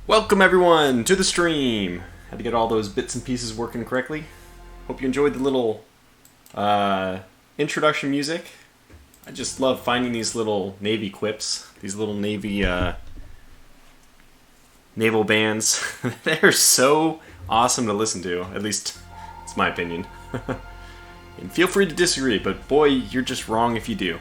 Welcome everyone to the stream. Had to get all those bits and pieces working correctly. Hope you enjoyed the little introduction music. I just love finding these little Navy quips, these little Navy naval bands. They're so awesome to listen to. At least it's my opinion. And feel free to disagree, but boy, you're just wrong if you do.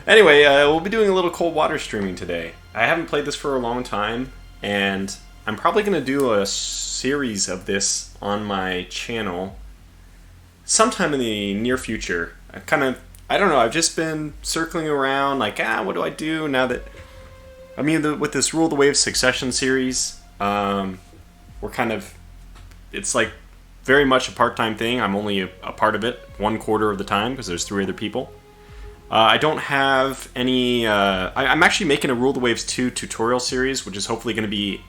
Anyway, we'll be doing a little cold water streaming today. I haven't played this for a long time, and I'm probably going to do a series of this on my channel sometime in the near future. I don't know, I've just been circling around, like, what do I do now that, with this Rule the Waves Succession series, it's like very much a part-time thing. I'm only a part of it 1/4 of the time, because there's 3 other people. I don't have any... I'm actually making a Rule the Waves 2 tutorial series, which is hopefully going to be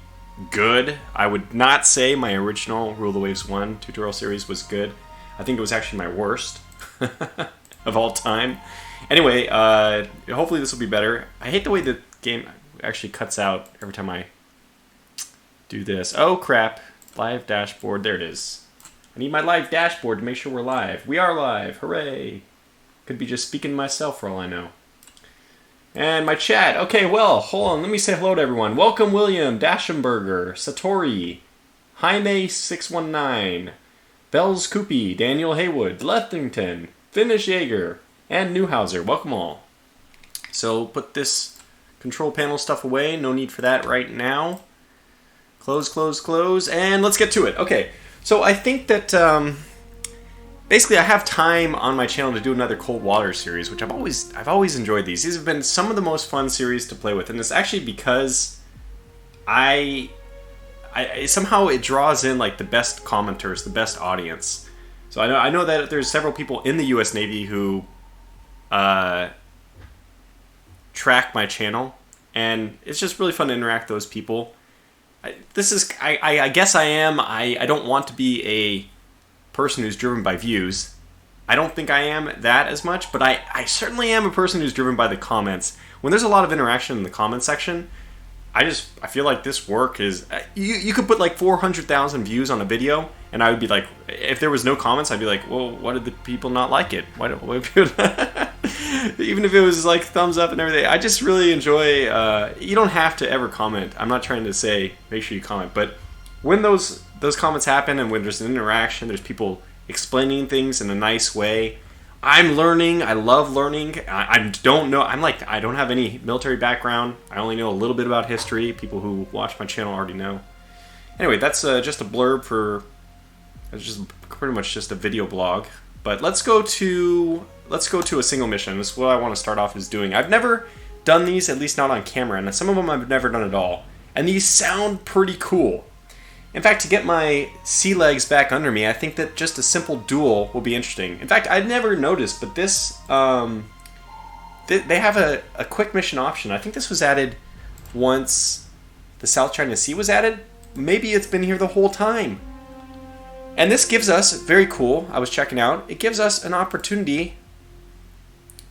good. I would not say my original Rule the Waves 1 tutorial series was good. I think it was actually my worst of all time. Anyway, hopefully this will be better. I hate the way the game actually cuts out every time I do this. Oh crap. Live dashboard. There it is. I need my live dashboard to make sure we're live. We are live. Hooray. Could be just speaking to myself for all I know. And my chat. Okay, well, hold on. Let me say hello to everyone. Welcome, William, Dashemberger, Satori, Jaime619, Bells Koopy, Daniel Haywood, Lethington, Finnish Jaeger, and Newhauser. Welcome all. So put this control panel stuff away. No need for that right now. Close, close, close. And let's get to it. Okay, so I think that... basically, I have time on my channel to do another cold water series, which I've always enjoyed these. These have been some of the most fun series to play with, and it's actually because I somehow it draws in like the best commenters, the best audience. So I know that there's several people in the U.S. Navy who track my channel, and it's just really fun to interact with those people. I guess I don't want to be a person who's driven by views. I don't think I am that as much, but I certainly am a person who's driven by the comments. When there's a lot of interaction in the comment section, I feel like this work is... You could put like 400,000 views on a video, and I would be like, if there was no comments, I'd be like, well, why did the people not like it? Why people... Even if it was like thumbs up and everything, I just really enjoy... you don't have to ever comment. I'm not trying to say, make sure you comment, but when those comments happen and when there's an interaction, there's people explaining things in a nice way. I'm learning. I love learning. I don't have any military background. I only know a little bit about history. People who watch my channel already know. Anyway, that's just a blurb for... It's just pretty much just a video blog. But let's go to a single mission. This is what I want to start off as doing. I've never done these, at least not on camera, and some of them I've never done at all. And these sound pretty cool. In fact, to get my sea legs back under me, I think that just a simple duel will be interesting. In fact, I'd never noticed, but this, they have a quick mission option. I think this was added once the South China Sea was added. Maybe it's been here the whole time. And this gives us, very cool, I was checking out, it gives us an opportunity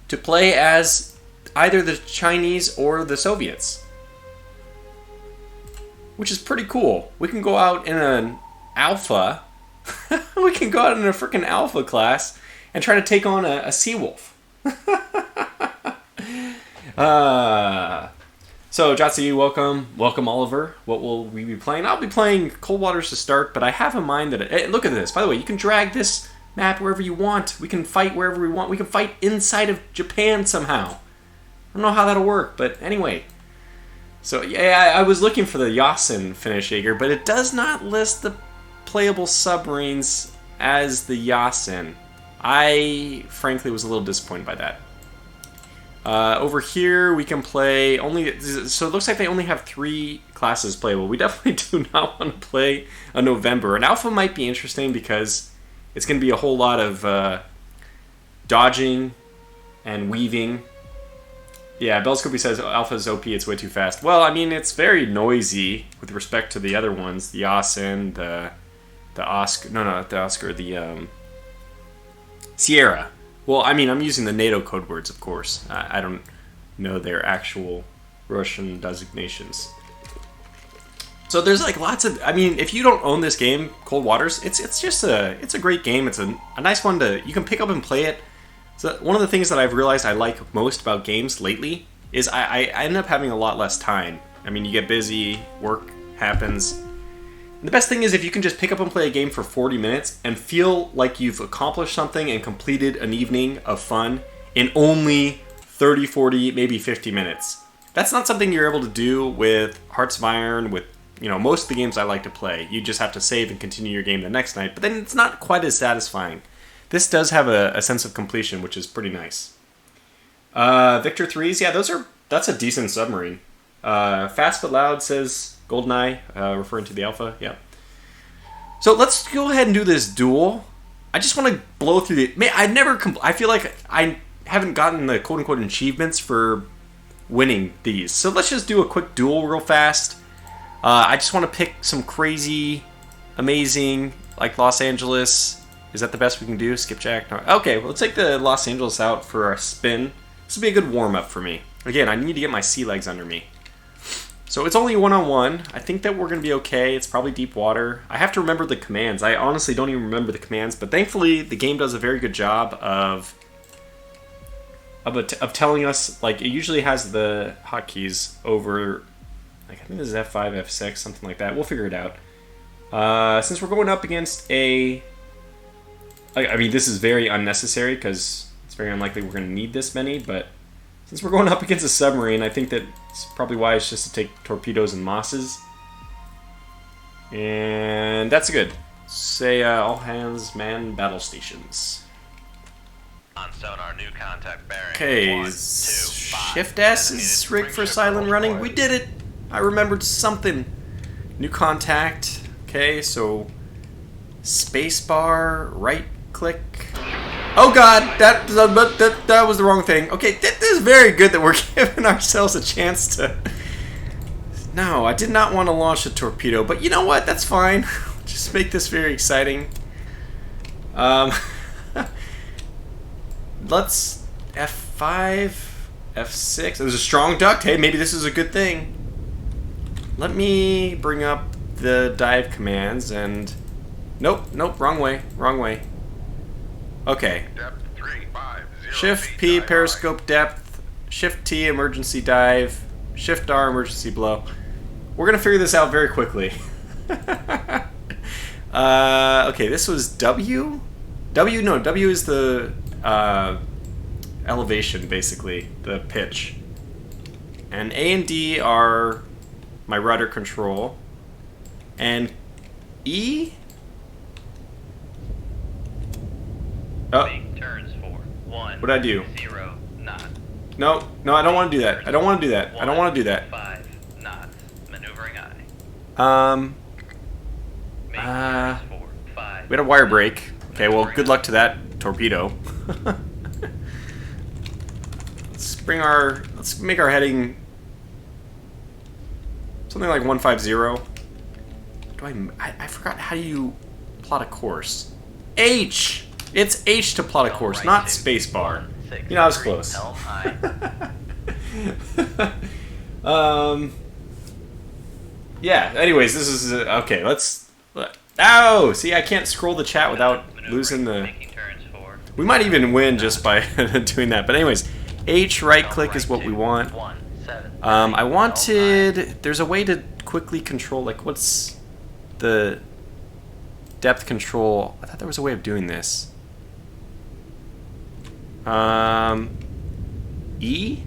to play as either the Chinese or the Soviets, which is pretty cool. We can go out in an alpha. We can go out in a freaking alpha class and try to take on a sea wolf. So, Jotzi, welcome. Welcome, Oliver. What will we be playing? I'll be playing Cold Waters to start, but I have in mind that... Hey, look at this. By the way, you can drag this map wherever you want. We can fight wherever we want. We can fight inside of Japan somehow. I don't know how that'll work, but anyway... So, yeah, I was looking for the Yasen Finnish Jaeger, but it does not list the playable submarines as the Yasen. I, frankly, was a little disappointed by that. Over here, we can play only... So it looks like they only have 3 classes playable. We definitely do not want to play a November. An Alpha might be interesting because it's going to be a whole lot of dodging and weaving. Yeah, Belscopy says Alpha's OP, it's way too fast. Well, I mean, it's very noisy with respect to the other ones. The Yasen, the Oscar... No, not the Oscar, the Sierra. Well, I mean, I'm using the NATO code words, of course. I don't know their actual Russian designations. So there's like lots of, I mean, if you don't own this game, Cold Waters, it's just a great game. It's a nice one to, you can pick up and play it. So one of the things that I've realized I like most about games lately is I end up having a lot less time. I mean, you get busy, work happens. And the best thing is if you can just pick up and play a game for 40 minutes and feel like you've accomplished something and completed an evening of fun in only 30, 40, maybe 50 minutes. That's not something you're able to do with Hearts of Iron, with, you know, most of the games I like to play. You just have to save and continue your game the next night, but then it's not quite as satisfying. This does have a sense of completion, which is pretty nice. Victor 3s, yeah, that's a decent submarine. Fast but Loud says GoldenEye, referring to the Alpha, yeah. So let's go ahead and do this duel. I just want to blow through the... Man, I feel like I haven't gotten the quote-unquote achievements for winning these. So let's just do a quick duel real fast. I just want to pick some crazy, amazing, like Los Angeles. Is that the best we can do? Skipjack? No. Okay, well, let's take the Los Angeles out for our spin. This will be a good warm-up for me. Again, I need to get my sea legs under me. So it's only one-on-one. I think that we're going to be okay. It's probably deep water. I have to remember the commands. I honestly don't even remember the commands, but thankfully the game does a very good job of telling us, like, it usually has the hotkeys over, like, I think this is F5, F6, something like that. We'll figure it out. Since we're going up against a... I mean, this is very unnecessary because it's very unlikely we're going to need this many, but since we're going up against a submarine, I think that it's probably wise just to take torpedoes and mosses. And that's good. Say, all hands man battle stations. On sonar, new contact bearing. Okay, 1, 2, 5. Shift S is rigged for silent running. We did it! I remembered something. New contact. Okay, so spacebar, right click. Oh god, that was the wrong thing. Okay, this is very good that we're giving ourselves a chance to... No, I did not want to launch a torpedo, but you know what? That's fine. Just make this very exciting. Let's F5, F6. There's a strong duct. Hey, maybe this is a good thing. Let me bring up the dive commands and... Nope, wrong way. Okay. Depth 350. Shift P, periscope depth. Shift T, emergency dive. Shift R, emergency blow. We're gonna figure this out very quickly. Okay, this was W? W is the elevation, basically, the pitch. And A and D are my rudder control. And E? Oh. Make turns for 1. What'd I do? 0 knots. No, I don't want to do that. I don't want to do that. I don't want to do that. 5 knots. Maneuvering eye. Make turns for 5. We had a wire break. Okay, well, good luck to that torpedo. Let's make our heading something like 150. I forgot how you plot a course. H! It's H to plot a course, not spacebar. You know, I was close. Yeah, anyways, this is... okay, let's... Ow! See, I can't scroll the chat without losing the... We might even win just by doing that. But anyways, H right-click is what we want. I wanted... There's a way to quickly control, like, what's the depth control? I thought there was a way of doing this. E?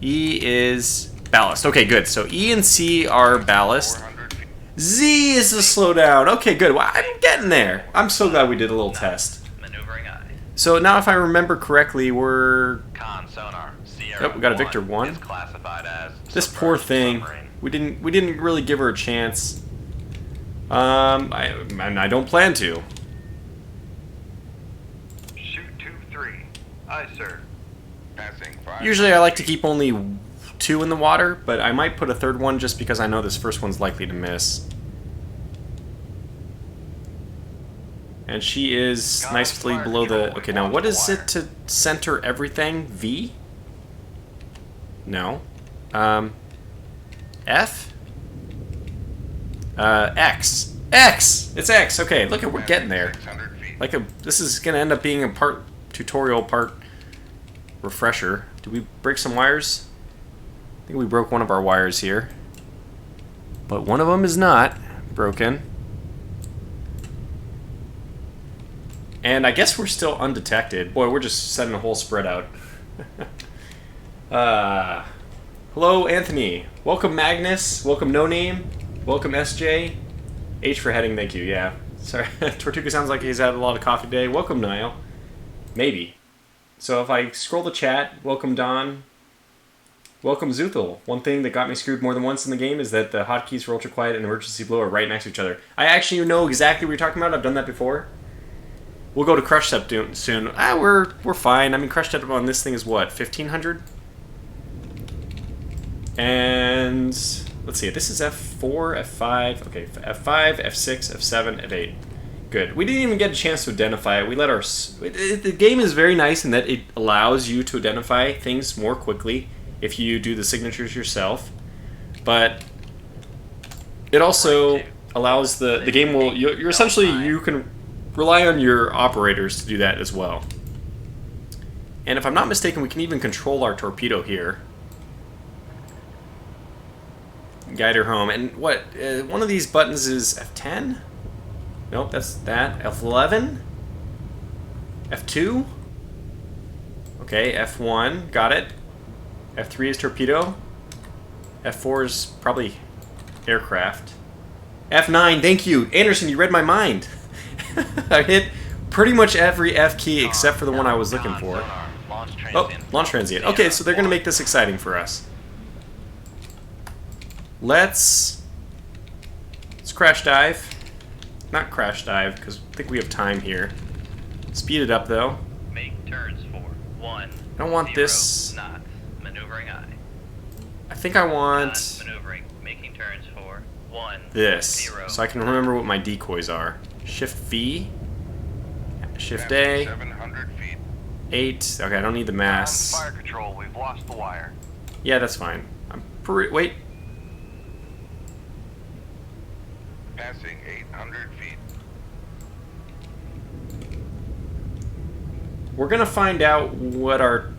E is ballast. Okay, good. So E and C are ballast. Z is the slowdown. Okay, good. Well, I'm getting there. I'm so glad we did a little test. So now if I remember correctly, we're... Oh, we got a Victor 1. This poor thing. We didn't really give her a chance. I don't plan to. Aye, sir. Passing 5. Usually I like to keep only 2 in the water, but I might put a third one just because I know this first one's likely to miss. And she is nicely below the... Okay, now what is it to center everything? V? No. F? X. X! It's X! Okay, look at we're getting there. 600 feet. Like this is gonna end up being a part tutorial, part refresher. Did we break some wires? I think we broke one of our wires here. But one of them is not broken. And I guess we're still undetected. Boy, we're just setting a whole spread out. Hello, Anthony. Welcome, Magnus. Welcome, No Name. Welcome, SJ. H for heading, thank you. Yeah. Sorry. Tortuga sounds like he's had a lot of coffee today. Welcome, Niall. Maybe. So if I scroll the chat, welcome, Don. Welcome, Zuthel. One thing that got me screwed more than once in the game is that the hotkeys for ultra quiet and emergency blow are right next to each other. I actually know exactly what you're talking about. I've done that before. We'll go to crush step soon. We're fine. I mean, crush step on this thing is what, 1500? And let's see. This is F4, F5. Okay, F5, F6, F7, F8. Good. We didn't even get a chance to identify it. We let our the game is very nice in that it allows you to identify things more quickly if you do the signatures yourself, but it also allows the game will you're essentially you can rely on your operators to do that as well. And if I'm not mistaken, we can even control our torpedo here. Guide her home. And what one of these buttons is F10? Nope, that's that. F11? F2? Okay, F1, got it. F3 is torpedo. F4 is probably aircraft. F9, thank you. Anderson, you read my mind. I hit pretty much every F key except for the one I was looking for. Oh, launch transient. Okay, so they're going to make this exciting for us. Let's crash dive. Not crash dive, because I think we have time here. Speed it up, though. Make turns for 1. I don't want this. Knots. Maneuvering I. I think I want Maneuvering. Making turns for 1. this, 0. so I can remember what my decoys are. Shift V. Shift A. 700 feet. 8. Okay, I don't need the mass. Fire control. We've lost the wire. Yeah, that's fine. Wait. Passing 800 feet. We're gonna find out what our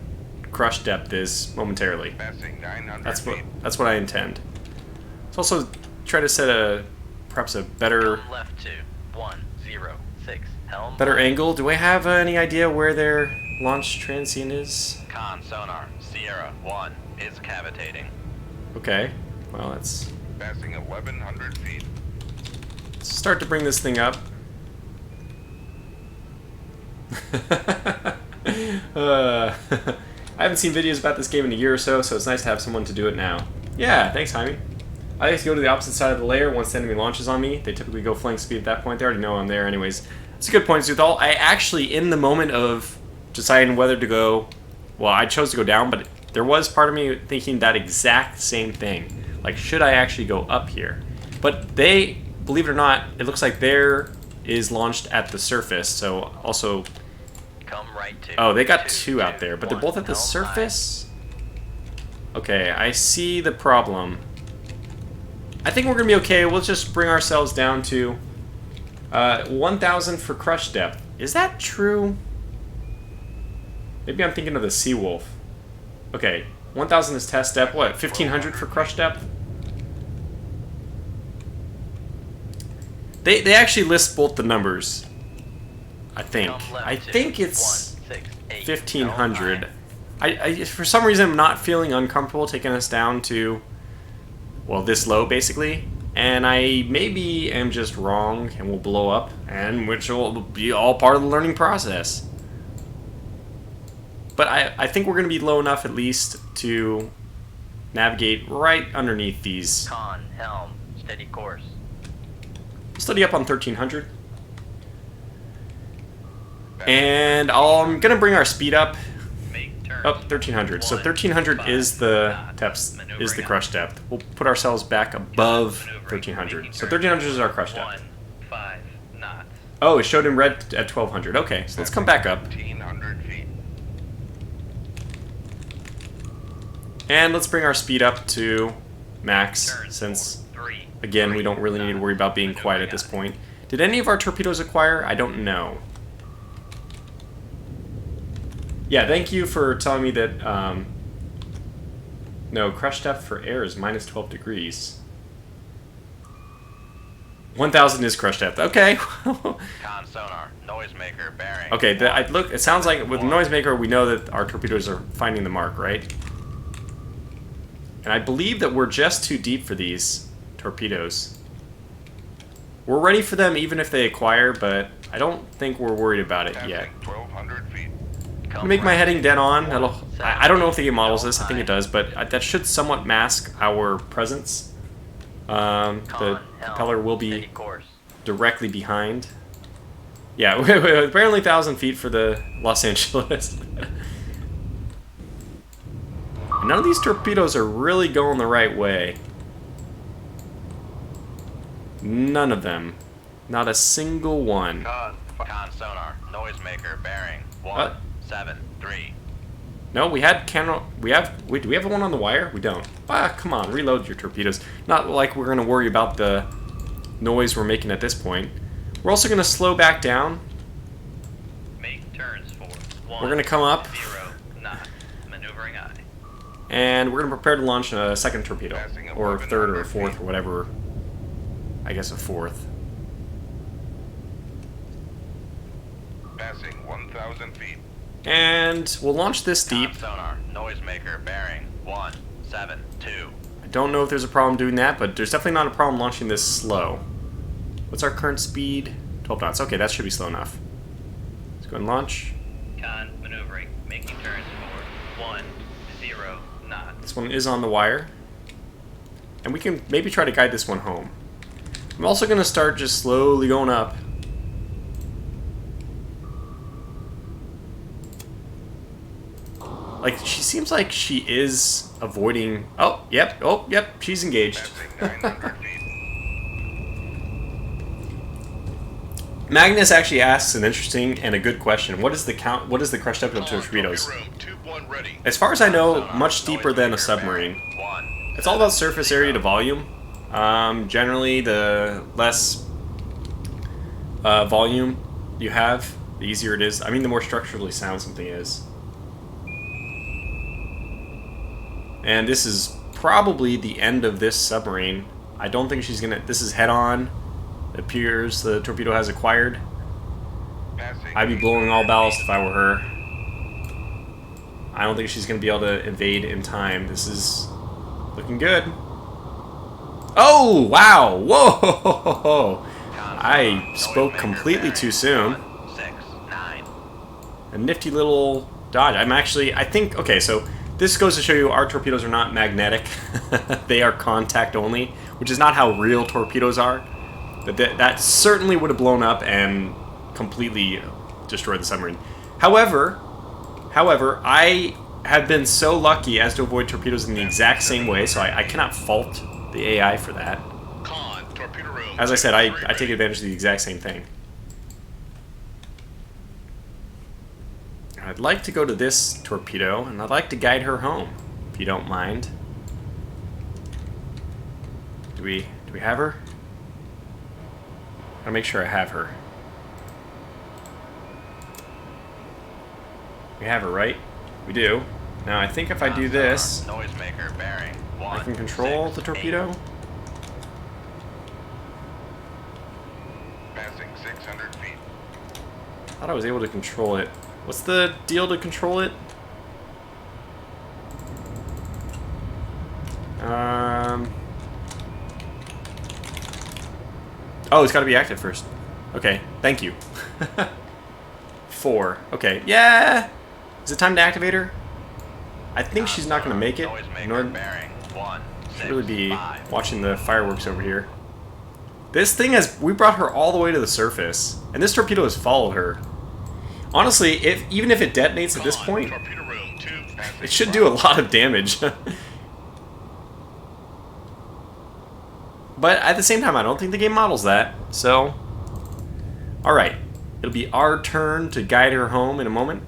crush depth is momentarily. Passing 900 That's what I intend. Let's also try to set perhaps a better left to 106 helm. better angle. Do I have any idea where their launch transient is? Con sonar Sierra 1 is cavitating. Okay. Well, let's Passing 1100 feet. start to bring this thing up. I haven't seen videos about this game in a year or so, so it's nice to have someone to do it now. Yeah, thanks, Jaime. I like to go to the opposite side of the layer once the enemy launches on me. They typically go flank speed at that point. They already know I'm there anyways. It's a good point, Zuthal. I actually, in the moment of deciding whether to go, well, I chose to go down, but there was part of me thinking that exact same thing. Like, should I actually go up here? But they, believe it or not, it looks like there is launched at the surface, so also... Come right to. Oh, they got 2 out there, but they're both at the surface? Okay, I see the problem. I think we're going to be okay. We'll just bring ourselves down to 1,000 for crush depth. Is that true? Maybe I'm thinking of the Seawolf. Okay, 1,000 is test depth. What, 1,500 for crush depth? They actually list both the numbers. I think it's 1,500. I for some reason I'm not feeling uncomfortable taking us down to, well, this low basically, and I maybe am just wrong and will blow up, and which will be all part of the learning process. But I think we're going to be low enough at least to navigate right underneath these. Con helm steady course. Study up on 1,300. And I'm going to bring our speed up. Oh, 1,300. So 1,300 is the crush depth. We'll put ourselves back above 1,300. So 1,300 is our crush depth. Oh, it showed in red at 1,200. Okay, so let's come back up. And let's bring our speed up to max, since, again, we don't really need to worry about being quiet at this point. Did any of our torpedoes acquire? I don't know. Yeah, thank you for telling me that, no, crush depth for air is minus 12 degrees. 1,000 is crush depth. Okay. Con sonar, noisemaker, bearing. Okay, look, it sounds like with the noisemaker, we know that our torpedoes are finding the mark, right? And I believe that we're just too deep for these torpedoes. We're ready for them even if they acquire, but I don't think we're worried about it yet. 1,200 feet. Make my heading dead on. I don't know if the game models this. I think it does, but that should somewhat mask our presence. The propeller will be directly behind. Yeah, apparently 1,000 feet for the Los Angeles. None of these torpedoes are really going the right way. None of them. Not a single one. Con sonar, noisemaker, bearing 173. No, we had do we have one on the wire? We don't. Ah, come on, reload your torpedoes. Not like we're gonna worry about the noise we're making at this point. We're also gonna slow back down. Make turns for 1. We're gonna come up. 0 knots. Maneuvering eye. And we're gonna prepare to launch a second torpedo, or a third, or a fourth, or whatever. I guess a fourth. Passing 1,000 feet. And we'll launch this deep. Sonar, noisemaker, bearing 172. I don't know if there's a problem doing that, but there's definitely not a problem launching this slow. What's our current speed? 12 knots. Okay, that should be slow enough. Let's go and launch. Con maneuvering, making turns for 10 knots. This one is on the wire. And we can maybe try to guide this one home. I'm also going to start just slowly going up. Like, she seems like she is avoiding... Oh, yep, she's engaged. Magnus actually asks an interesting and a good question. What is the crush depth of torpedoes? As far as I know, much deeper than a submarine. It's all about surface area to volume. Generally, the less volume you have, the easier it is. I mean, the more structurally sound something is. And this is probably the end of this submarine. I don't think she's gonna... This is head-on. It appears the torpedo has acquired. I'd be blowing all ballast if I were her. I don't think she's gonna be able to evade in time. This is looking good. Oh, wow! Whoa! I spoke completely too soon. A nifty little dodge. I think... Okay, so... This goes to show you our torpedoes are not magnetic. They are contact only, which is not how real torpedoes are. That certainly would have blown up and completely destroyed the submarine. However, I have been so lucky as to avoid torpedoes in the exact same way, so I cannot fault the AI for that. As I said, I take advantage of the exact same thing. I'd like to go to this torpedo, and I'd like to guide her home, if you don't mind. Do we have her? Gotta make sure I have her. We have her, right? We do. Now, I think if I do this, I can control the torpedo. Passing 600 feet. I thought I was able to control it. What's the deal to control it? Oh, it's got to be active first. Okay, thank you. 4. Okay, yeah! Is it time to activate her? I think she's not going to make it. Should really be watching the fireworks over here. This thing we brought her all the way to the surface, and this torpedo has followed her. Honestly, even if it detonates at this point, it should do a lot of damage. But at the same time, I don't think the game models that. So, alright. It'll be our turn to guide her home in a moment.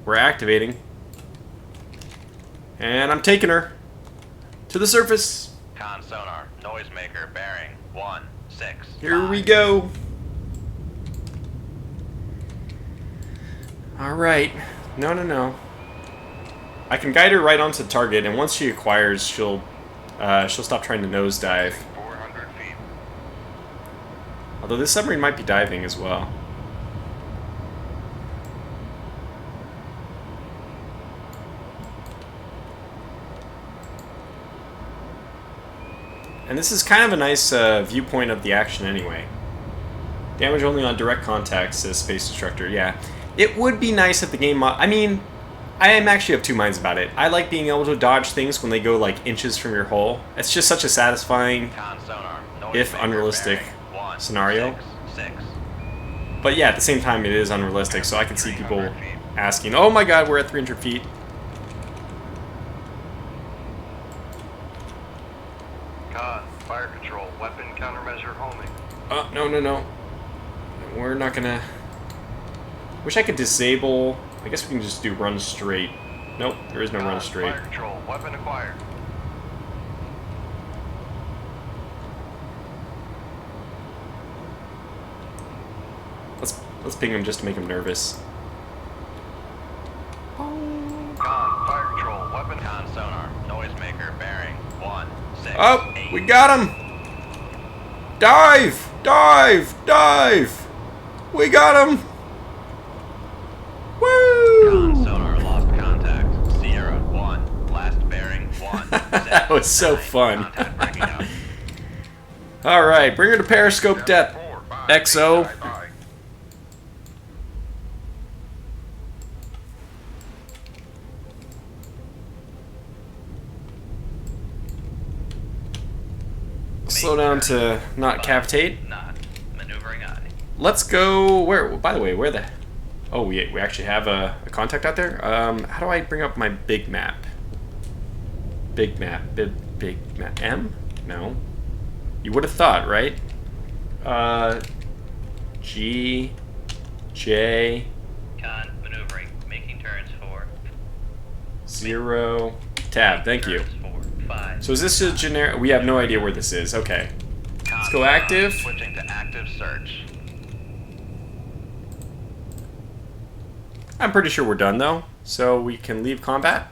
We're activating. And I'm taking her. To the surface. Con sonar, noisemaker, bearing 1-6. Here we go. Alright. No, no, no. I can guide her right onto the target, and once she acquires, she'll stop trying to nosedive. 400 feet. Although this submarine might be diving as well. And this is kind of a nice viewpoint of the action anyway. Damage only on direct contact, says Space Instructor. Yeah. It would be nice if the game... I mean, I am actually of two minds about it. I like being able to dodge things when they go like inches from your hull. It's just such a satisfying, Sonar, if unrealistic, bearing, scenario. 1-6. But yeah, at the same time, it is unrealistic, so I can see people asking, oh my god, we're at 300 feet. Con, fire control, weapon countermeasure homing. Oh, no, no, no. We're not gonna... Wish I could disable... I guess we can just do run straight. Nope, there is no run straight. Fire control, weapon acquired. Let's ping him just to make him nervous. Con, fire control, weapon. Con sonar, noisemaker, bearing 1-6. Oh, we got him! Dive! Dive! Dive! We got him! Woo! Con sonar lost contact. Sierra 1, last bearing 1. That was so fun. Contact breaking up. Alright, bring her to periscope depth. XO. Slow down to not cavitate. Not maneuvering eye. Let's go. Where? By the way, where the? Oh, we actually have a contact out there. How do I bring up my big map? Big map. Big map. M? No. You would have thought, right? G, J. Con maneuvering, making turns for 0. Tab. Thank you. turns for 5. So is this a generic? We have no idea where this is. Okay. Let's go active. Switching to active search. I'm pretty sure we're done though, so we can leave combat.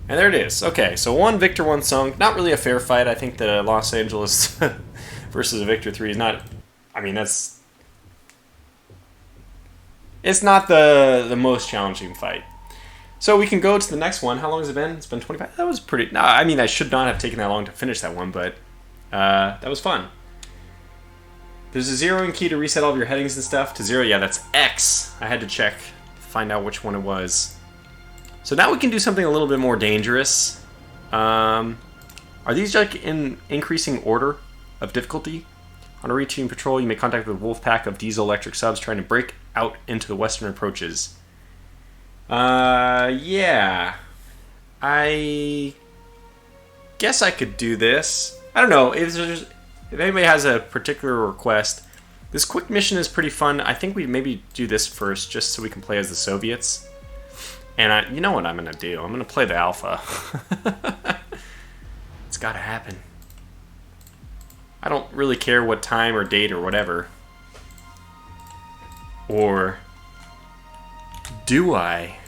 And there it is. Okay, so 1 Victor, 1 sunk. Not really a fair fight. I think the Los Angeles versus a Victor 3 is not... I mean, that's... It's not the most challenging fight. So we can go to the next one. How long has it been? It's been 25... That was pretty... No, I mean, I should not have taken that long to finish that one, but that was fun. There's a zeroing key to reset all of your headings and stuff. To 0, yeah, that's X. I had to check to find out which one it was. So now we can do something a little bit more dangerous. Are these like in increasing order of difficulty? On a routine patrol, you may contact with a wolf pack of diesel-electric subs trying to break out into the western approaches. Yeah. I guess I could do this. I don't know. If anybody has a particular request, this quick mission is pretty fun. I think we maybe do this first just so we can play as the Soviets. And you know what I'm going to do? I'm going to play the Alpha. It's got to happen. I don't really care what time or date or whatever. Or do I?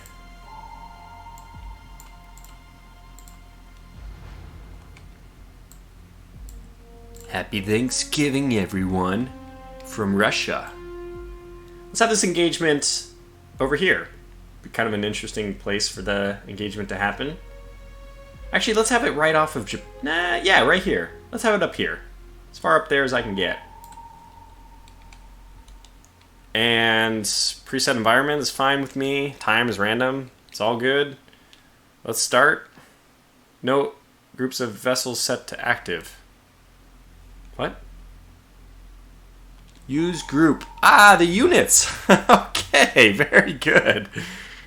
Happy Thanksgiving, everyone, from Russia. Let's have this engagement over here. Be kind of an interesting place for the engagement to happen. Actually, let's have it right off of yeah, right here. Let's have it up here. As far up there as I can get. And preset environment is fine with me. Time is random. It's all good. Let's start. No groups of vessels set to active. What? Use group. Ah, the units. Okay, very good.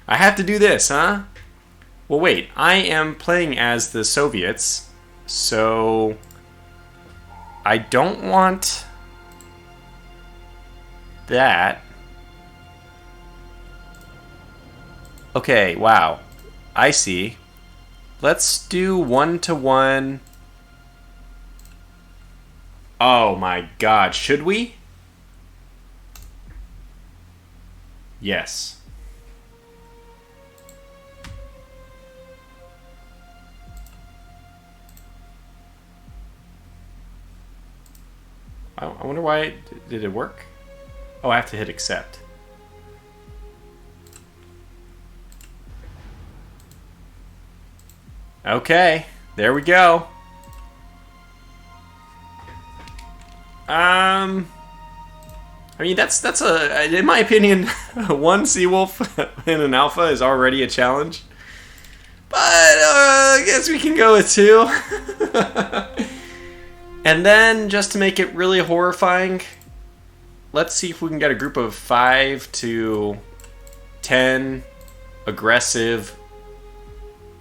I have to do this, huh? Well, wait. I am playing as the Soviets, so I don't want that. Okay, wow. I see. Let's do 1-to-1. Oh my god, should we? Yes. I wonder why did it work? Oh, I have to hit accept. Okay, there we go. I mean, that's a, in my opinion, one Seawolf in an alpha is already a challenge. But I guess we can go with 2. And then, just to make it really horrifying, let's see if we can get a group of 5 to 10 aggressive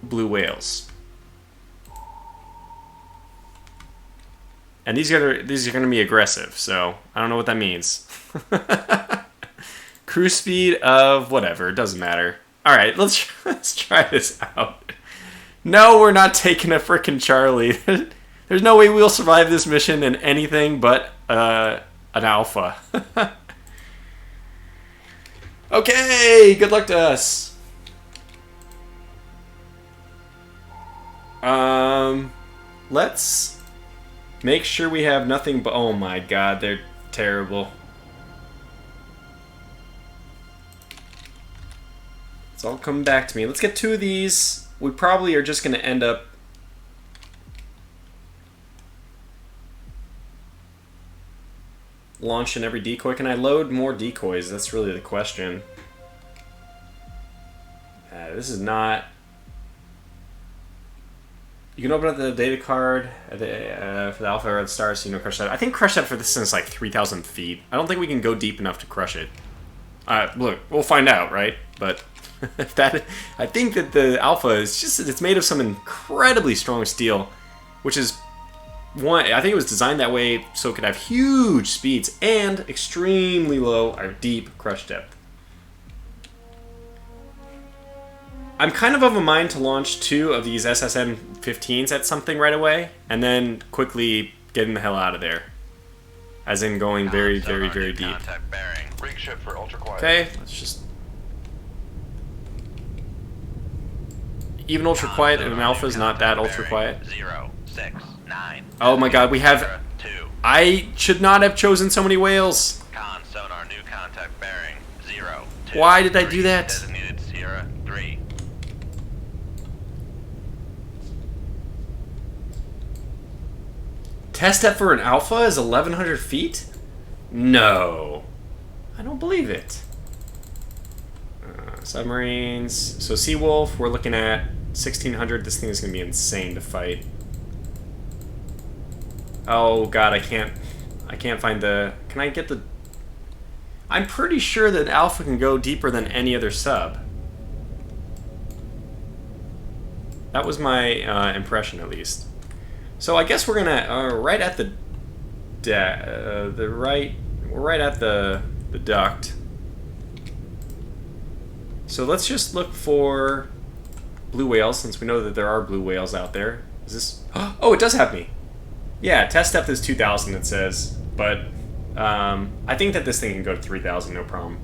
blue whales. And these are gonna be aggressive, so I don't know what that means. Cruise speed of whatever, it doesn't matter. All right, let's try this out. No, we're not taking a frickin' Charlie. There's no way we'll survive this mission in anything but an alpha. Okay, good luck to us. Let's make sure we have nothing but... Oh my god, they're terrible. It's all coming back to me. Let's get 2 of these. We probably are just going to end up... launching every decoy. Can I load more decoys? That's really the question. This is not... You can open up the data card for the Alpha or the Star, so you know crush that. I think crush that for this is like 3,000 feet. I don't think we can go deep enough to crush it. Look, we'll find out, right? But if that, I think that the Alpha is just, it's made of some incredibly strong steel, which is one, I think it was designed that way so it could have huge speeds and extremely low or deep crush depth. I'm kind of a mind to launch 2 of these SSN-15s at something right away, and then quickly getting the hell out of there. As in going very, very, very deep. Contact bearing. Rig ship for ultra quiet. Okay, let's just... Even ultra quiet in an alpha is not that ultra quiet. 069. Oh my god, we have... 2. I should not have chosen so many whales. Con sonar new contact bearing 0. Why did I do that? Designated Sierra 3. Test depth for an alpha is 1,100 feet? No. I don't believe it. Submarines. So Seawolf, we're looking at 1,600. This thing is going to be insane to fight. Oh god, I can't find the... Can I get the... I'm pretty sure that Alpha can go deeper than any other sub. That was my impression, at least. So I guess we're gonna right at the we're right at the duct. So let's just look for blue whales, since we know that there are blue whales out there. Is this? Oh, it does have me. Yeah, test depth is 2,000. It says, but I think that this thing can go to 3,000, no problem.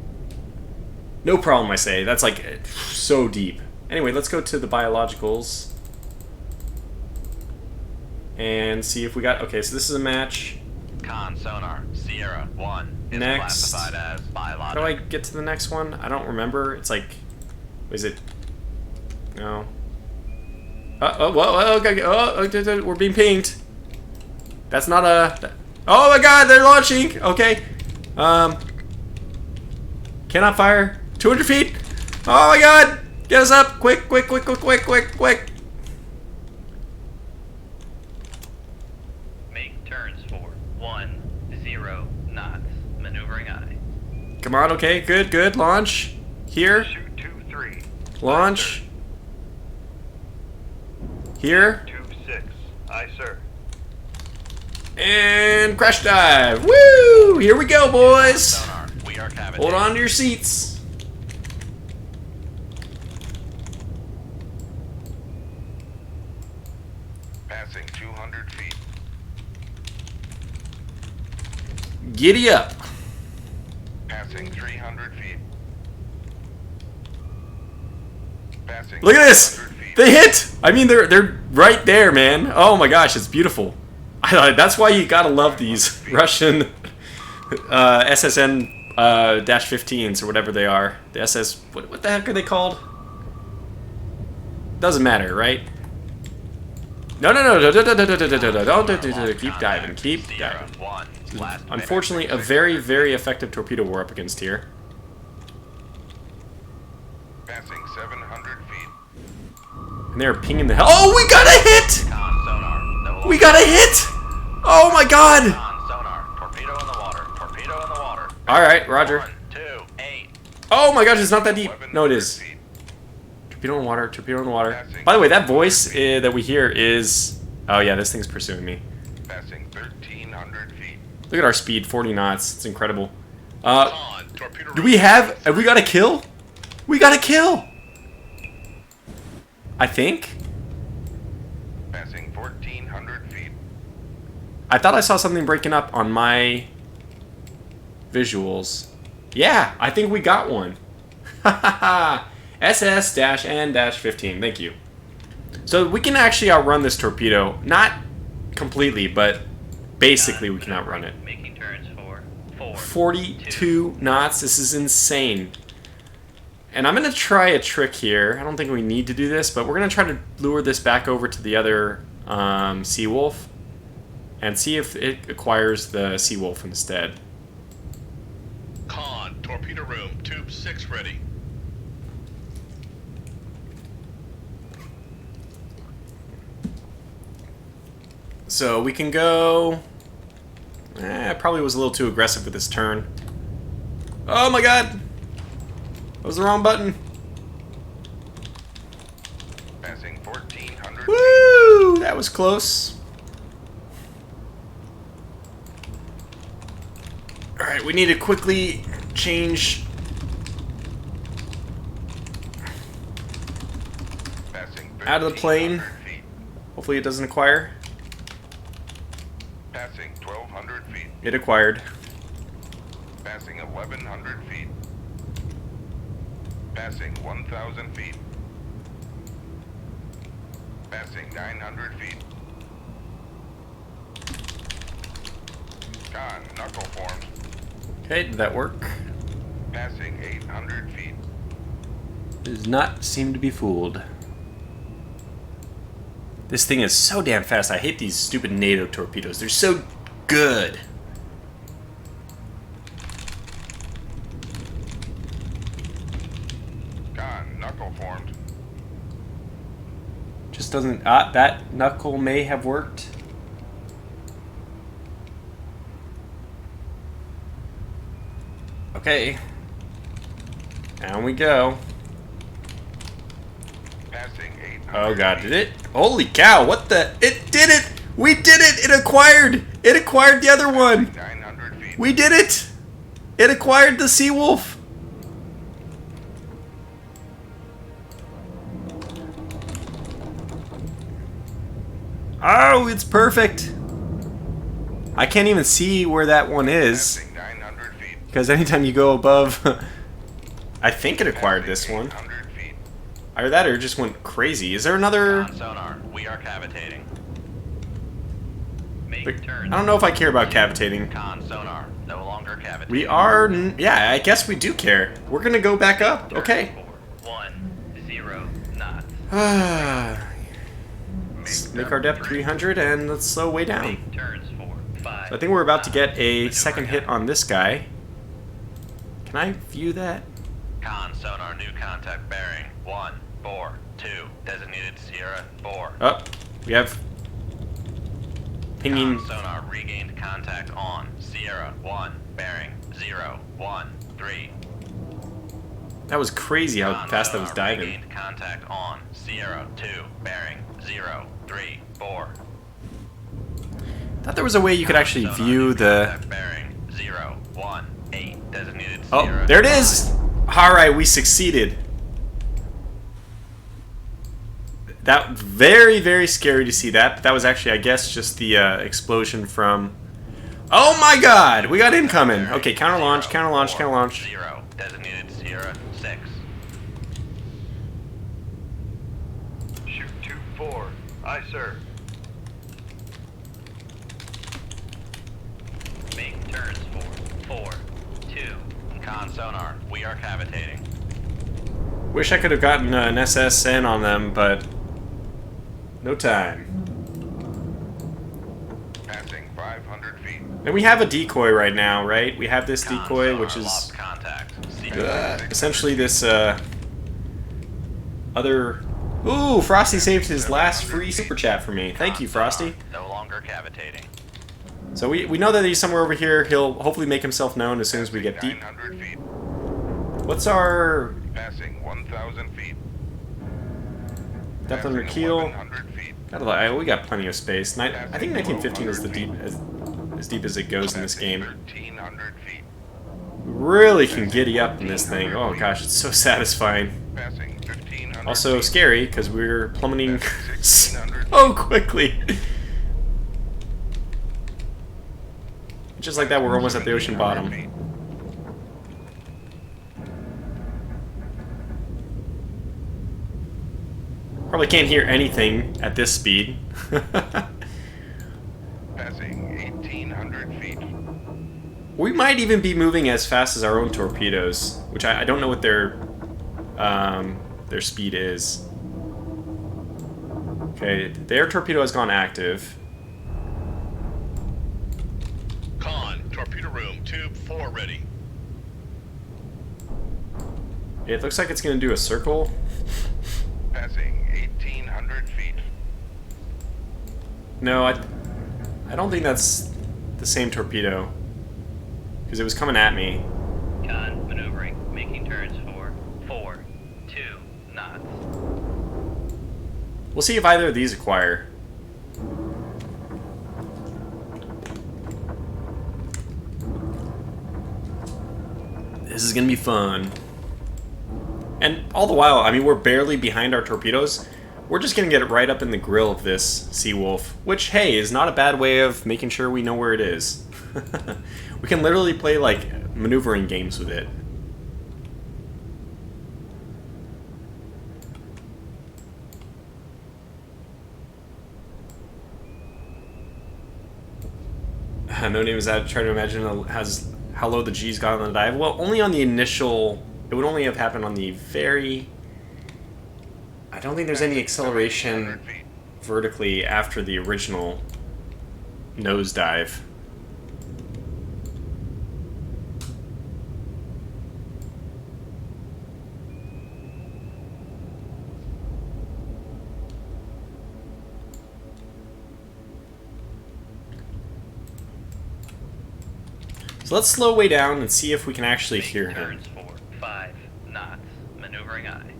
No problem, I say. That's like so deep. Anyway, let's go to the biologicals. And see if we got... Okay, so this is a match. Con sonar Sierra 1 is Next. classified as How biologic. do I get to the next one? I don't remember. It's like... Is it... No. We're being pinged. That's not a... Oh my god, they're launching! Okay. Cannot fire. 200 feet! Oh my god! Get us up! Quick, quick, quick, quick, quick, quick, quick! Make turns for 10 knots. Maneuvering eye. Come on, okay, good, good. Launch. Here. Shoot 2-3. Launch. Here. 2-6. Aye, sir. And crash dive. Woo! Here we go, boys. Sonar, we are cavitating. Hold on to your seats. Passing 200 feet. Giddy up. Passing 300 feet. Passing Look at this! 400 feet. They hit! I mean, they're right there, man. Oh my gosh, it's beautiful. That's why you gotta love these Russian SSN -15s or whatever they are. The SS... What the heck are they called? Doesn't matter, right? No. Keep diving. Keep diving. Unfortunately, a very, very effective torpedo we're up against here. Passing 700 feet. And they're pinging the hell. Oh, we got a hit! Con sonar. No We got a hit! Oh my god! Con sonar. Torpedo in the water. Torpedo in the water. Alright, roger. 1, 2, 8. Oh my gosh, it's not that deep. No, it 1100 is. feet. Torpedo in the water, torpedo in the water. By the way, that voice that we hear is... Oh yeah, this thing's pursuing me. Passing 1300 feet. Look at our speed, 40 knots. It's incredible. Con, torpedo Do we have we got a kill? We got a kill! I think? Passing 1400 feet. I thought I saw something breaking up on my visuals. Yeah, I think we got one. SS-N-15, thank you. So we can actually outrun this torpedo. Not completely, but basically we can outrun it. Making turns for 4. 42 knots, this is insane. And I'm going to try a trick here. I don't think we need to do this, but we're going to try to lure this back over to the other Seawolf and see if it acquires the Seawolf instead. Con, torpedo room, tube 6 ready. So we can go... probably was a little too aggressive with this turn. Oh my god! That was the wrong button. Passing 1400 feet. Woo! That was close. Alright, we need to quickly change... Passing out of the plane. 1300 feet. Hopefully it doesn't acquire. Passing 1200 feet. It acquired. Passing 1100 feet. Passing 1000 feet. Passing 900 feet. Con, knuckle formed. Okay, did that work? Passing 800 feet. Does not seem to be fooled. This thing is so damn fast. I hate these stupid NATO torpedoes. They're so good. Con, knuckle formed. Just doesn't... that knuckle may have worked. Okay. Down we go. Passing 800 Oh god, feet. did it? Holy cow, what the... It did it! We did it! It acquired! It acquired the other one! 900 feet. We did it! It acquired the Seawolf! Oh, it's perfect! I can't even see where that one is. Passing 900 feet. Because anytime you go above... I think it acquired this Passing one. 800 feet. Either that or it just went crazy. Is there another... Con sonar. We are cavitating. Make I turns. don't know if I care about cavitating. Con sonar. No longer cavitating. We are... Yeah, I guess we do care. We're gonna go back up. Okay. 1, 0 knots. Let's make our depth 300 and let's slow way down. Make turns for 5. So I think we're about to get a second hit on this guy. Can I view that? Con sonar. New contact bearing. 1, 4, 2. Designated Sierra 4. Oh, we have pinging. Con sonar regained contact on Sierra 1 bearing 0, 1, 3. That was crazy how Con fast that was sonar diving. regained contact on Sierra 2 bearing 0, 3, 4. Thought there was a way you could actually Sonar view new the... contact bearing 0, 1, 8. Designated Oh, Sierra there it is! Alright, we succeeded. That very, very scary to see that. But that was actually, I guess, just the explosion from... Oh my god! We got incoming! Okay, counter launch, counter launch, counter launch. 0, designated Sierra 6. Shoot 2-4. Aye, sir. Make turns 4, 2. Con sonar, we are cavitating. Wish I could have gotten an SSN on them, but... no time. Passing 500 feet. And we have a decoy right now, right? We have this Con decoy, sonar which is lost contact. essentially this other... Ooh, Frosty saved his last free super chat for me. Thank you, Frosty. No longer cavitating. So we know that he's somewhere over here. He'll hopefully make himself known as soon as we get deep. 900 feet. What's our Passing 1,000 feet. depth under Passing keel? 1,100 feet. We got plenty of space. I think 1915 is the as deep as it goes in this game. 1,300 feet. We really can giddy up in this thing. Oh gosh, it's so satisfying. Passing 1,500 Also feet. scary because we're plummeting Passing 1,600 so quickly. Just like that, we're almost at the ocean bottom. feet. Probably can't hear anything at this speed. Passing 1,800 feet. We might even be moving as fast as our own torpedoes, which I don't know what their speed is. Okay, their torpedo has gone active. Con, torpedo room, tube 4 ready. It looks like it's going to do a circle. Passing 1,800 feet. No, I don't think that's the same torpedo. Because it was coming at me. Con maneuvering, making turns 4, 2 knots. We'll see if either of these acquire. This is going to be fun. And all the while, I mean, we're barely behind our torpedoes. We're just going to get it right up in the grill of this Seawolf, which, hey, is not a bad way of making sure we know where it is. We can literally play, like, maneuvering games with it. No name is that. Trying to imagine how low the G's got on the dive. Well, only on the initial... It would only have happened on the very... I don't think there's any acceleration vertically after the original nosedive. So let's slow way down and see if we can actually hear him. Turns 4, 5 knots. Maneuvering eye.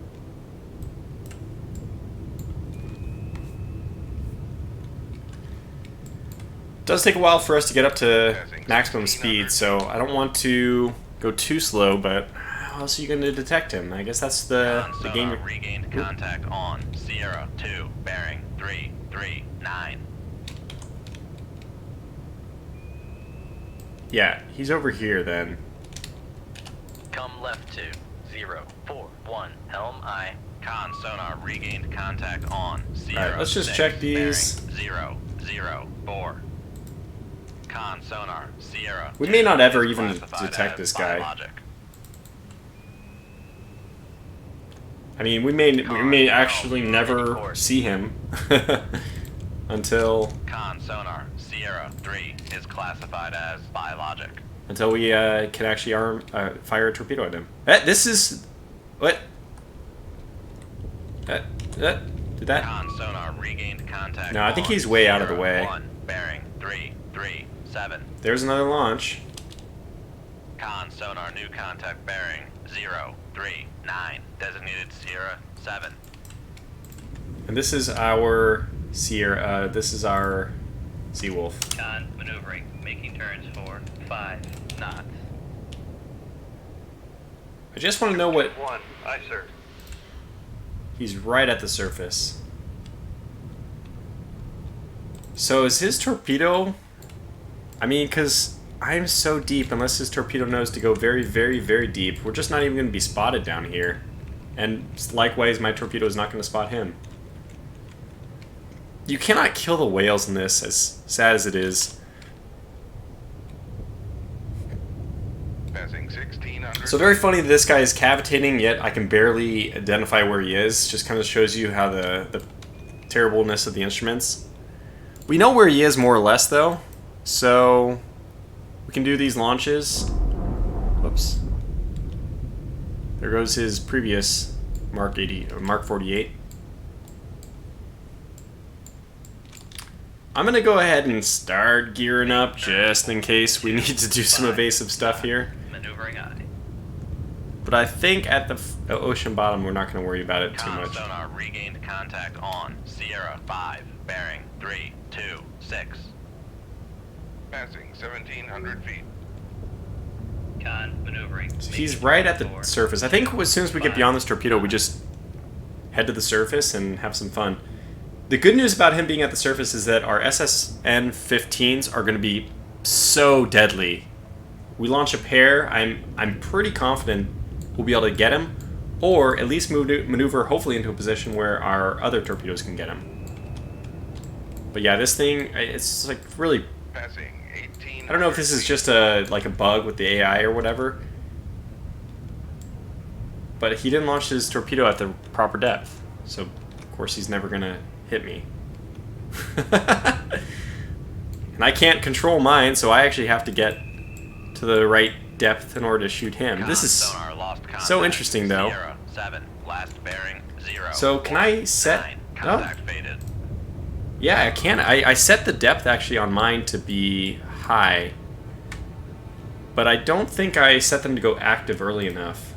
It does take a while for us to get up to maximum speed, so I don't want to go too slow, but how else are you going to detect him? I guess that's the game. Regained contact on Sierra 2, bearing 339. Yeah, he's over here then. Come left 2, 0, 4, 1, helm eye. Con sonar regained contact on Sierra. Alright, let's just 6, check these. Bearing 0, 0, 4. Con sonar Sierra. We may not ever is even classified detect as this guy. biologic. I mean, we may actually never see him until Con sonar Sierra 3 is classified as biologic. we can actually fire a torpedo at him. This is what? Did that? Con sonar regained contact. No, I think on he's way out of the Sierra way. 1, bearing 337. There's another launch. Con sonar new contact bearing 039. Designated Sierra 7. And this is our Sierra. This is our Seawolf. Con maneuvering, making turns 4, 5 knots. I just want to know what. 1. Aye, sir. He's right at the surface. So is his torpedo... I mean, because I'm so deep, unless his torpedo knows to go very, very, very deep, we're just not even going to be spotted down here. And likewise, my torpedo is not going to spot him. You cannot kill the whales in this, as sad as it is. Passing 1600. So very funny that this guy is cavitating, yet I can barely identify where he is. Just kind of shows you how the terribleness of the instruments. We know where he is more or less, though. So we can do these launches. Whoops. There goes his previous Mark 80 or Mark 48. I'm gonna go ahead and start gearing up just in case we need to do some evasive stuff here. Maneuvering eye. But I think at the ocean bottom we're not gonna worry about it too much. Sonar regained contact on Sierra 5, bearing 326. Passing 1700 feet. Con maneuvering. So he's right at the surface. I think as soon as we get beyond this torpedo, we just head to the surface and have some fun. The good news about him being at the surface is that our SSN-15s are going to be so deadly. We launch a pair, I'm pretty confident we'll be able to get him, or at least maneuver hopefully into a position where our other torpedoes can get him. But yeah, this thing, it's like really... Passing 18. I don't know if this is just a bug with the AI or whatever, but he didn't launch his torpedo at the proper depth, so of course he's never going to hit me. And I can't control mine, so I actually have to get to the right depth in order to shoot him. This is so interesting, though. 7, last bearing 0. So can I set... 9, Oh. contact faded. Yeah, I can. I set the depth actually on mine to be high, but I don't think I set them to go active early enough.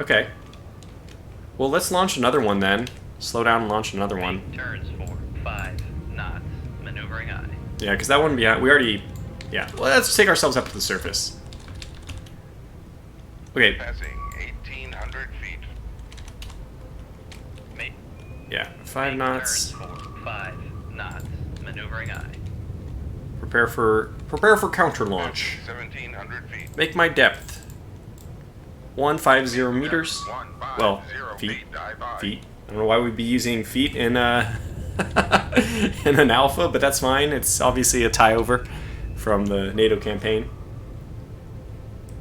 Okay. Well, let's launch another one then. Slow down and launch another one. Turns 4, 5 knots. Maneuvering eye. Yeah, because that one we already... Yeah, well, let's take ourselves up to the surface. Okay. Passing 1800 feet. Make, Yeah, 5 knots. Turns 4, 5 knots. Maneuvering eye. Prepare for counter launch. 1700 feet. Make my depth 150 meters. 150 Well, feet. dive by. Feet. I don't know why we'd be using feet in in an alpha, but that's fine. It's obviously a tie over from the NATO campaign.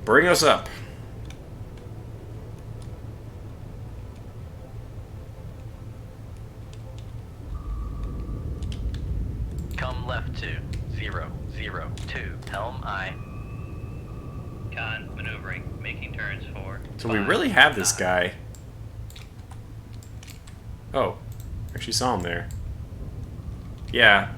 Bring us up. Come left to 002. Helm eye. Con maneuvering. Making turns 4. So we really have this guy. Oh, actually saw him there. Yeah.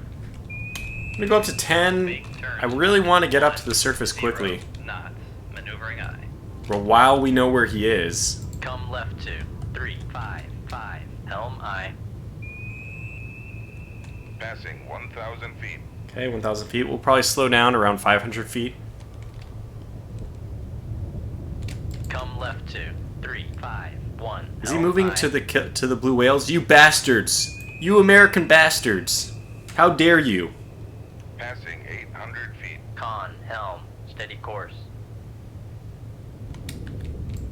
I'm gonna go up to 10. I really want to get up to the surface quickly. Knots. Maneuvering eye. But while we know where he is. Come left to 355. Helm eye. Passing 1000 feet. Okay, 1,000 feet. We'll probably slow down around 500 feet. Come left to 351. Is he moving to the blue whales? You bastards! You American bastards! How dare you? Passing 800 feet. Con helm. Steady course.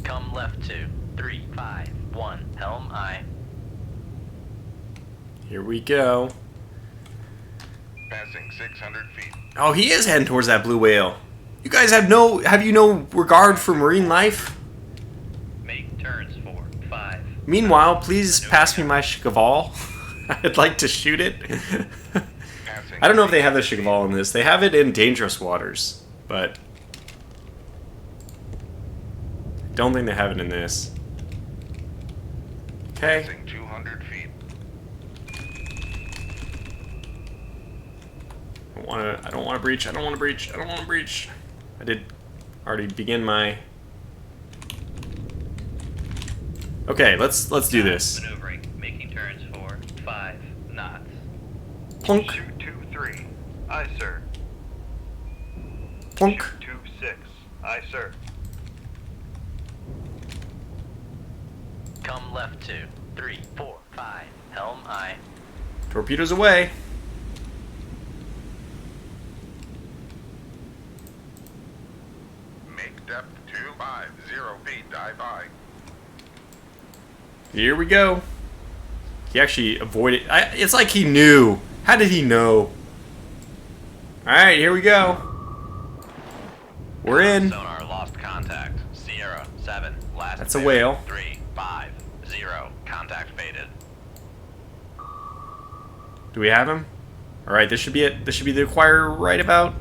Come left to 351. Helm eye. Here we go. Passing 600 feet. Oh, he is heading towards that blue whale. You guys have no regard for marine life? Make turns 4, 5. Meanwhile, please pass me my Chagall. I'd like to shoot it. I don't know if they have the Chagall in this. They have it in dangerous waters, but I don't think they have it in this. Okay. Passing 200 feet. I don't want to breach. I don't want to breach. I don't want to breach. I did already begin my... Okay, let's do this. Maneuvering. Making turns 4, 5 knots. Plunk, 223. Aye, sir. plunk. 226. Aye, sir. Come left to 345. Helm eye. Torpedoes away. Make depth 250 feet, dive by. Here we go. He actually avoided. It's like he knew. How did he know? Alright, here we go. We're in. Sonar lost contact. Sierra 7. Last That's a bearing, whale. 350. Contact faded. Do we have him? Alright, this should be it. This should be the acquire right about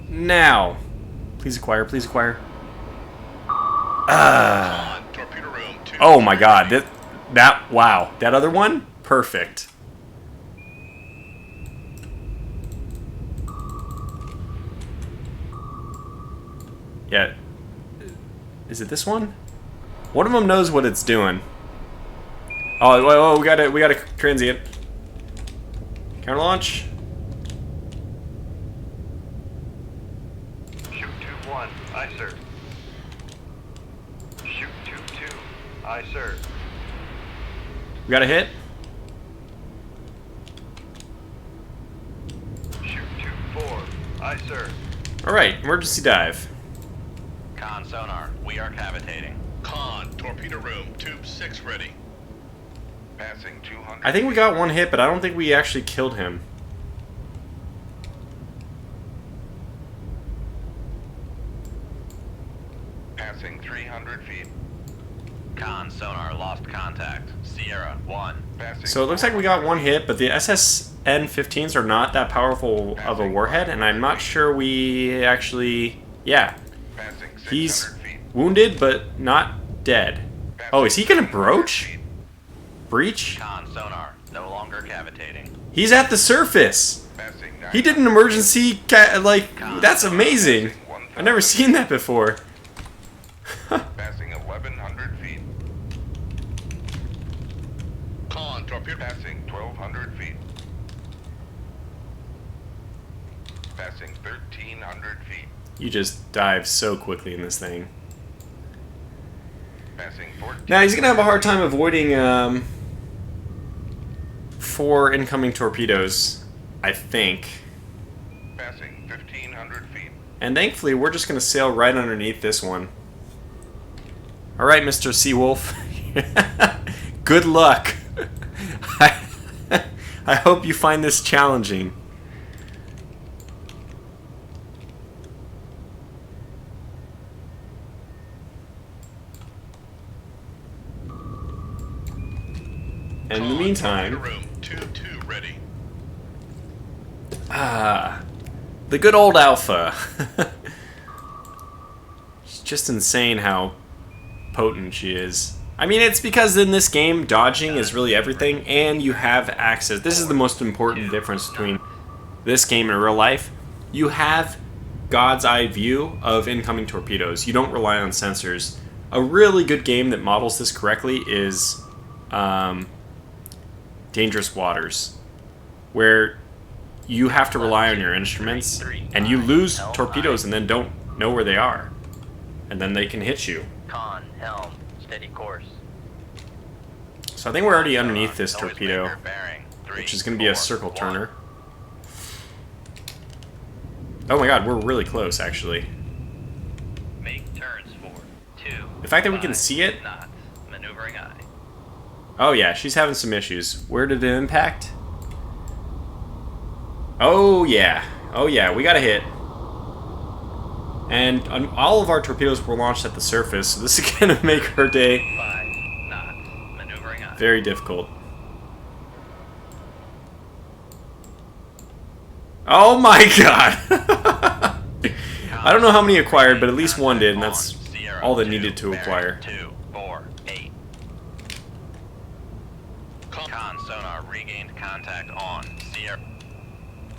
now. Please acquire, please acquire. Con, torpedo room 2. Oh my god. Wow. That other one? Perfect. Yeah. Is it this one? One of them knows what it's doing. Oh, whoa, we got a transient. Counter launch. Shoot 2-1. Aye, sir. Shoot 2-2. Aye, sir. We got a hit. Shoot 2-4. Aye, sir. Alright, emergency dive. Con sonar, we are cavitating. Con, torpedo room, tube 6 ready. Passing 200. I think we got one hit, but I don't think we actually killed him. Passing 300 feet. Con sonar lost contact. Sierra 1. Passing. So it looks like we got one hit, but the SSN-15s are not that powerful of a warhead, and I'm not sure we actually... Yeah, Passing 600 he's feet. wounded, but not dead. Oh, is he gonna broach? Breach? Con sonar, no longer cavitating. He's at the surface! Passing He did an emergency that's amazing! I've never seen that before. Passing 1,100 feet. Con, torpedo. Passing 1,200 feet. Passing 1,300 feet. You just dive so quickly in this thing. Passing 14. Now he's gonna have a hard time avoiding 4 incoming torpedoes, I think. Passing 1,500 feet. And thankfully, we're just gonna sail right underneath this one. Alright, Mr. Seawolf. Good luck. I hope you find this challenging. And in the meantime, Torpedo room, tube 2 ready. the good old Alpha. It's just insane how potent she is. I mean, it's because in this game, dodging is really everything, and you have access. This is the most important difference between this game and real life. You have God's eye view of incoming torpedoes. You don't rely on sensors. A really good game that models this correctly is Dangerous Waters, where you have to rely on your instruments, and you lose torpedoes and then don't know where they are. And then they can hit you. Con, helm, steady course. So I think we're already underneath this Noise torpedo, maker bearing, 3, which is going to be a 4, circle 1. turner. Oh my god, we're really close, actually. Make turns for 2. The fact that we can 5 see it... knots. Maneuvering eye. Oh yeah, she's having some issues. Where did it impact? Oh yeah. Oh yeah, we got a hit. And all of our torpedoes were launched at the surface, so this is going to make her day 5 knots. Maneuvering eye. very difficult. Oh my god! I don't know how many acquired, but at least one did, and that's all that needed to acquire. 2, 4, 8. Con sonar regained contact on Sierra.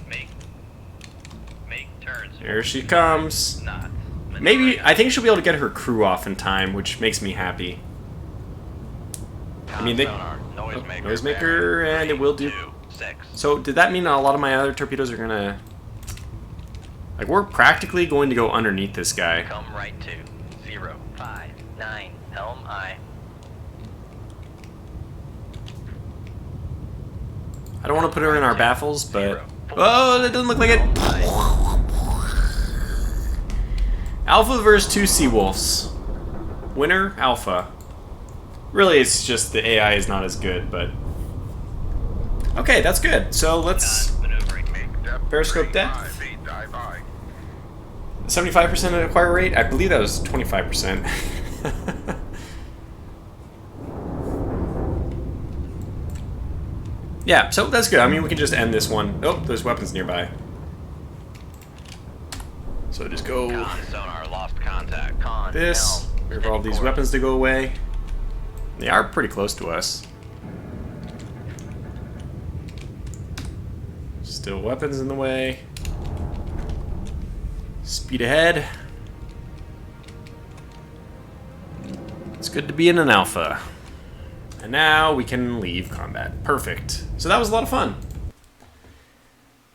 Make turns. Here she comes. Not. Maybe, I think she'll be able to get her crew off in time, which makes me happy. I mean, they... Noisemaker, and it will do... 6. So, did that mean a lot of my other torpedoes are gonna... Like, we're practically going to go underneath this guy. Come right to 0, 5, 9. Helm eye. I don't want to put her in our baffles, but... Oh, that doesn't look like it. Alpha versus 2 Seawolves. Winner, Alpha. Really, it's just the AI is not as good, but... Okay, that's good. So let's... Periscope depth. 75% acquire rate? I believe that was 25%. Yeah, so that's good. I mean, we can just end this one. Oh, there's weapons nearby. So just go Sonar lost contact. this. Wait for all these weapons to go away. They are pretty close to us. Still weapons in the way. Speed ahead. It's good to be in an alpha. And now we can leave combat. Perfect. So that was a lot of fun.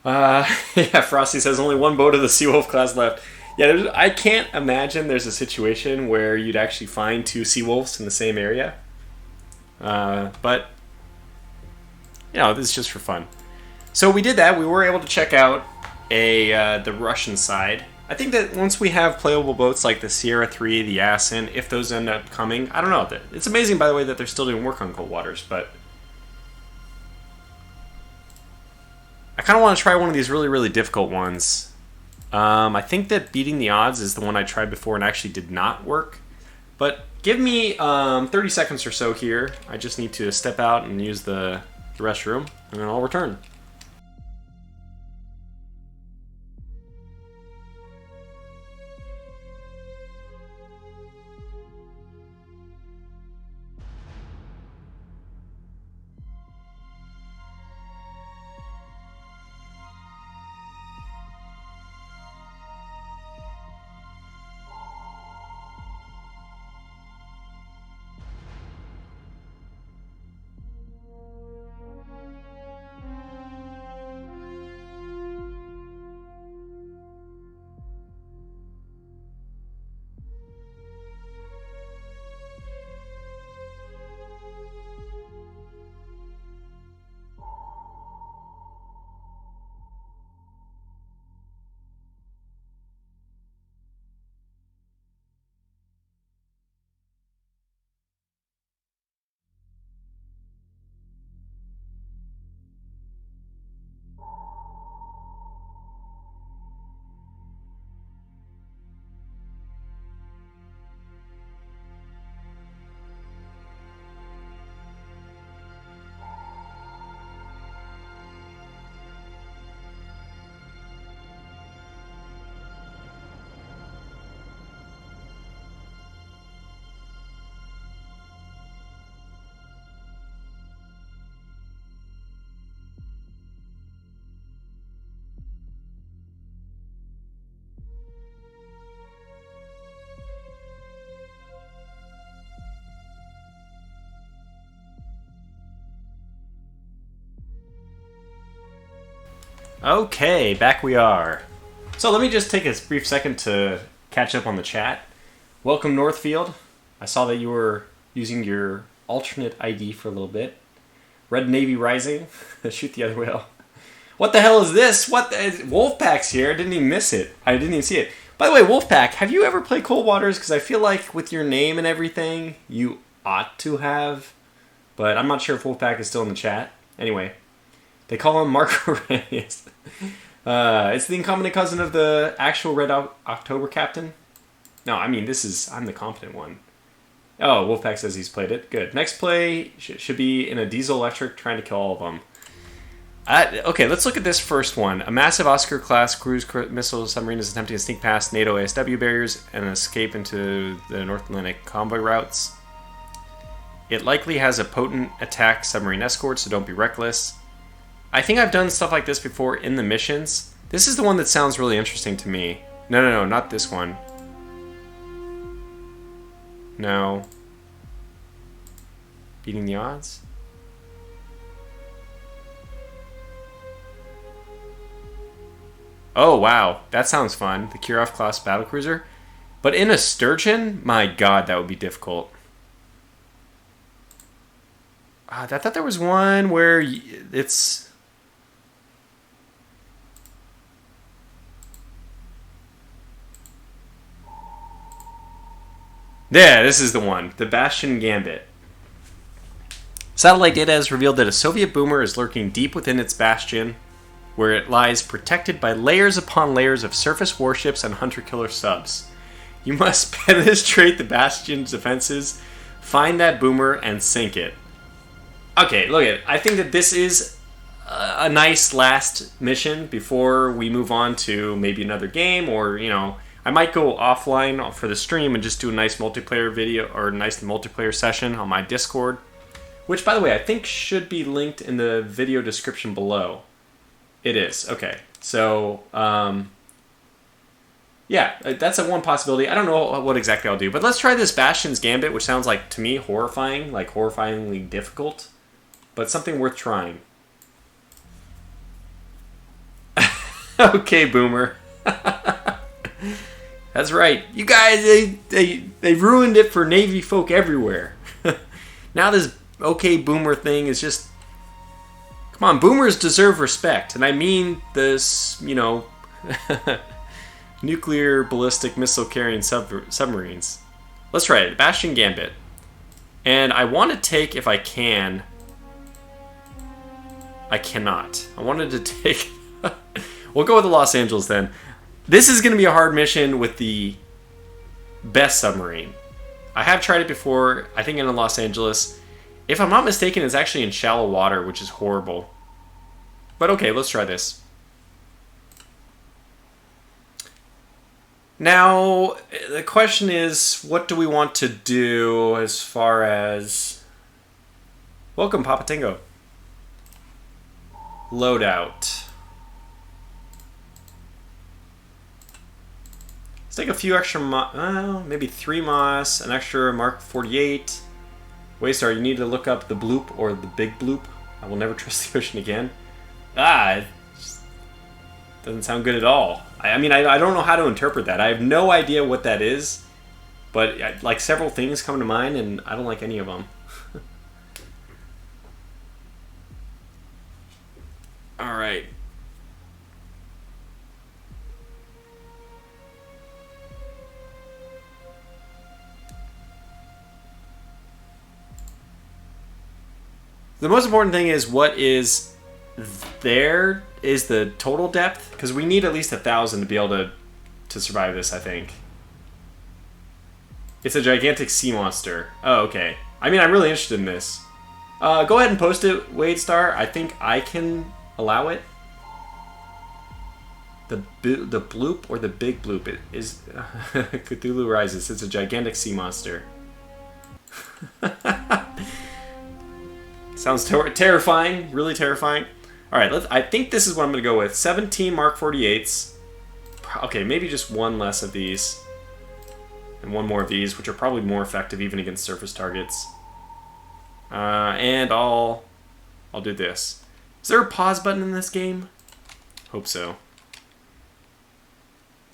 Yeah, Frosty says only one boat of the Seawolf class left. Yeah, I can't imagine there's a situation where you'd actually find 2 Seawolves in the same area. But, you know, this is just for fun. So we did that. We were able to check out the Russian side. I think that once we have playable boats like the Sierra 3, the Asin, if those end up coming, I don't know. It's amazing, by the way, that they're still doing work on Cold Waters, but I kind of want to try one of these really, really difficult ones. I think that Beating the Odds is the one I tried before and actually did not work. But give me 30 seconds or so here. I just need to step out and use the restroom, and then I'll return. Okay, back we are. So let me just take a brief second to catch up on the chat. Welcome, Northfield. I saw that you were using your alternate ID for a little bit. Red Navy Rising. Shoot the other whale. What the hell is this? What? Wolfpack's here. I didn't even miss it. I didn't even see it. By the way, Wolfpack, have you ever played Cold Waters? Because I feel like with your name and everything, you ought to have. But I'm not sure if Wolfpack is still in the chat. Anyway. They call him Mark Aurelius. It's the incompetent cousin of the actual Red October captain. No, I mean, I'm the competent one. Oh, Wolfpack says he's played it. Good. Next play should be in a diesel electric trying to kill all of them. Okay, let's look at this first one. A massive Oscar-class cruise missile submarine is attempting to sneak past NATO ASW barriers and escape into the North Atlantic convoy routes. It likely has a potent attack submarine escort, so don't be reckless. I think I've done stuff like this before in the missions. This is the one that sounds really interesting to me. No, not this one. No. Beating the Odds? Oh, wow. That sounds fun. The Kirov-class battlecruiser. But in a sturgeon? My god, that would be difficult. I thought there was one where it's... Yeah, this is the one. The Bastion Gambit. Satellite data has revealed that a Soviet boomer is lurking deep within its bastion, where it lies protected by layers upon layers of surface warships and hunter-killer subs. You must penetrate the bastion's defenses, find that boomer, and sink it. Okay, look at it. I think that this is a nice last mission before we move on to maybe another game, or, you know, I might go offline for the stream and just do a nice multiplayer video or a nice multiplayer session on my Discord, which, by the way, I think should be linked in the video description below. It is. Okay. So, yeah, that's a one possibility. I don't know what exactly I'll do, but let's try this Bastion's Gambit, which sounds like, to me, horrifying, like horrifyingly difficult, but something worth trying. Okay, Boomer. That's right. You guys, they ruined it for Navy folk everywhere. Now this okay Boomer thing is just... Come on, Boomers deserve respect. And I mean this, you know, nuclear ballistic missile carrying submarines. Let's try it. Bastion Gambit. And I want to take, if I can... I cannot. I wanted to take... We'll go with the Los Angeles then. This is going to be a hard mission with the best submarine. I have tried it before, I think in Los Angeles. If I'm not mistaken, it's actually in shallow water, which is horrible. But okay, let's try this. Now, the question is, what do we want to do as far as... Welcome, Papa Tingo. Loadout. Let's take a few extra, maybe 3 Moss, an extra Mark 48. Waystar, you need to look up the bloop or the big bloop. I will never trust the ocean again. It just doesn't sound good at all. I mean, I don't know how to interpret that. I have no idea what that is, but like several things come to mind, and I don't like any of them. All right. The most important thing is what is there is the total depth, because we need at least 1,000 to be able to survive this, I think. It's a gigantic sea monster. Oh, okay. I mean, I'm really interested in this. Go ahead and post it, Waystar. I think I can allow it. The bloop or the big bloop? It is Cthulhu Rises. It's a gigantic sea monster. Sounds terrifying, really terrifying. All right, I think this is what I'm going to go with. 17 Mark 48s. Okay, maybe just one less of these. And one more of these, which are probably more effective even against surface targets. And I'll do this. Is there a pause button in this game? Hope so.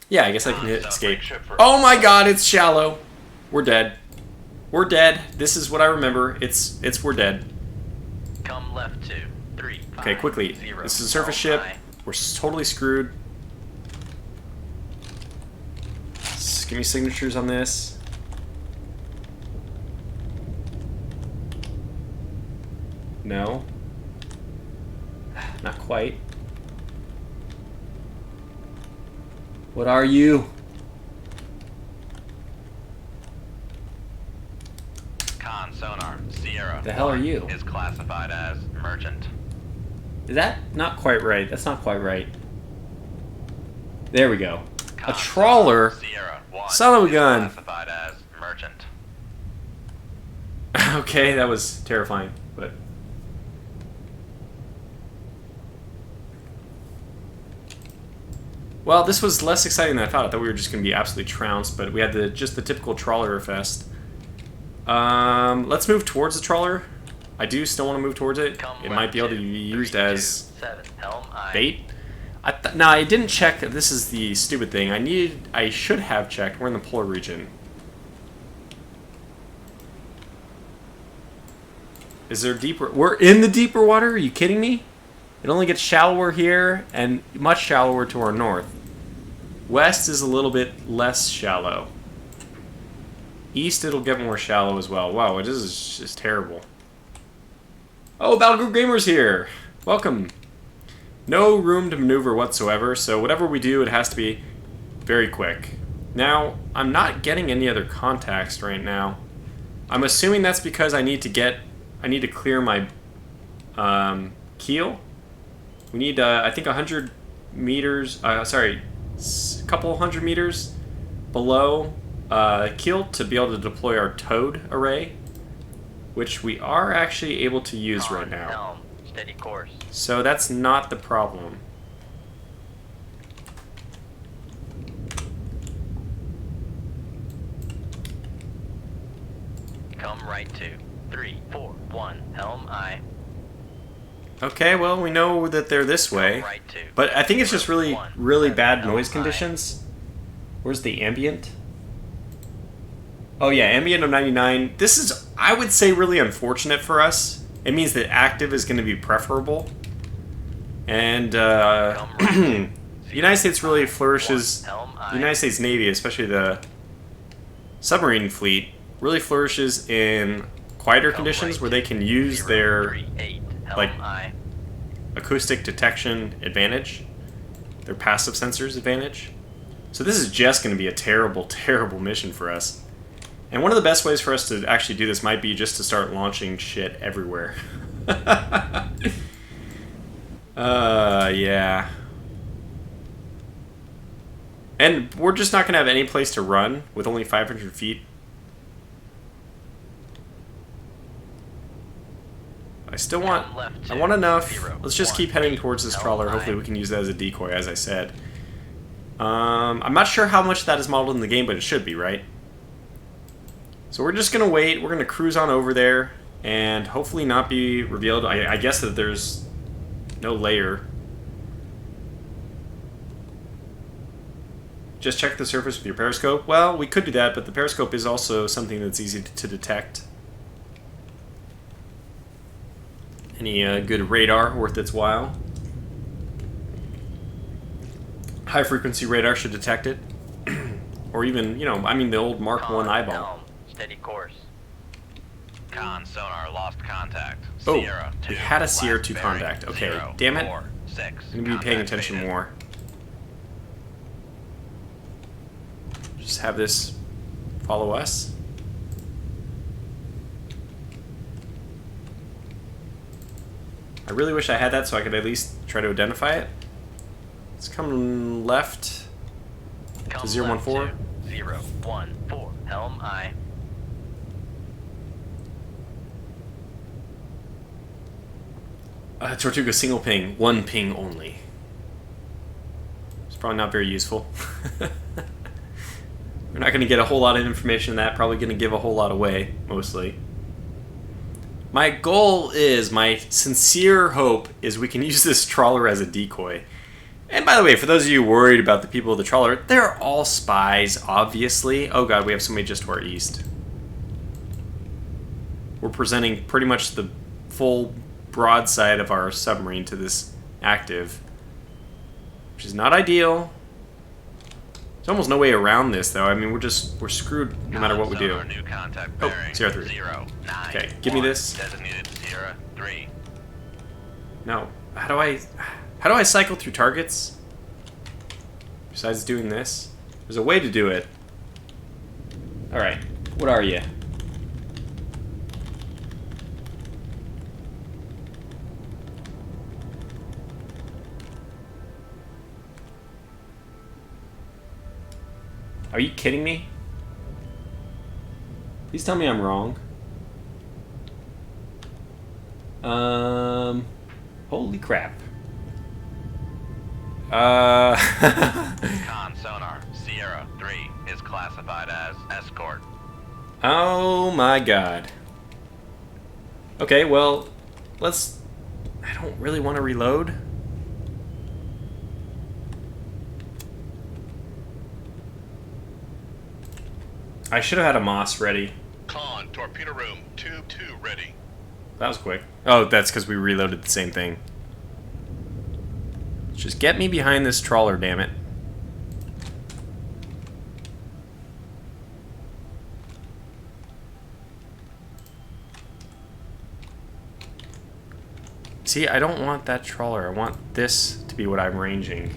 Yeah, I guess I can hit escape. Oh my god, it's shallow. We're dead. We're dead. This is what I remember. It's we're dead. Come left to 3. Okay, quickly. This is a surface ship. We're totally screwed. Just give me signatures on this. No. Not quite. What are you? Con sonar Sierra. The hell are you? Is classified as merchant. Is that not quite right? That's not quite right. There we go. Con a trawler? Sierra 1 Son of a is gun. Classified as merchant. Okay, that was terrifying, but... Well, this was less exciting than I thought. I thought we were just going to be absolutely trounced, but we had just the typical trawler fest. Let's move towards the trawler. I do still want to move towards it. It might be able to be used as bait. No, I didn't check. This is the stupid thing. I should have checked. We're in the polar region. Is there deeper? We're in the deeper water? Are you kidding me? It only gets shallower here and much shallower to our north. West is a little bit less shallow. East, it'll get more shallow as well. Wow, this is just terrible. Oh, Battlegroup Gamer's here! Welcome! No room to maneuver whatsoever, so whatever we do, it has to be very quick. Now, I'm not getting any other contacts right now. I'm assuming that's because I need to clear my keel. We need, I think, 100 meters, sorry, a couple hundred meters below keel to be able to deploy our towed array, which we are actually able to use right now. Helm, steady course. So that's not the problem. Come right to 3, 4, 1, helm I. Okay, well, we know that they're this way, Come right to but I think it's just really, 1, really 7, bad helm noise I. conditions. Where's the ambient? Oh yeah, ambient of 99. This is, I would say, really unfortunate for us. It means that active is going to be preferable. And the United States really flourishes, the United States Navy, especially the submarine fleet, really flourishes in quieter conditions where they can use their like acoustic detection advantage, their passive sensors advantage. So this is just going to be a terrible, terrible mission for us. And one of the best ways for us to actually do this might be just to start launching shit everywhere. Yeah. And we're just not going to have any place to run with only 500 feet. I still want, I want enough. Let's just keep heading towards this trawler. Hopefully we can use that as a decoy, as I said. I'm not sure how much that is modeled in the game, but it should be, right? So we're just going to wait. We're going to cruise on over there and hopefully not be revealed. I guess that there's no layer. Just check the surface with your periscope. Well, we could do that, but the periscope is also something that's easy to detect. Any good radar worth its while. High frequency radar should detect it. Or even, you know, I mean the old Mark 1 eyeball. Helm, steady course. Con sonar lost contact. Oh, Sierra 2, we had a Sierra 2 last contact. bearing, Okay, 0, damn it. 4, 6, I'm gonna be paying contact attention faded. more. Just have this follow us. I really wish I had that so I could at least try to identify it. Let's come left Come to 014. left to 014, helm I. Tortuga single ping, one ping only. It's probably not very useful. We're not going to get a whole lot of information in that, probably going to give a whole lot away, mostly. My goal is, my sincere hope is we can use this trawler as a decoy. And by the way, for those of you worried about the people of the trawler, they're all spies, obviously. Oh god, we have somebody just to our east. We're presenting pretty much the full broadside of our submarine to this active, which is not ideal. There's almost no way around this, though. I mean, we're screwed no matter what we do. Sonar, new contact Oh, bearing, Sierra 3. 0, 9, Okay, give me 1, this. Designated Sierra 3. No. How do I cycle through targets? Besides doing this? There's a way to do it. Alright. What are you? Are you kidding me? Please tell me I'm wrong. Holy crap. Con sonar, Sierra 3 is classified as escort. Oh my god. Okay, well, let's... I don't really want to reload. I should have had a Moss ready. Con, torpedo room, tube 2 ready. That was quick. Oh, that's because we reloaded the same thing. Just get me behind this trawler, damn it. See, I don't want that trawler. I want this to be what I'm ranging.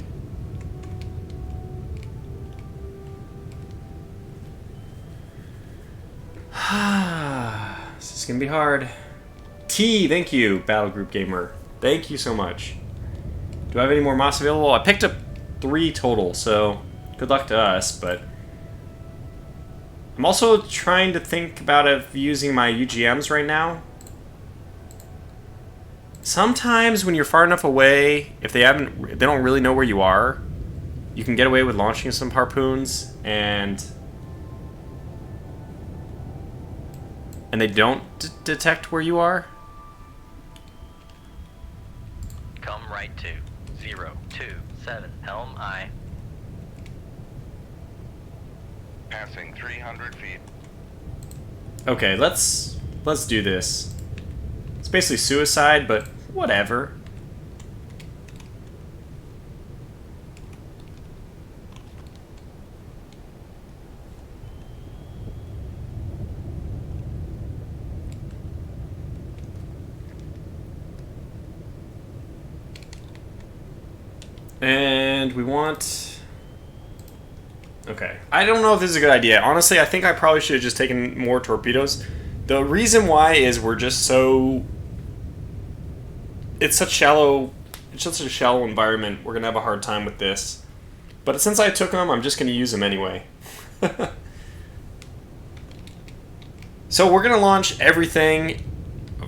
This is gonna be hard. T, thank you, Battle Group Gamer. Thank you so much. Do I have any more moss available? I picked up 3 total, so good luck to us, but I'm also trying to think about using my UGMs right now. Sometimes when you're far enough away, if they don't really know where you are, you can get away with launching some harpoons and they don't detect where you are. Come right to 027 Helm I. Passing 300 feet. Okay, let's do this. It's basically suicide, but whatever. And we want... Okay. I don't know if this is a good idea. Honestly, I think I probably should have just taken more torpedoes. The reason why is we're just so... It's such a shallow environment. We're going to have a hard time with this. But since I took them, I'm just going to use them anyway. So we're going to launch everything.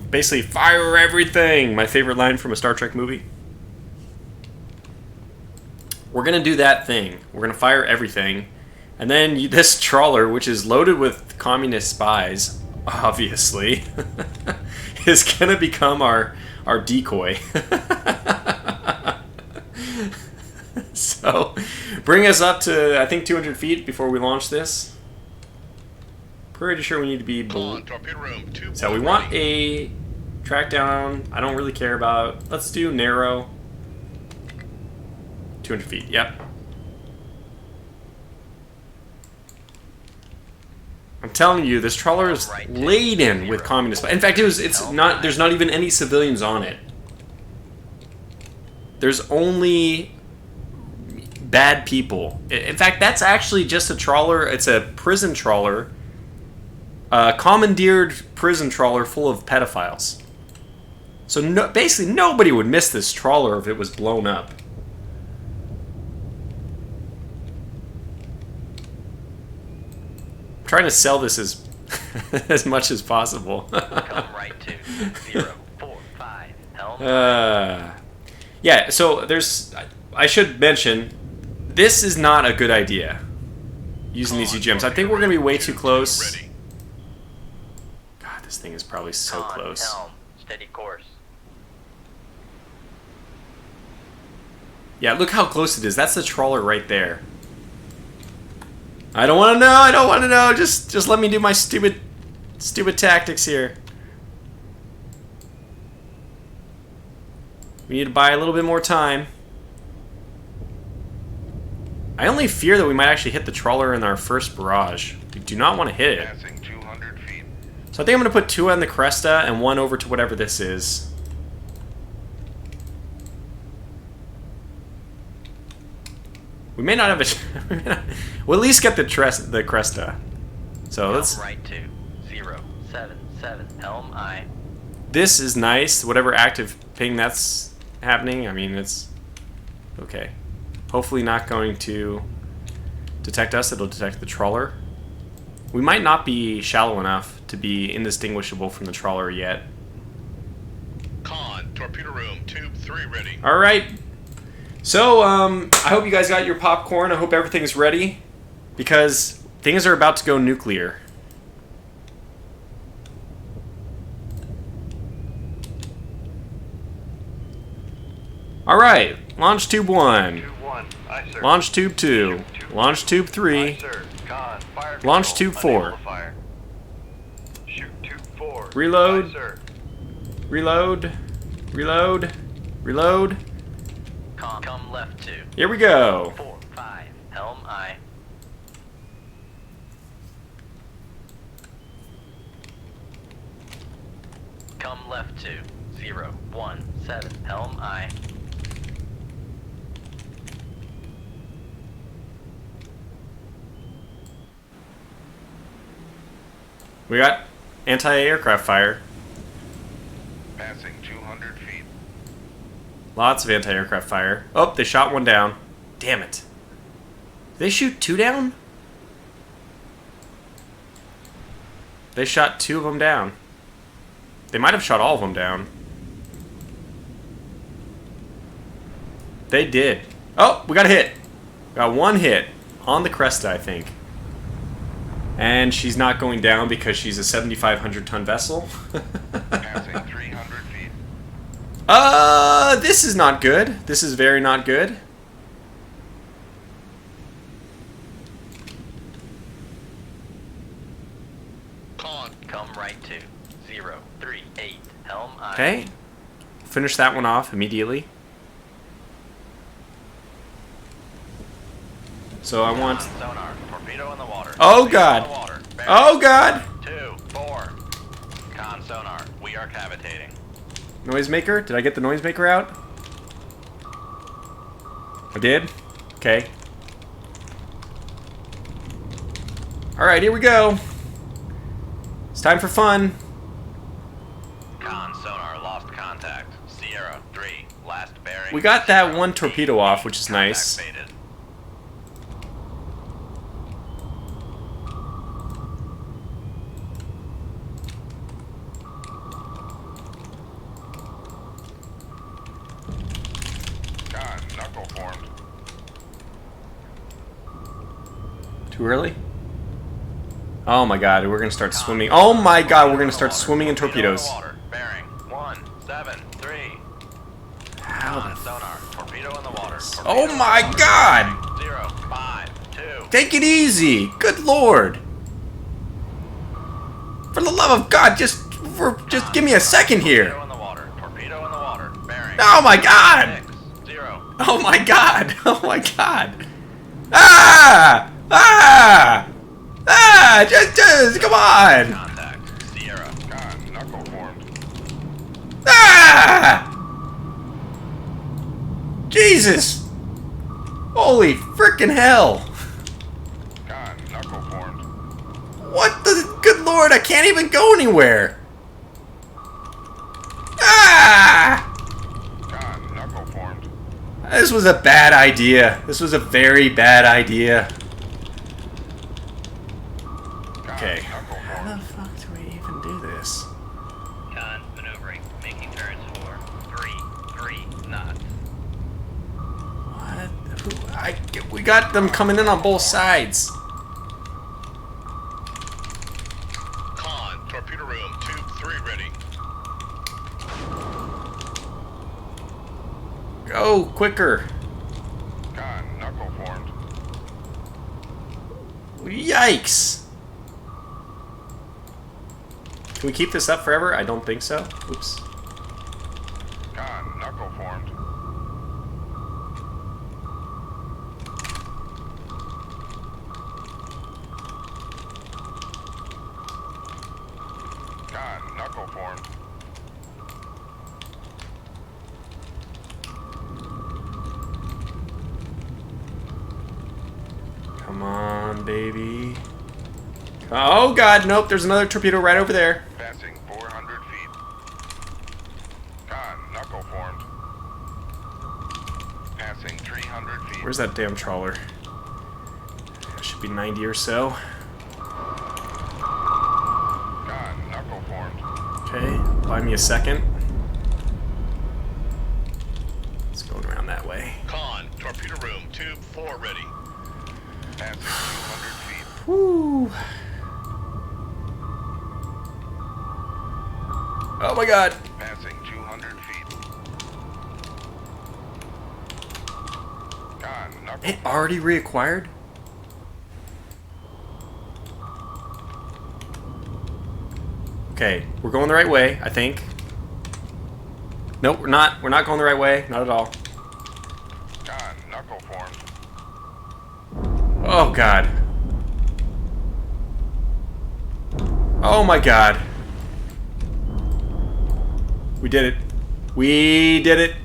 Basically, fire everything. My favorite line from a Star Trek movie. We're going to do that thing. We're going to fire everything. And then this trawler, which is loaded with communist spies, obviously, is going to become our decoy. So, bring us up to, I think, 200 feet before we launch this. Pretty sure we need to be... Torpedo room 2. So we want a track down. I don't really care about... Let's do narrow. 200 feet, yep. I'm telling you, this trawler is laden with communist. In fact, it's not. There's not even any civilians on it. There's only bad people. In fact, that's actually just a trawler. It's a prison trawler, a commandeered prison trawler full of pedophiles. So basically, nobody would miss this trawler if it was blown up. Trying to sell this as as much as possible. Come right to 045 Helm. Yeah, so I should mention, this is not a good idea, using these UGMs. I think we're going to be way too close. God, this thing is probably so close. Helm. Steady course. Yeah, look how close it is. That's the trawler right there. I don't want to know. I don't want to know. Just let me do my stupid tactics here. We need to buy a little bit more time. I only fear that we might actually hit the trawler in our first barrage. We do not want to hit it. Passing 200 feet. So I think I'm going to put 2 on the Cresta and 1 over to whatever this is. We may not have a... We'll at least get the Cresta. So let's... Right to 077 Helm I. This is nice. Whatever active ping that's happening, I mean, it's... Okay. Hopefully not going to detect us. It'll detect the trawler. We might not be shallow enough to be indistinguishable from the trawler yet. Con, torpedo room, tube 3 ready. Alright. So, I hope you guys got your popcorn. I hope everything's ready, because things are about to go nuclear. Alright, launch tube 1. Tube 1. Aye, sir. Launch tube 2. Launch tube 3. Aye, sir. Con, fire Launch control, tube 4. unable to fire. Shoot tube 4. Reload. Aye, sir. Reload. Reload. Reload. Come left to Here we go. 45 Helm I. Come left to 010 7, helm I. We got anti-aircraft fire. Passing 200 feet. Lots of anti-aircraft fire. Oh, they shot one down. Damn it. Did they shoot 2 down? They shot 2 of them down. They might have shot all of them down. They did. Oh, we got a hit. Got 1 hit on the Cresta, I think. And she's not going down because she's a 7,500 ton vessel. Passing 300 feet. This is not good. This is very not good. Con. Come right to 038, helm I. Okay. Finish that one off immediately. So I want... Sonar, torpedo in the water. Oh, Torpedo God. in the water. Bearing Oh, God! 2, 4. Con sonar, we are cavitating. Noisemaker? Did I get the noisemaker out? I did? Okay. Alright, here we go. It's time for fun. Con sonar, lost contact. Sierra 3, last bearing. We got that 0, one torpedo 8, off, which is contact nice. faded. Con, knuckle formed. Too early? Oh my god, we're gonna start swimming. Oh my god, we're gonna start swimming in torpedoes. Water, bearing 173. How Con the... sonar, torpedo in the water. Oh my god! 052. Take it easy! Good lord! For the love of God, just give me a second here! Torpedo in the water. Torpedo in the water. Bearing. Oh my god! 6, 0. Oh my god! Oh my god! Ah! Ah! Ah! Just come on! Contact. Sierra. Con, knuckle formed. Ah! Jesus! Holy frickin' hell! Con, knuckle formed. What the good lord, I can't even go anywhere! Ah! Con, knuckle formed. This was a bad idea. This was a very bad idea. Con, Okay. knuckle How formed. the fuck do we even do this? Con maneuvering. Making turns for 3 knots. What? We got them coming in on both sides. Con. Torpedo room. Tube 3 ready. Go quicker. Con, knuckle formed. Yikes. Can we keep this up forever? I don't think so. Oops. Con, knuckle formed. Con, knuckle formed. Come on, baby. Oh god, nope, there's another torpedo right over there. Passing 400 feet. Con, knuckle formed. Passing 300 feet. Where's that damn trawler? Should be 90 or so. Con, knuckle formed. Okay, buy me a second. It's going around that way. Con. Torpedo room. Tube 4 ready. Passing 200 feet. Woo! Oh my god! Passing 200 feet. Con, knuckle It already reacquired? Okay, we're going the right way, I think. Nope, we're not. We're not going the right way. Not at all. Con, knuckle formed. Oh god. Oh my god. We did it. We did it.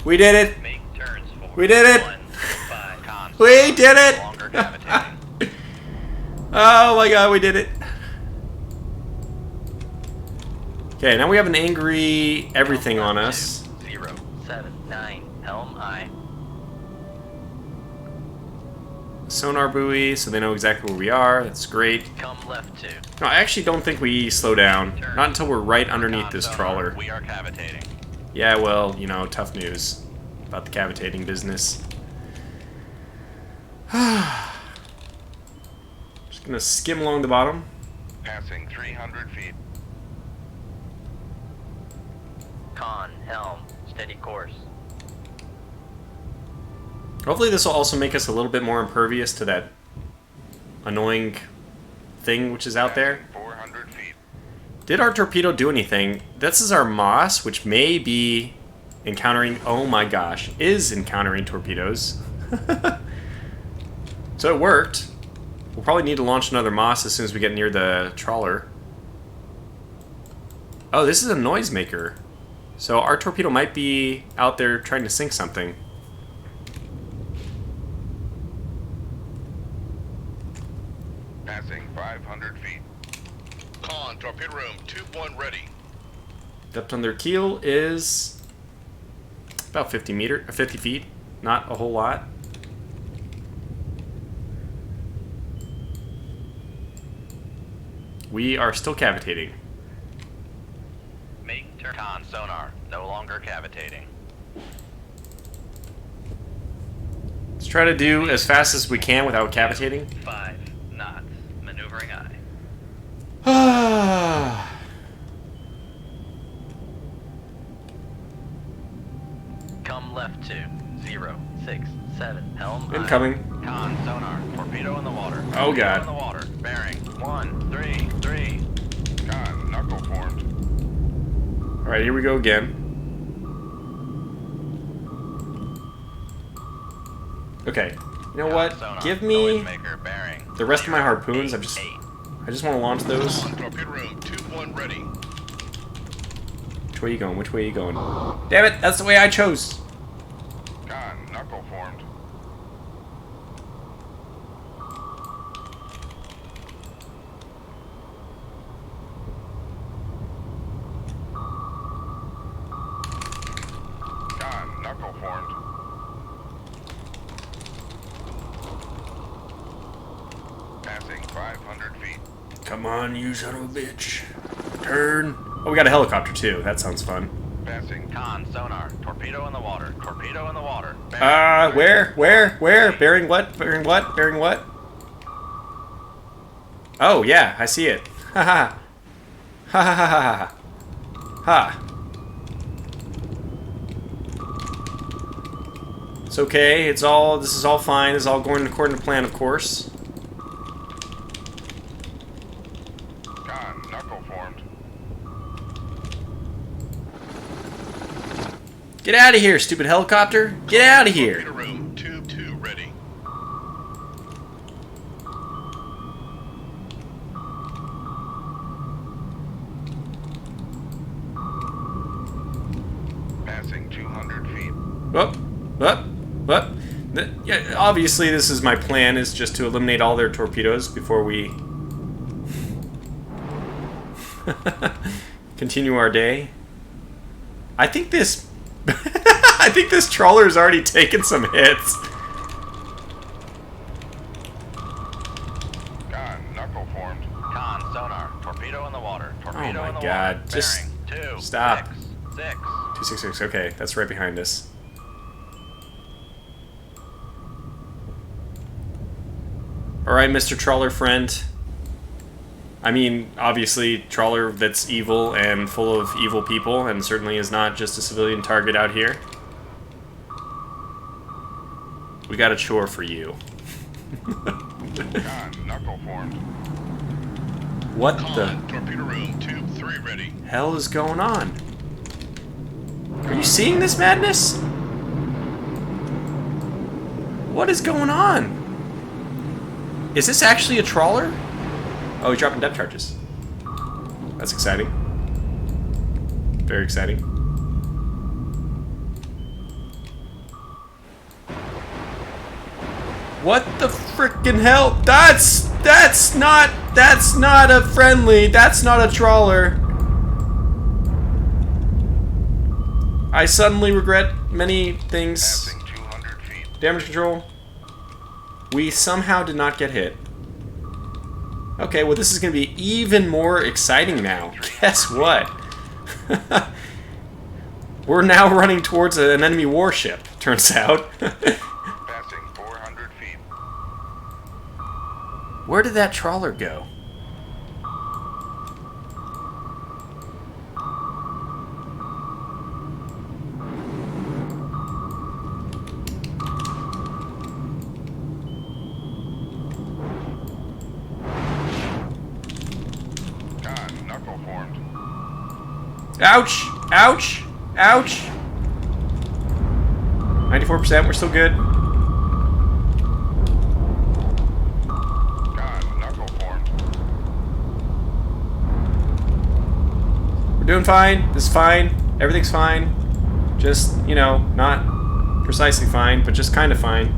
We did it. Make turns for We did it. 1-5 con. We did it. No longer cavitating. Oh my god, we did it. Okay, now we have an angry everything on us. 079 helm I. Sonar buoy, so they know exactly where we are. That's great. Come left 2. No, I actually don't think we slow down. Not until we're right underneath Con this sonar, trawler. We are cavitating. Yeah, well, you know, tough news about the cavitating business. Just gonna skim along the bottom. Passing 300 feet. Con, helm, steady course. Hopefully this will also make us a little bit more impervious to that annoying thing which is out there. 400 feet. Did our torpedo do anything? This is our Moss, which may be encountering, oh my gosh, is encountering torpedoes. So it worked. We'll probably need to launch another Moss as soon as we get near the trawler. Oh, this is a noisemaker. So our torpedo might be out there trying to sink something. Passing 500 feet. Con, torpedo room, tube 1 ready. Depth on their keel is about 50 feet. Not a whole lot. We are still cavitating. Make turn. Con sonar, no longer cavitating. Let's try to do as fast as we can without cavitating. 5 knots. Maneuvering I. Come left 2. 067 helm. Incoming. Con sonar, torpedo in the water. Oh, God. Torpedo in the water. Bearing 133. Con, knuckle formed. Alright, here we go again. Okay. You know what? Sonar, Give me noisemaker, bearing the rest of my harpoons. I 088. just want to launch those. Con, torpedo room, tube 1 ready. Which way are you going? Which way are you going? Damn it! That's the way I chose! Con, knuckle formed. Con, knuckle formed. Passing 500 feet. Come on, you son of a bitch. Turn. Oh, we got a helicopter too. That sounds fun. Passing. Con sonar, torpedo in the water. Torpedo in the water. Where? Bearing what? Bearing what? Bearing what? Oh, yeah, I see it. Ha ha. Ha ha ha ha. Ha. It's okay. This is all fine. This is all going according to plan, of course. Con, knuckle formed. Get out of here, stupid helicopter. Get out of here. Torpedo room, tube 2 ready. Passing 200 feet. Whoop. Whoop. Whoop. Yeah, obviously, this is my plan, is just to eliminate all their torpedoes before we continue our day. I think this I think this trawler's already taken some hits. Con, knuckle formed. Con sonar, torpedo in the water. Torpedo my in the God, water. just Bearing 2 stop. 6. 266. Okay, that's right behind us. Alright, Mr. Trawler friend. I mean, obviously, trawler that's evil and full of evil people, and certainly is not just a civilian target out here. We got a chore for you. Con, knuckle formed. What Con, the torpedo room, tube 3 ready. hell is going on? Are you seeing this madness? What is going on? Is this actually a trawler? Oh, he's dropping depth charges. That's exciting. Very exciting. What the frickin' hell? That's not a friendly. That's not a trawler. I suddenly regret many things. Passing 200 feet. Damage control. We somehow did not get hit. Okay, well this is going to be even more exciting now. Guess what? We're now running towards an enemy warship, turns out. Passing 400 feet. Where did that trawler go? Con, knuckle formed. Ouch! Ouch! Ouch! 94%, we're still good. Con, knuckle formed. We're doing fine. This is fine. Everything's fine. Just, you know, not precisely fine, but just kind of fine.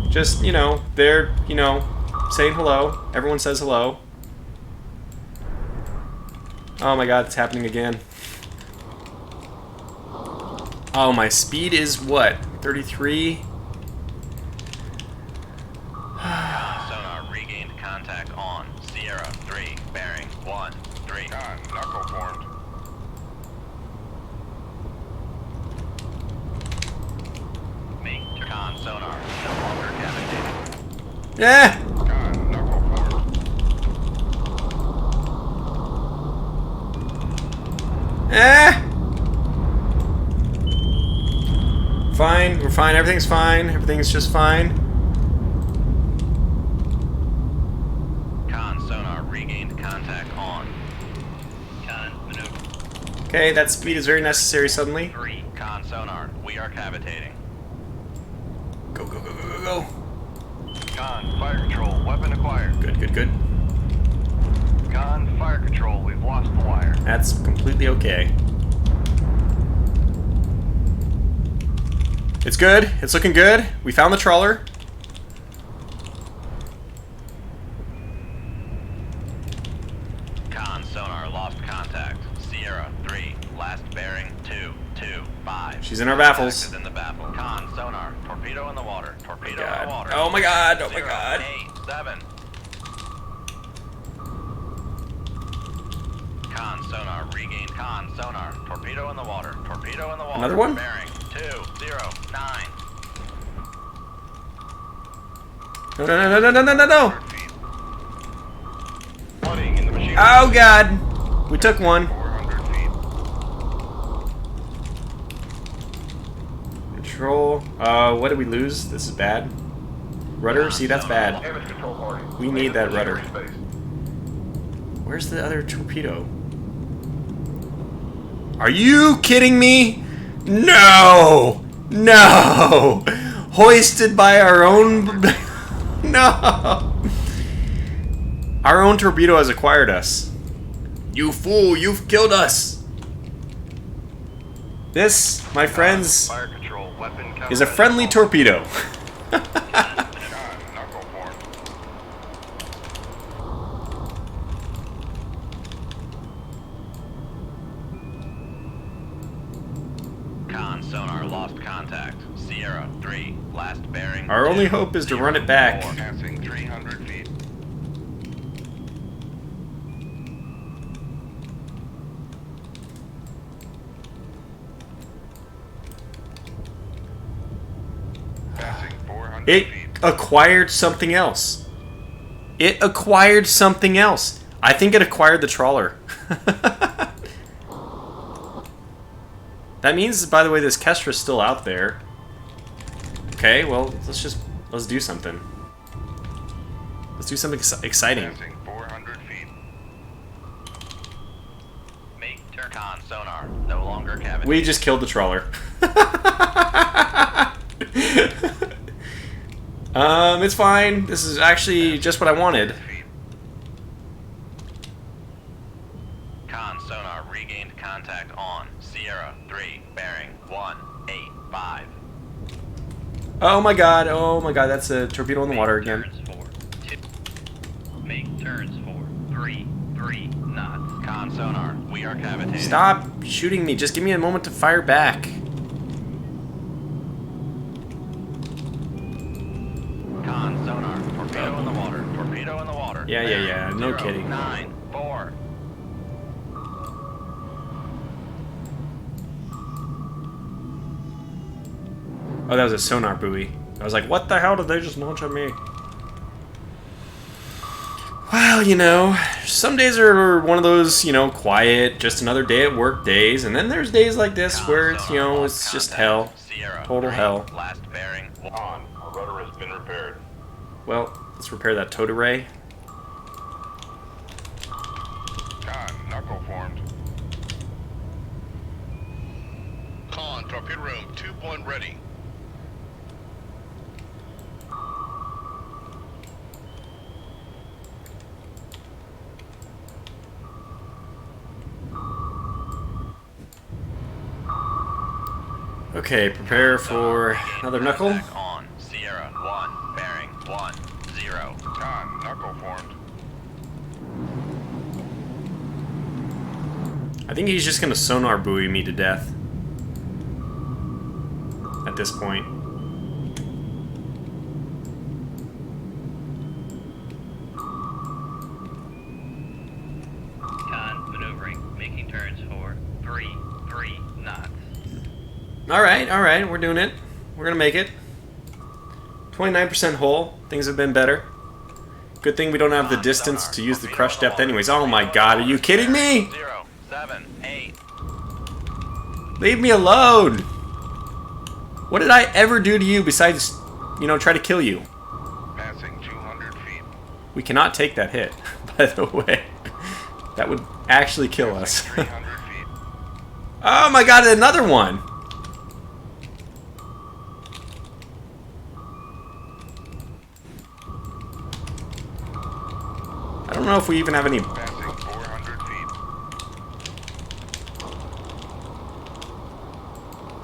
Just, you know, they're, you know, saying hello. Everyone says hello. Oh my god, it's happening again. Oh, my speed is what? 33? Sonar regained contact on Sierra 3, bearing 13. Con, knuckle formed. Make con sonar no longer cavitating. Eh! Con, knuckle formed. Eh! Fine, we're fine, everything's fine, everything's just fine. Con sonar regained contact on. Con maneuver. Okay, that speed is very necessary suddenly. 3. Con sonar, we are cavitating. Go, go, go, go, go, go. Con, fire control, weapon acquired. Good, good, good. Con, fire control, we've lost the wire. That's completely okay. It's good. It's looking good. We found the trawler. Con sonar lost contact. Sierra 3, last bearing 225. She's in our baffles. Contact is in the baffle. Con sonar, torpedo in the water. Torpedo in the water. Oh my god. Oh my 0, god. 8, 7. Con sonar regained. Con sonar, torpedo in the water. Torpedo in the water. Another one? Bearing 209. No, no, no, no, no, no, no, no. Flooding in the machine. Oh god. We took one. 400 feet. Control. What did we lose? This is bad. Rudder? See, that's bad. Damage control party. We need that rudder. Space. Where's the other torpedo? Are you kidding me? No! No! Hoisted by our own... No! Our own torpedo has acquired us. You fool! You've killed us! This, my friends, Fire control, weapon counter. is a friendly torpedo. Con, knuckle formed. Con sonar lost contact. Sierra 3, last bearing. Our only hope is to run it back. Passing 300 feet. Passing 400 It feet. acquired something else. It acquired something else. I think it acquired the trawler. That means, by the way, this Kestra's still out there. Okay, well, let's do something. Let's do something exciting. Passing 400 feet. Make con sonar no longer cavitating. We just killed the trawler. It's fine. This is actually just what I wanted. Con sonar regained contact on Sierra 3, bearing 185. Oh my god, that's a torpedo in the water again. Turns for 2. Make turns for 3 knots. Con sonar, we are cavitating. Stop shooting me, just give me a moment to fire back. Con sonar, torpedo in the water. Torpedo in the water. Yeah, no kidding. 9, 4. Oh, that was a sonar buoy. I was like, what the hell did they just launch at me? Well, you know, some days are one of those, you know, quiet, just another day at work days, and then there's days like this where it's, you know, it's just hell. Sierra, Total hell. Last bearing. On. Our rudder has been repaired. Well, let's repair that towed array. Con, knuckle formed. Con, torpedo room, tube 1 ready. Okay, prepare for another knuckle. Contact on. Sierra 1, bearing 10. Con, knuckle formed. I think he's just gonna sonar buoy me to death. At this point. Con, maneuvering, making turns for 3 knots. Alright, we're doing it. We're gonna make it. 29% hull. Things have been better. Good thing we don't have the distance to use the crush depth anyways. Oh my god, are you kidding me? 0, 7, 8. Leave me alone! What did I ever do to you besides, you know, try to kill you? Passing 200 feet. We cannot take that hit, by the way. That would actually kill us. 300 feet. Oh my god, another one! I don't know if we even have any... Passing 400 feet.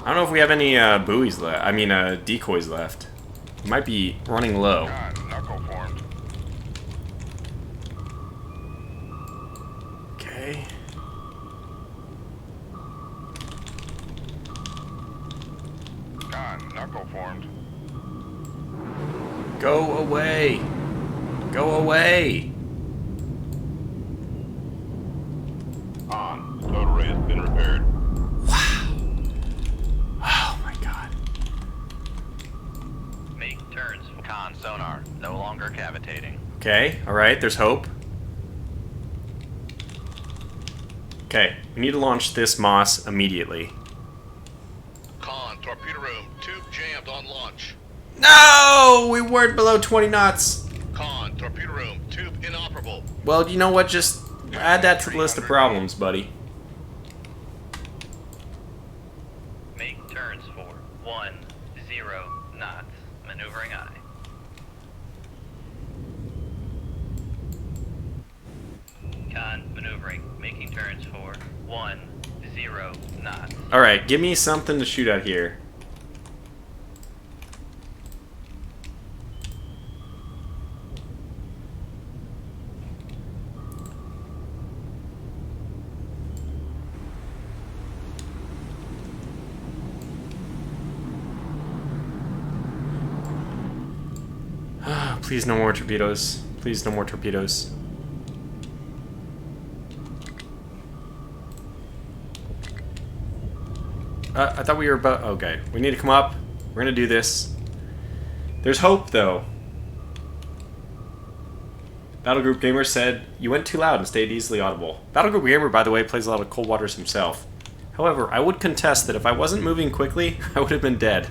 I don't know if we have any buoys left. I mean, decoys left. We might be running low. Con, knuckle formed. Okay. Con, knuckle formed. Go away! Go away! On. Total array has been repaired. Oh my god. Make turns. Con sonar, no longer cavitating. Okay, alright, there's hope. Okay, we need to launch this Moss immediately. Con, torpedo room, tube jammed on launch. No! We weren't below 20 knots! Con, torpedo room, tube inoperable. Well, you know what? Just add that to the list of problems, buddy. Make turns for 10 knots. Maneuvering eye. Con, maneuvering, making turns for 10 knots. Alright, give me something to shoot at here. Please no more torpedoes. Please no more torpedoes. I thought we were about... Okay, we need to come up. We're gonna do this. There's hope, though. Battlegroup Gamer said, you went too loud and stayed easily audible. Battlegroup Gamer, by the way, plays a lot of Cold Waters himself. However, I would contest that if I wasn't moving quickly, I would have been dead.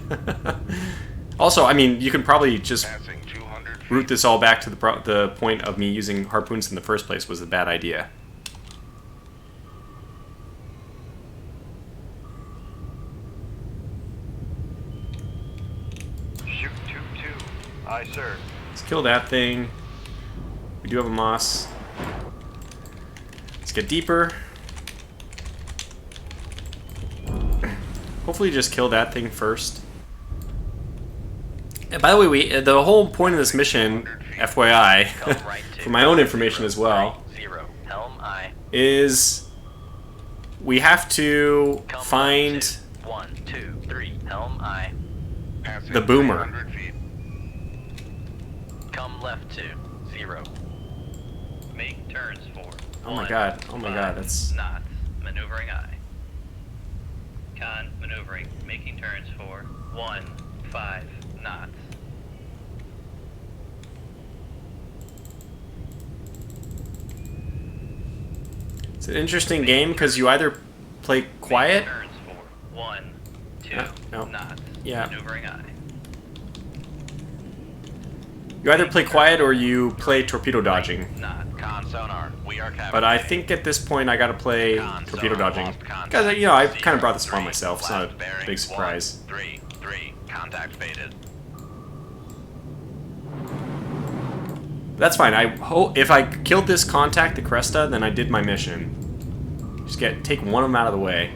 Also, I mean, you can probably just Passing 200 feet. route this all back to the point of me using harpoons in the first place was a bad idea. Shoot 2-2. Aye, sir. Let's kill that thing. We do have a Moss. Let's get deeper. Hopefully just kill that thing first. By the way, the whole point of this mission, FYI, Come right for my own information as well, 0, helm I. is we have to Come find left 2, 1, 2, 3, helm I. Passing the boomer. 300 feet. Come left 2, 0. Make turns for. Oh my god, that's... Knots. Maneuvering I. Con maneuvering. Making turns for 15 knots. It's an interesting game because you either play quiet... Making turns for 1, 2 No. knots. Yeah. Maneuvering I. You either play quiet or you play torpedo dodging. Knot. Con sonar, we are captured. But I think at this point I gotta play torpedo dodging. Because, you know, I kind of brought this upon myself. It's not a big surprise. 3, 3, contact faded. That's fine. If I killed this contact, the Cresta, then I did my mission. Just take one of them out of the way.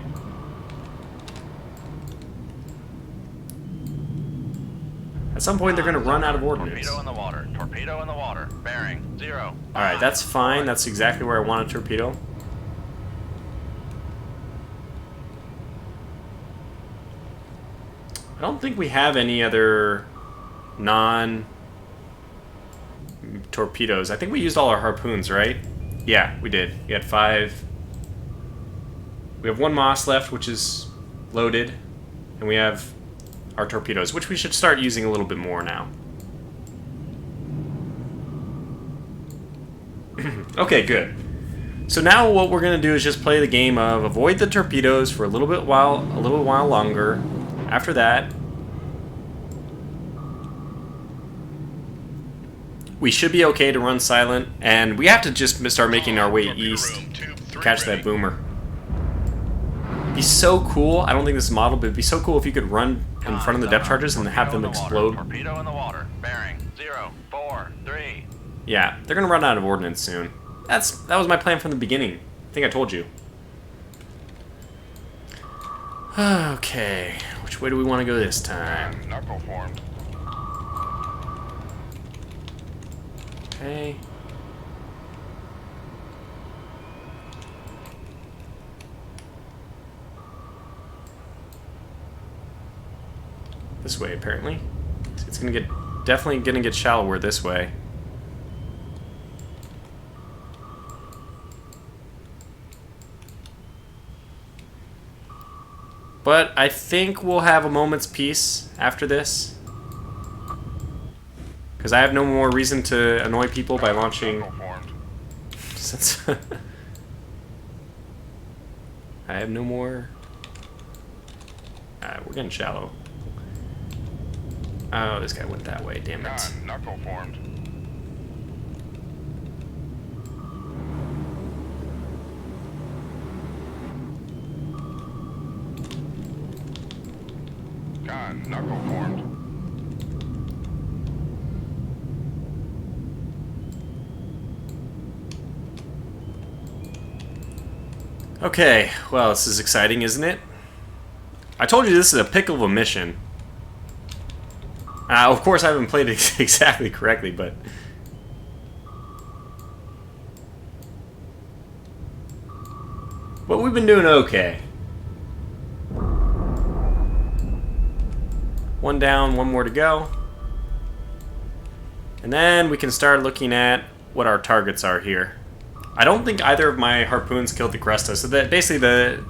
At some point, they're going to run out of ordnance. Torpedo in the water. Torpedo in the water. Bearing 0. Alright, that's fine. That's exactly where I want a torpedo. I don't think we have any other non-torpedoes. I think we used all our harpoons, right? Yeah, we did. We had 5. We have 1 Moss left, which is loaded. And we have our torpedoes, which we should start using a little bit more now. Okay, good. So now what we're gonna do is just play the game of avoid the torpedoes for a little while longer. After that, we should be okay to run silent, and we have to just start making our way east to catch that boomer. It'd be so cool. I don't think this is modeled, but it'd be so cool if you could run in front of the depth charges and have them explode. Torpedo in the water. Bearing 0, 4, 3. Yeah, they're gonna run out of ordnance soon. That was my plan from the beginning. I think I told you. Okay, which way do we want to go this time? Knuckle formed. Okay. This way, apparently. It's definitely gonna get shallower this way. But I think we'll have a moment's peace after this. Because I have no more reason to annoy people by launching... Knuckle formed. Since I have no more... we're getting shallow. Oh, this guy went that way, damn it. Con, knuckle formed. Con, knuckle formed. Okay, well, this is exciting, isn't it? I told you this is a pickle of a mission. Of course, I haven't played it exactly correctly, but... But we've been doing okay. One down, one more to go. And then we can start looking at what our targets are here. I don't think either of my harpoons killed the Cresta, so that basically the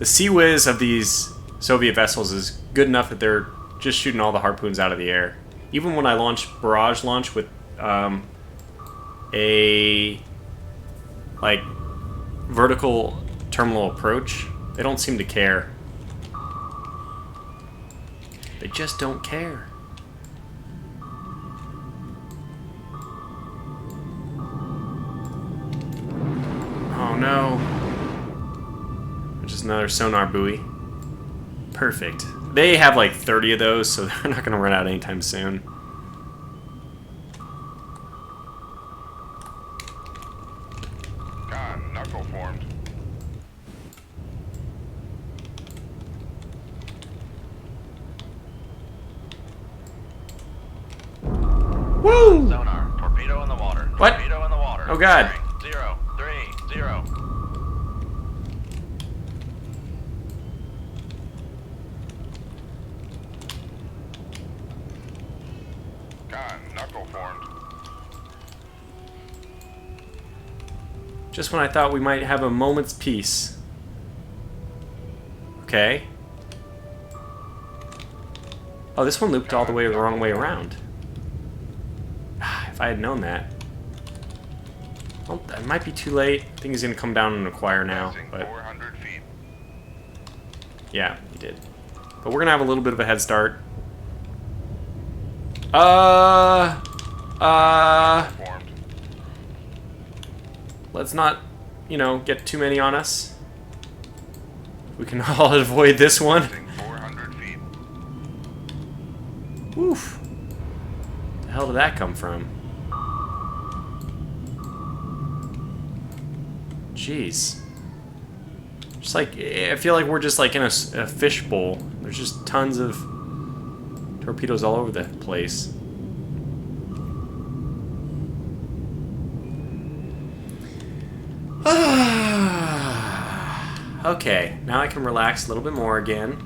sea whiz of these Soviet vessels is good enough that they're just shooting all the harpoons out of the air. Even when I launch barrage launch with a like vertical terminal approach, they don't seem to care. They just don't care. Oh no. Just another sonar buoy. Perfect. They have like 30 of those, so they're not going to run out anytime soon. Con, knuckle formed. Woo! Sonar. Torpedo in the water. What? Torpedo in the water. Oh, God. Bearing 030. Con, knuckle formed. Just when I thought we might have a moment's peace. Okay. Oh, this one looped all the way the wrong way around. If I had known that. Well, that might be too late. I think he's gonna come down and acquire now, Passing but 400 feet. yeah, he did. But we're gonna have a little bit of a head start. Formed. Let's not, you know, get too many on us. We can all avoid this one. Passing 400 feet. Oof. The hell did that come from? Jeez. Just like, I feel like we're just like in a fish bowl. There's just tons of torpedoes all over the place. Okay, now I can relax a little bit more again.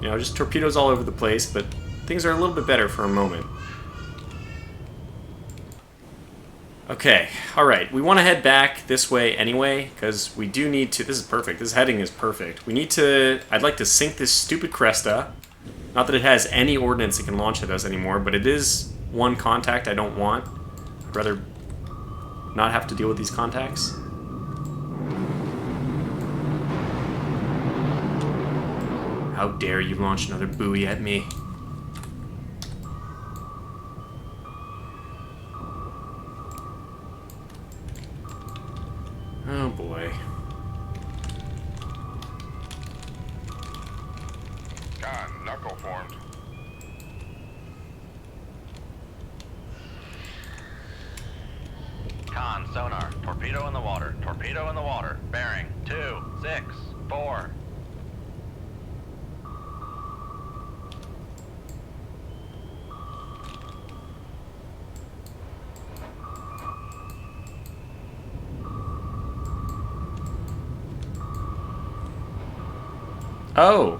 You know, just torpedoes all over the place, but things are a little bit better for a moment. Okay, alright, we want to head back this way anyway, because we do need to... This is perfect, this heading is perfect. We need to... I'd like to sink this stupid Cresta. Not that it has any ordnance it can launch at us anymore, but it is one contact I don't want. I'd rather not have to deal with these contacts. How dare you launch another buoy at me? Oh boy. Con, knuckle formed. Con, sonar. Torpedo in the water. Torpedo in the water. Bearing 264. Oh.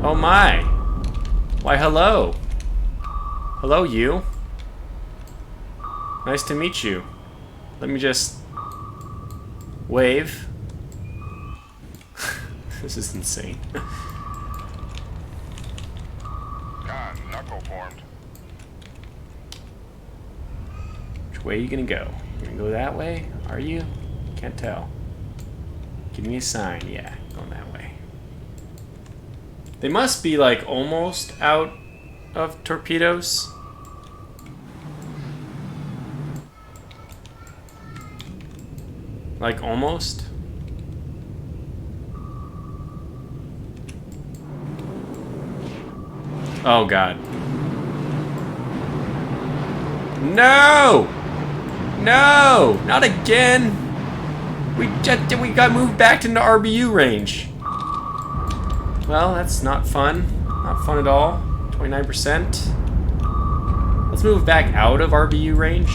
Oh my. Why, hello. Hello, you. Nice to meet you. Let me just wave. This is insane. Con, knuckle formed. Which way are you gonna go? You're gonna go that way? Are you? Can't tell. Give me a sign. Yeah, going that way. They must be like almost out of torpedoes. Like almost. Oh god. No! No! Not again! We got moved back into RBU range. Well, that's not fun. Not fun at all. 29%. Let's move back out of RBU range.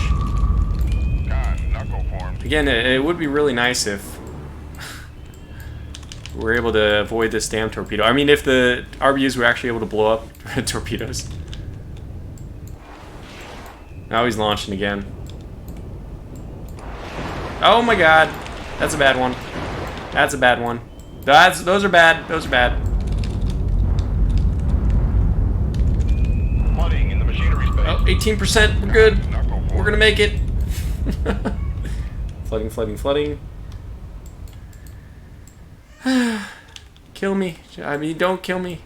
Con, knuckle formed. Again, it would be really nice if we were able to avoid this damn torpedo. I mean, if the RBUs were actually able to blow up torpedoes. Now he's launching again. Oh my god. That's a bad one. That's a bad one. Those are bad. Those are bad. Flooding in the machinery space. Oh, 18%. We're good. Knuckle formed. We're gonna make it. Flooding, flooding, flooding. Kill me. I mean, don't kill me.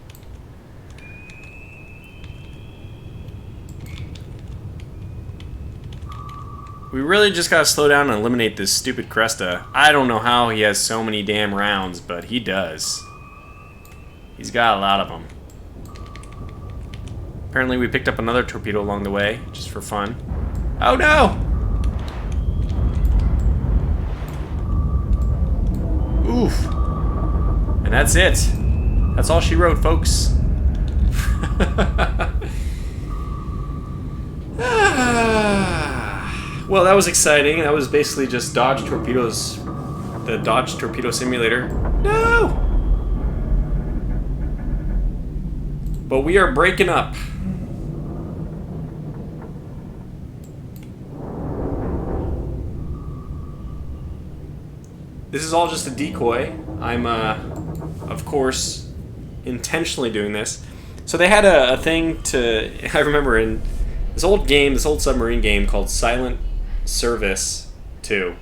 We really just gotta slow down and eliminate this stupid Cresta. I don't know how he has so many damn rounds, but he does. He's got a lot of them. Apparently we picked up another torpedo along the way, just for fun. Oh no! Oof. And that's it. That's all she wrote, folks. Well, that was exciting. That was basically just dodge torpedoes. The Dodge Torpedo Simulator. No! But we are breaking up. This is all just a decoy. I'm, of course, intentionally doing this. So they had a thing to... I remember in this old game, this old submarine game called Silent Service 2.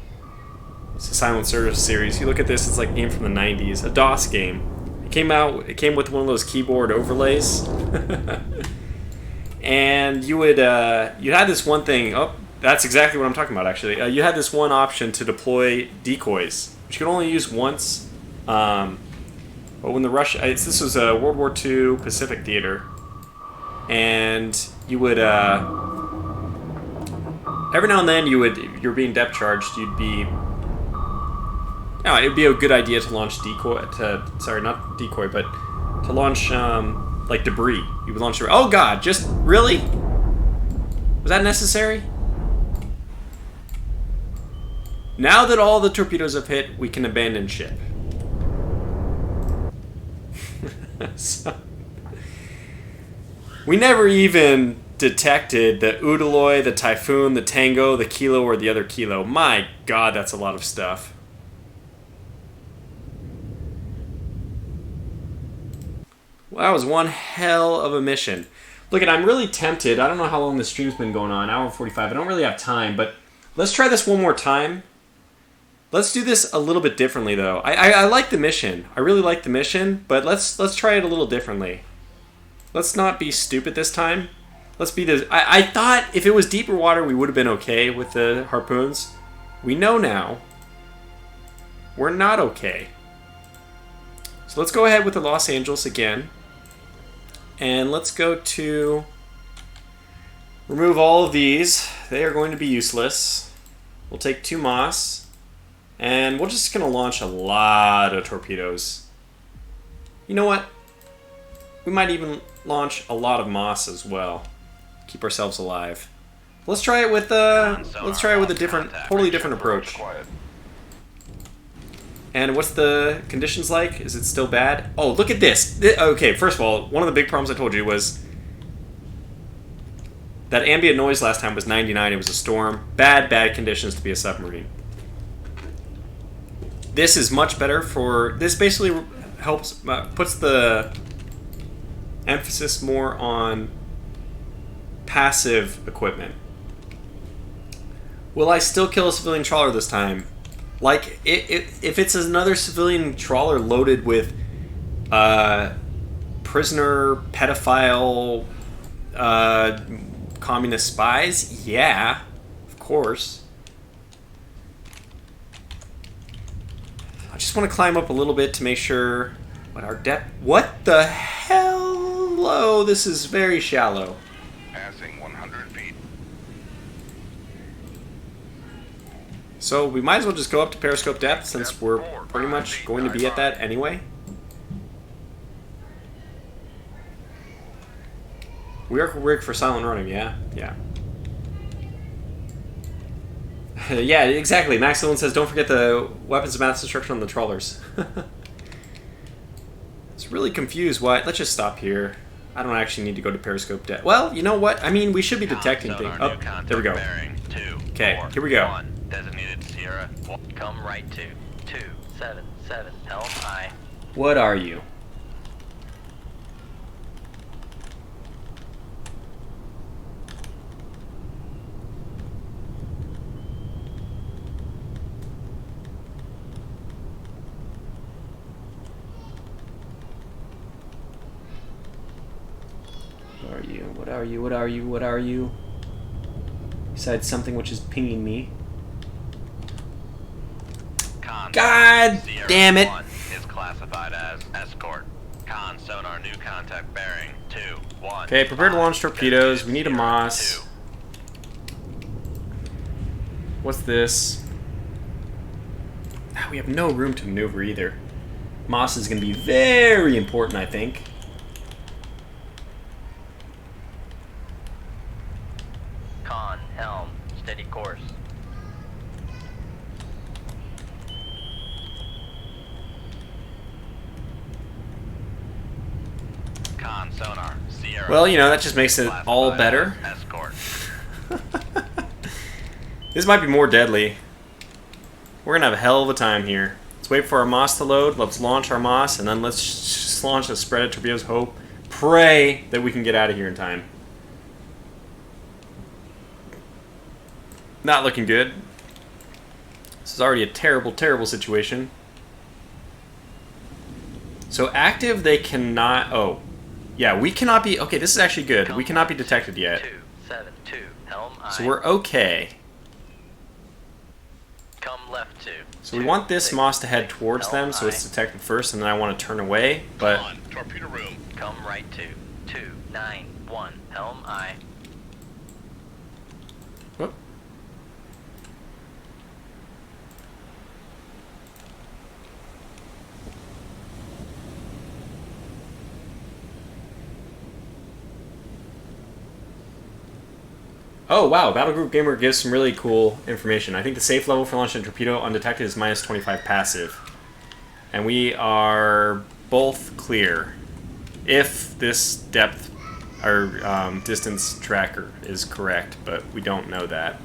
It's a Silent Service series. You look at this, it's like a game from the 90s. A DOS game. It came with one of those keyboard overlays. And you would... you had this one thing... Oh, that's exactly what I'm talking about, actually. You had this one option to deploy decoys, which you could only use once. But when the this was a World War II Pacific theater, and you would every now and then you're being depth charged. You'd be, it'd be a good idea to launch not decoy, but to launch like debris. You would launch debris. Oh God, just really? Was that necessary? Now that all the torpedoes have hit, we can abandon ship. So, we never even detected the Udaloy, the Typhoon, the Tango, the Kilo, or the other Kilo. My God, that's a lot of stuff. Well, that was one hell of a mission. Look, I'm really tempted. I don't know how long the stream's been going on, hour and 45. I don't really have time, but let's try this one more time. Let's do this a little bit differently, though. I like the mission. I really like the mission, but let's try it a little differently. Let's not be stupid this time. Let's be this. I thought if it was deeper water, we would have been okay with the harpoons. We know now. We're not okay. So let's go ahead with the Los Angeles again. And let's go to remove all of these. They are going to be useless. We'll take 2 Moss. And we're just going to launch a lot of torpedoes. You know what? We might even launch a lot of Moss as well. Keep ourselves alive. Let's try it with a totally different approach. And what's the conditions like? Is it still bad? Oh, look at this. Okay, first of all, one of the big problems I told you was that ambient noise last time was 99. It was a storm. Bad conditions to be a submarine. This is much better for... This basically helps... puts the emphasis more on passive equipment. Will I still kill a civilian trawler this time? Like, if it's another civilian trawler loaded with prisoner, pedophile, communist spies, yeah, of course. I just want to climb up a little bit to make sure what our depth... What the hell? Oh, this is very shallow. Passing 100 feet. So we might as well just go up to periscope depth since we're pretty much going to be at that anyway. We are rigged for silent running, yeah? Yeah. Yeah, exactly. Max Dillon says, don't forget the weapons of mass destruction on the trawlers. It's really confused why... Let's just stop here. I don't actually need to go to periscope depth. Well, you know what? I mean, we should be detecting things. Oh, there we go. Okay, here we go. Designated Sierra. Come right to 277 Helm I. What are you? What are you? What are you? What are you? Besides something which is pinging me. God damn it! Is classified as escort. Con sonar new contact bearing 21. Okay, prepare to launch torpedoes. We need a Moss. What's this? We have no room to maneuver either. Moss is going to be very important, I think. Con sonar. Sierra. Well, you know, that just makes it all Classified better. as Escort. This might be more deadly. We're gonna have a hell of a time here. Let's wait for our Moss to load. Let's launch our Moss, and then let's just launch a spread of torpedoes. Hope, pray that we can get out of here in time. Not looking good. This is already a terrible, terrible situation. So active, they cannot. Oh, yeah, we cannot be. Okay, this is actually good. We cannot be detected yet. 272. Helm I. So we're okay. Come left 2. So we want this Moss to head towards them, so it's detected first, and then I want to turn away. But Con, torpedo room. Come right 2. 291. Helm I. whoop. Oh wow, Battle Group Gamer gives some really cool information. I think the safe level for launching a torpedo undetected is minus 25 passive. And we are both clear. If this depth or distance tracker is correct, but we don't know that.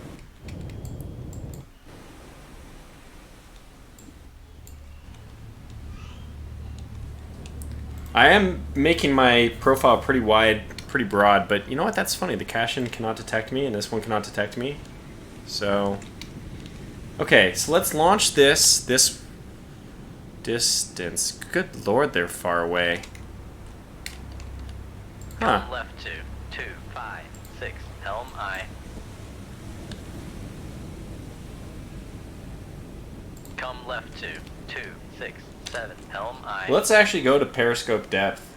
I am making my profile pretty wide, pretty broad, but you know what? That's funny. The Cashin cannot detect me, and this one cannot detect me. So, okay, so let's launch this distance. Good lord, they're far away. Huh. Come left 2. 256. Helm I. Come left 2. 267. Helm I. Let's actually go to periscope depth.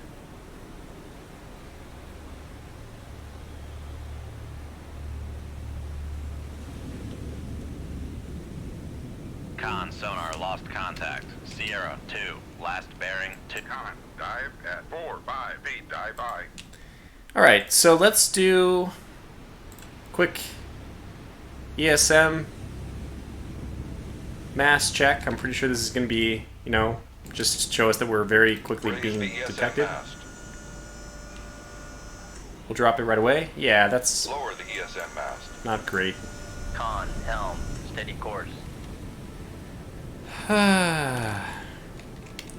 Con sonar lost contact. Sierra 2. Last bearing 2. Con, dive at 4-5 feet, dive by. Alright, so let's do quick ESM mass check. I'm pretty sure this is going to be, you know, just show us that we're very quickly being detected. We'll drop it right away. Yeah, that's Lower the ESM mast. not great. Con helm. Steady course.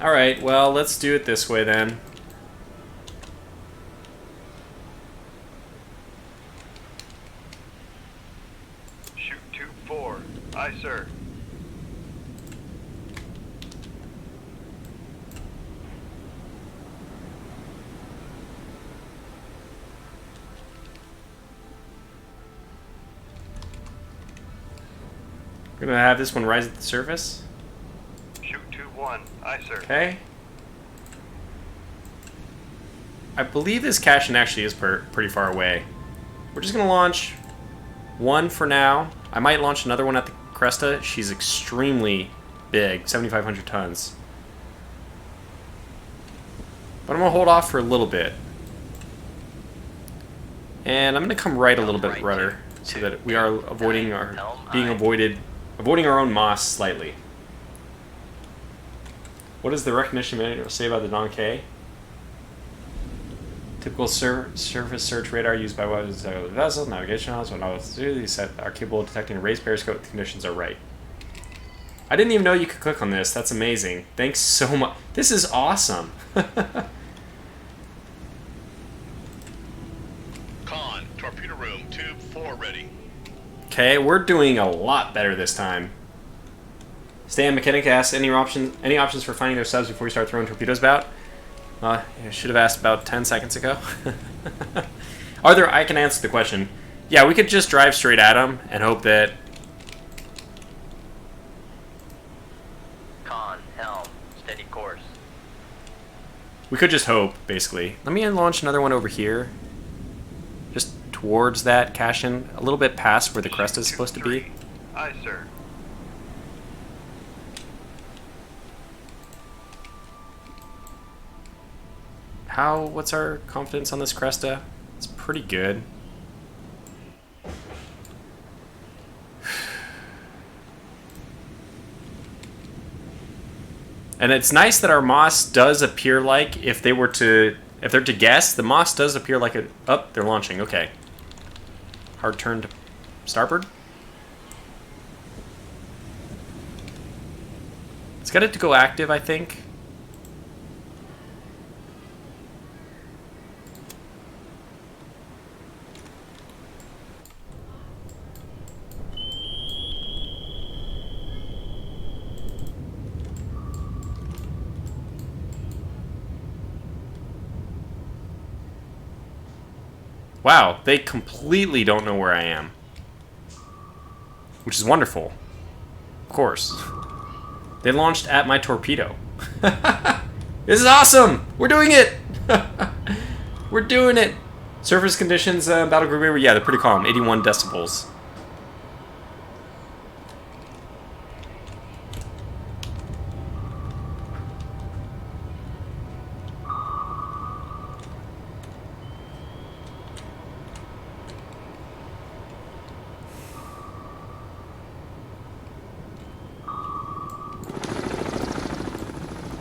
Alright, well, let's do it this way then. Shoot tube 4. Aye, sir. We're going to have this one rise at the surface. Shoot tube 1. Aye, sir. Okay. I believe this Cashin actually is pretty far away. We're just going to launch one for now. I might launch another one at the Cresta. She's extremely big, 7,500 tons. But I'm going to hold off for a little bit. And I'm going to come right a little bit rudder so that we are avoiding our avoiding our own Moss slightly. What does the recognition manual say about the Don-K? Typical surface search radar used by weapons of the vessel, navigation helms, when all these are capable of detecting a raised periscope if the conditions are right. I didn't even know you could click on this. That's amazing. Thanks so much. This is awesome. Con, torpedo room, tube 4 ready. Okay, we're doing a lot better this time. Stan McKinnick asks, any options for finding their subs before we start throwing torpedoes about? I should have asked about 10 seconds ago. I can answer the question. Yeah, we could just drive straight at them and hope that... Con helm. Steady course. We could just hope, basically. Let me launch another one over here. Just towards that Cashin, a little bit past where the crest is supposed to be. Aye, sir. What's our confidence on this Cresta? It's pretty good. And it's nice that our Moss does appear like if they were to If they're to guess, the Moss does appear like a... Oh, they're launching. Okay. Hard turn to starboard. It's got it to go active, I think. Wow, they completely don't know where I am. Which is wonderful. Of course. They launched at my torpedo. This is awesome! We're doing it! We're doing it! Surface conditions, battle group, yeah, they're pretty calm. 81 decibels.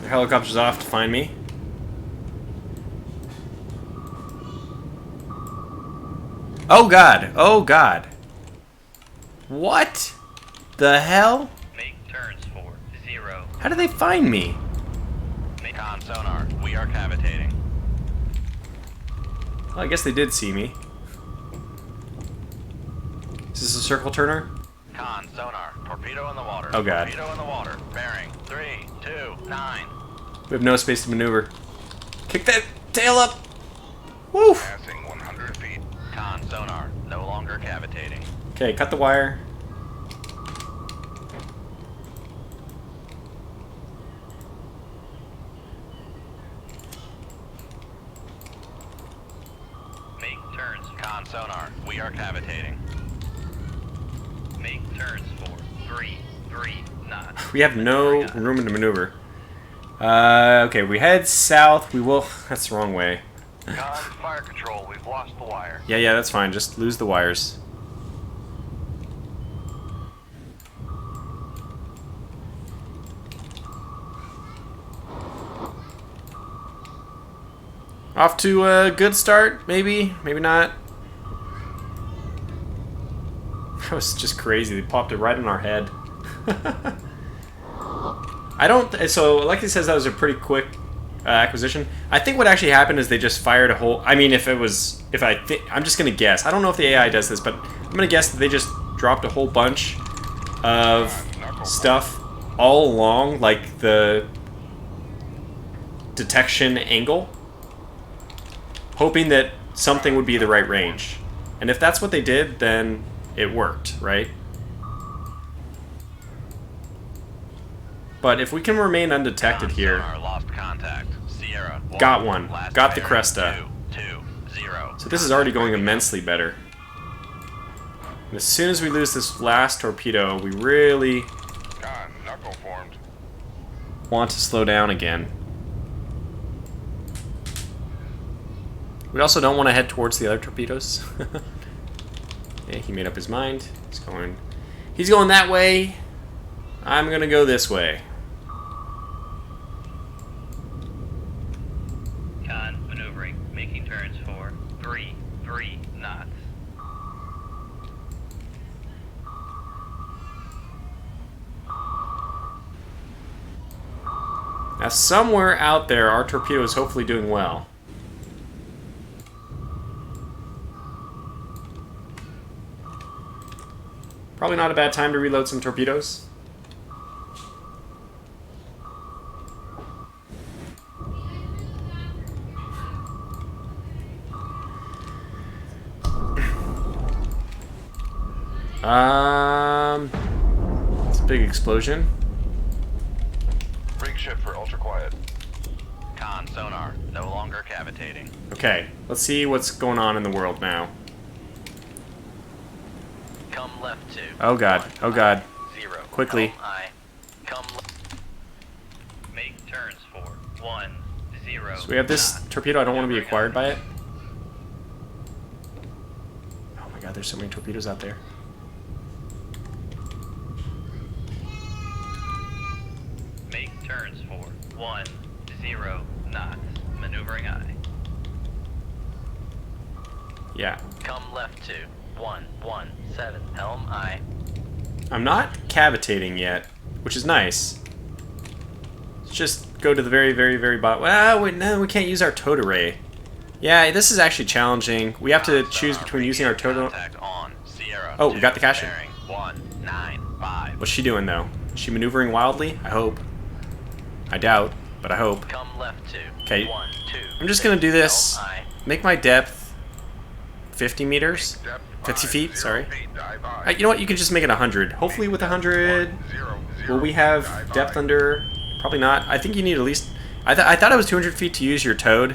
Helicopter's off to find me. Oh god! Oh god! What the hell? Make turns for 0. How did they find me? Con sonar, we are cavitating. Well, I guess they did see me. Is this a circle turner? Con sonar, torpedo in the water. Oh god. Torpedo in the water. Bearing 3, 2, 9. We have no space to maneuver. Kick that tail up! Woo! Passing 100 feet. Con sonar, no longer cavitating. Okay, cut the wire. Make turns. Con sonar, we are cavitating. Make turns for 3 knots. We have no room to maneuver. Okay, we head south. We will... That's the wrong way. Con, fire control, we've lost the wire. Yeah, that's fine. Just lose the wires. Off to a good start, maybe? Maybe not. That was just crazy. They popped it right in our head. I don't... So, like it says, that was a pretty quick acquisition. I think what actually happened is they just fired a whole... I mean, if it was... I'm just going to guess. I don't know if the AI does this, but I'm going to guess that they just dropped a whole bunch of stuff all along, like the detection angle, hoping that something would be the right range. And if that's what they did, then it worked, right? But if we can remain undetected here... Lost contact. Sierra, got one. Got the bearing, Cresta. 220. So this is already going immensely better. And as soon as we lose this last torpedo, we really Con, knuckle formed. want to slow down again. We also don't want to head towards the other torpedoes. Okay, he made up his mind. He's going that way. I'm gonna go this way. Con maneuvering, making turns for 3 knots. Now somewhere out there, our torpedo is hopefully doing well. Probably not a bad time to reload some torpedoes. It's a big explosion. Rig ship for ultra quiet. Con sonar, no longer cavitating. Okay, let's see what's going on in the world now. Come left 2. Oh god, oh god. 0. Quickly. Come make turns for 1 0. So we have this torpedo, I don't want to be acquired by it. Oh my god, there's so many torpedoes out there. Make turns for 1 0 knots. Maneuvering eye. Yeah. Come left to 117 helm I. I'm not cavitating yet, which is nice. Let's just go to the very, very, very bottom. Well, wait, no, we can't use our towed array. Yeah, this is actually challenging. We have to choose between using our towed. On Sierra. Oh, we got the cash in. 195. What's she doing though? Is she maneuvering wildly? I hope. I doubt, but I hope. Come left to Okay. 126 I'm just gonna do this. helm I. Make my depth 50 meters. 50 feet, sorry. You know what? You can just make it 100. Hopefully with 100, will we have depth under? Probably not. I think you need at least... I thought it was 200 feet to use your towed.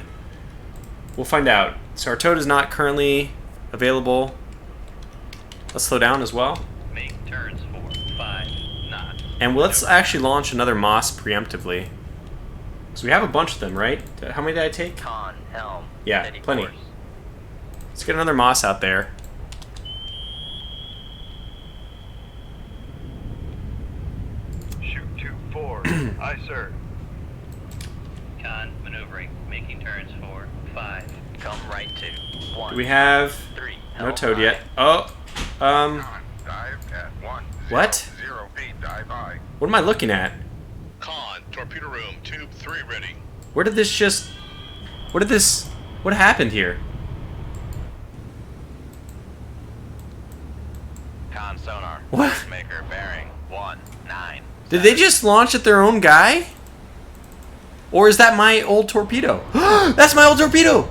We'll find out. So our towed is not currently available. Let's slow down as well. Make turns for 5 knots. And let's actually launch another Moss preemptively. So we have a bunch of them, right? How many did I take? Con helm. Yeah, Steady plenty. course. Let's get another Moss out there. Shoot 2-4. Aye, sir. Con maneuvering, making turns for 5. Come right to 1. Do we have... 3. No helm towed I. yet. Oh, Dive at 1. What? 0 feet, dive aye. What am I looking at? Con, torpedo room, tube 3 ready. Where did this just... What happened here? Con sonar. What? Maker bearing 19. Did they just launch at their own guy? Or is that my old torpedo? That's my old torpedo!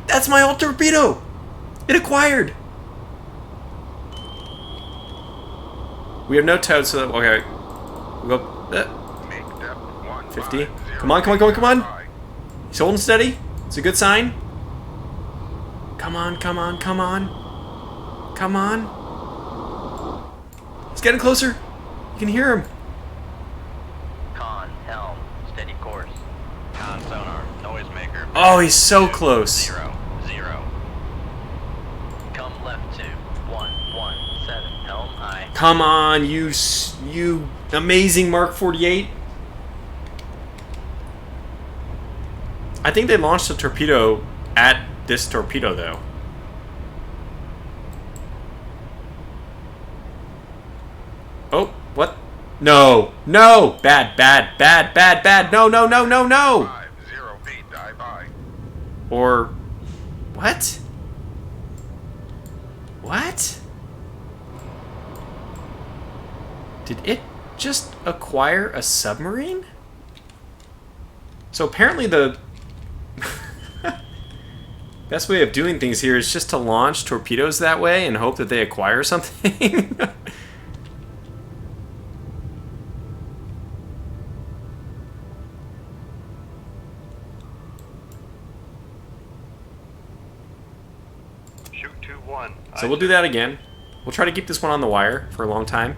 That's my old torpedo! It acquired! We have no towed, so that... Okay. We'll go... Make depth 1. 50. Come on, come on, come on, come on! He's holding steady. It's a good sign. Come on, come on, come on. Come on. He's getting closer. You can hear him. Con helm. Steady course. Con sonar. Noisemaker. Oh, he's so close. 0. Come left to 117 helm I. Come on, you amazing Mark 48. I think they launched a torpedo at this torpedo, though. Oh, what? No, no, bad, bad, bad, bad, bad. No, no, no, no, no. 0 feet, dive aye. Or what? What? Did it just acquire a submarine? So apparently the best way of doing things here is just to launch torpedoes that way and hope that they acquire something. Shoot 2-1. So we'll do that again. We'll try to keep this one on the wire for a long time.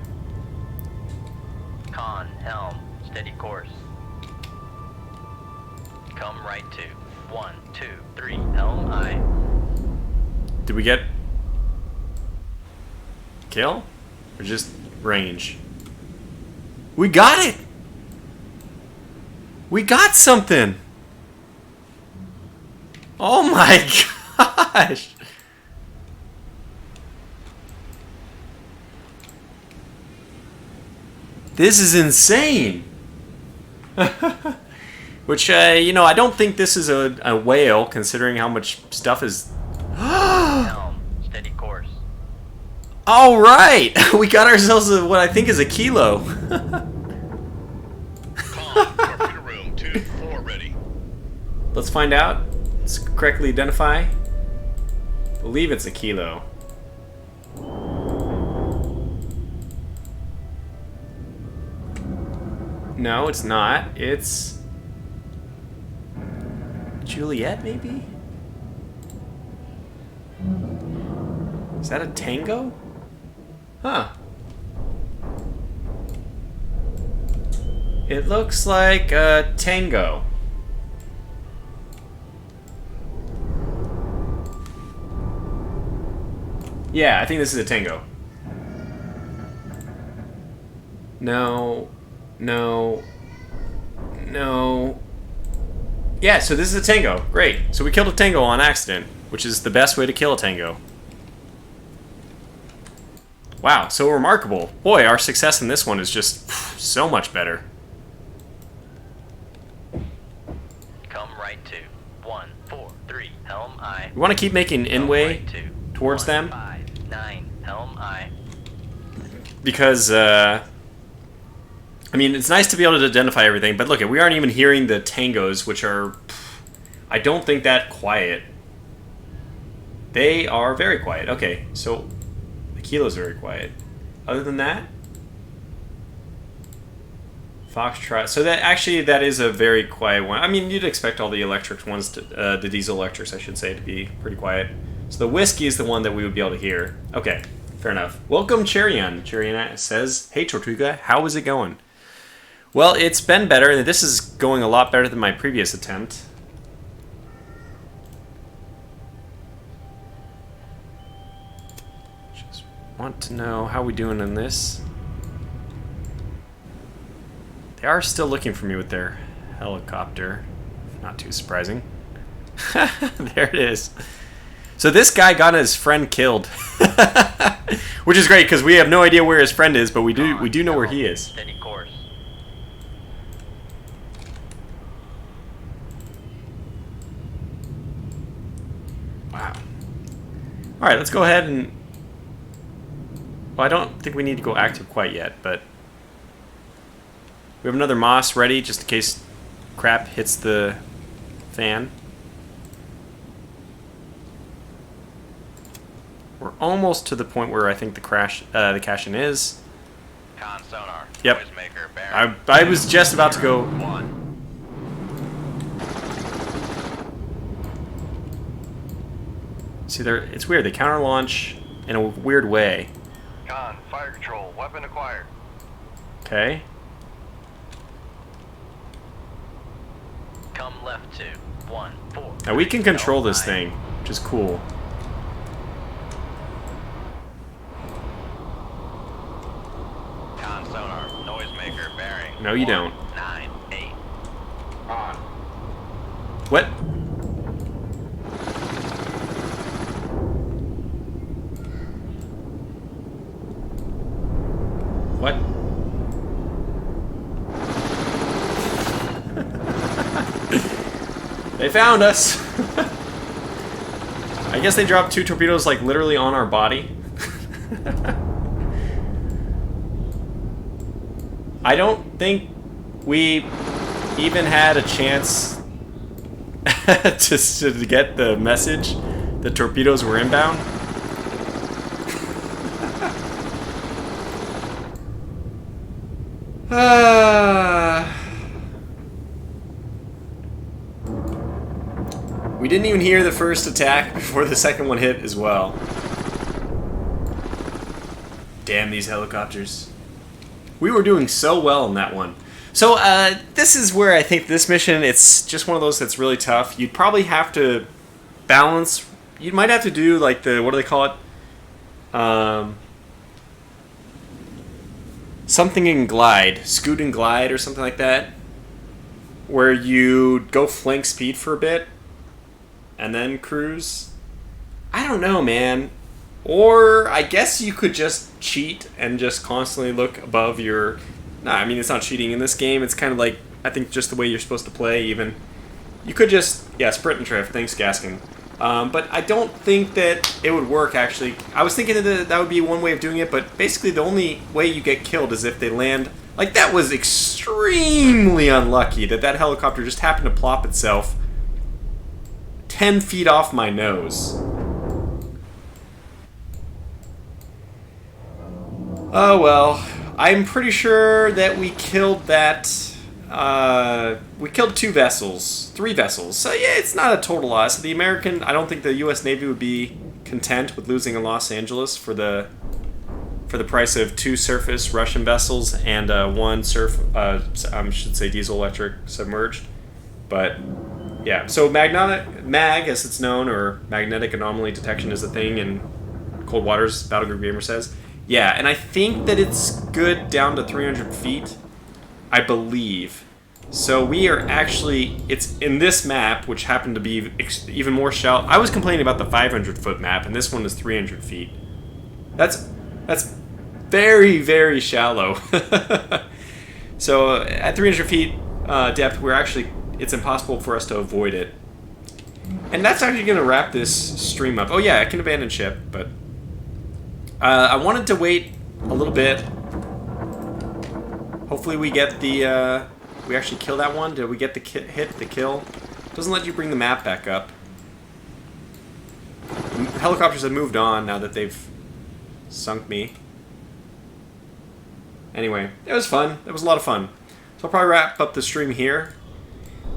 Con helm. Steady course. Come right to 123 helm I. Did we get kill or just range? We got it! We got something! Oh my gosh! This is insane! Which, you know, I don't think this is a whale, considering how much stuff is... Helm. Steady course. Alright! We got ourselves what I think is a kilo. Con, torpedo room, tube 4 ready. Let's find out. Let's correctly identify. I believe it's a kilo. No, it's not. It's... Juliet, maybe? Is that a tango? Huh. It looks like a tango. Yeah, I think this is a tango. No. No. No. Yeah, so this is a tango. Great. So we killed a tango on accident, which is the best way to kill a tango. Wow, so remarkable. Boy, our success in this one is just so much better. Come right to 143 helm I. We want to keep making inway Right to towards them 159 helm I. because, I mean, it's nice to be able to identify everything, but look, we aren't even hearing the tangos, which are, I don't think that quiet. They are very quiet. Okay, so the kilo's very quiet. Other than that, Foxtrot. So that actually that is a very quiet one. I mean, you'd expect all the electric ones, the diesel electrics, I should say, to be pretty quiet. So the whiskey is the one that we would be able to hear. Okay, fair enough. Welcome, Cherion. Cherion says, "Hey, Tortuga, how is it going?" Well, it's been better. This is going a lot better than my previous attempt. Just want to know how we doing in this. They are still looking for me with their helicopter. Not too surprising. There it is. So this guy got his friend killed. Which is great because we have no idea where his friend is, but we do know where he is. Steady course. Wow. Alright, let's go ahead and... Well, I don't think we need to go active quite yet, but... We have another Moss ready, just in case crap hits the fan. We're almost to the point where I think the cash-in is. Con sonar. Yep. Noisemaker bearing. I was just about to go... 1. See, it's weird. They counter-launch in a weird way. Con, fire control, weapon acquired. Okay. Come left to 143. Now we can control helm this I. thing, which is cool. Con sonar. Noisemaker bearing. No, you don't. 198. On. What? What? They found us! I guess they dropped 2 torpedoes like literally on our body. I don't think we even had a chance to get the message that torpedoes were inbound. We didn't even hear the first attack before the second one hit as well. Damn these helicopters. We were doing so well in that one. So this is where I think this mission, it's just one of those that's really tough. You'd probably have to balance, you might have to do like the, what do they call it? Something in glide, scoot and glide or something like that. Where you go flank speed for a bit and then cruise. I don't know, man. Or I guess you could just cheat and just constantly look above your... Nah, I mean, it's not cheating in this game. It's kind of like, I think, just the way you're supposed to play, even. You could just... Yeah, sprint and drift. Thanks, Gaskin. But I don't think that it would work, actually. I was thinking that would be one way of doing it, but basically the only way you get killed is if they land... Like, that was extremely unlucky that that helicopter just happened to plop itself 10 feet off my nose. Oh, well. I'm pretty sure that we killed that... we killed 2 vessels. 3 vessels. So, yeah, it's not a total loss. The American... I don't think the U.S. Navy would be content with losing in Los Angeles for the price of 2 surface Russian vessels and 1 I should say diesel-electric submerged. But, yeah. So, MAG, as it's known, or magnetic anomaly detection is a thing in cold waters, Battlegroup Gamer says. Yeah, and I think that it's good down to 300 feet. I believe. So we are actually, it's in this map, which happened to be even more shallow. I was complaining about the 500-foot map, and this one is 300 feet. That's very, very shallow. So at 300 feet depth, it's impossible for us to avoid it. And that's actually going to wrap this stream up. Oh yeah, I can abandon ship, but I wanted to wait a little bit. Hopefully we get the, we actually kill that one. Did we get the hit, the kill? Doesn't let you bring the map back up. Helicopters have moved on now that they've sunk me. Anyway, it was fun. It was a lot of fun. So I'll probably wrap up the stream here.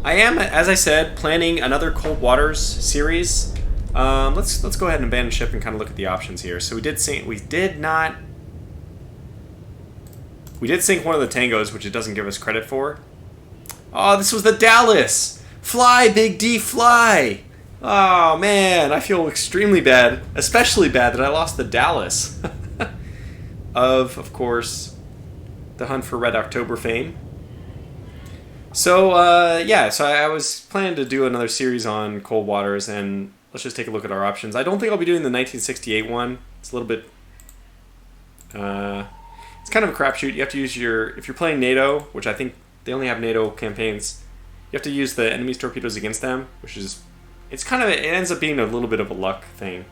I am, as I said, planning another Cold Waters series. Let's go ahead and abandon ship and kind of look at the options here. So we did sink one of the Tangos, which it doesn't give us credit for. Oh, this was the Dallas! Fly, Big D, fly! Oh man, I feel extremely bad, especially bad that I lost the Dallas. Of course, the Hunt for Red October fame. So, yeah, so I was planning to do another series on Cold Waters, and let's just take a look at our options. I don't think I'll be doing the 1968 one. It's a little bit... it's kind of a crapshoot. You have to use if you're playing NATO, which I think they only have NATO campaigns, you have to use the enemy's torpedoes against them, which is... it ends up being a little bit of a luck thing.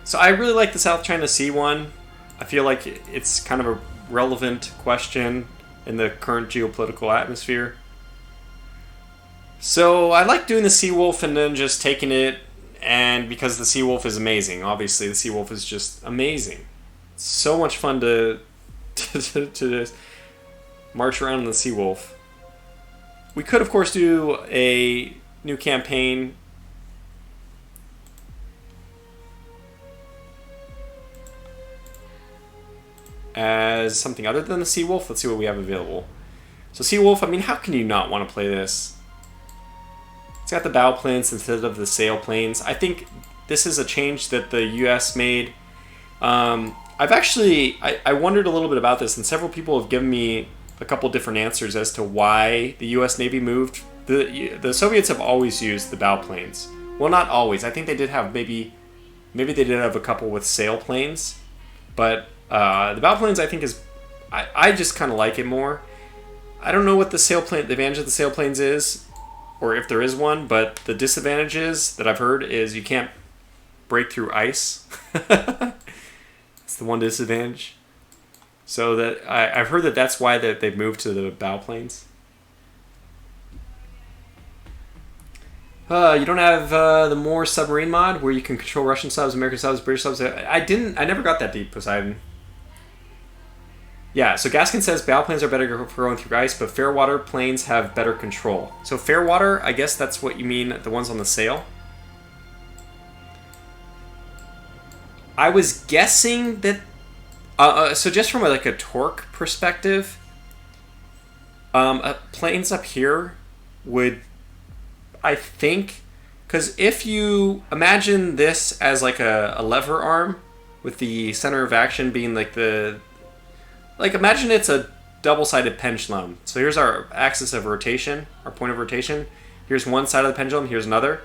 So I really like the South China Sea one. I feel like it's kind of a relevant question in the current geopolitical atmosphere. So I like doing the Seawolf and then just taking it, and because the Seawolf is amazing. Obviously, the Seawolf is just amazing. It's so much fun to just march around in the Seawolf. We could, of course, do a new campaign. As something other than the Seawolf. Let's see what we have available. So Seawolf, I mean, how can you not want to play this? It's got the bow planes instead of the sail planes. I think this is a change that the US made. I wondered a little bit about this, and several people have given me a couple different answers as to why the US Navy moved. The Soviets have always used the bow planes. Well, not always. I think they did have maybe they did have a couple with sail planes, but the bow planes, I think, I just kind of like it more. I don't know what the advantage of the sailplanes is, or if there is one, but the disadvantages that I've heard is you can't break through ice. It's the one disadvantage. So that I've heard that's why they've moved to the bow planes. You don't have the more submarine mod where you can control Russian subs, American subs, British subs. I never got that deep, Poseidon. Yeah, so Gaskin says bow planes are better for going through ice, but fair water planes have better control. So fair water, I guess that's what you mean, the ones on the sail. I was guessing that... so just from a torque perspective, planes up here would, I think... Because if you imagine this as a lever arm with the center of action being imagine it's a double-sided pendulum. So here's our axis of rotation, our point of rotation. Here's one side of the pendulum, here's another.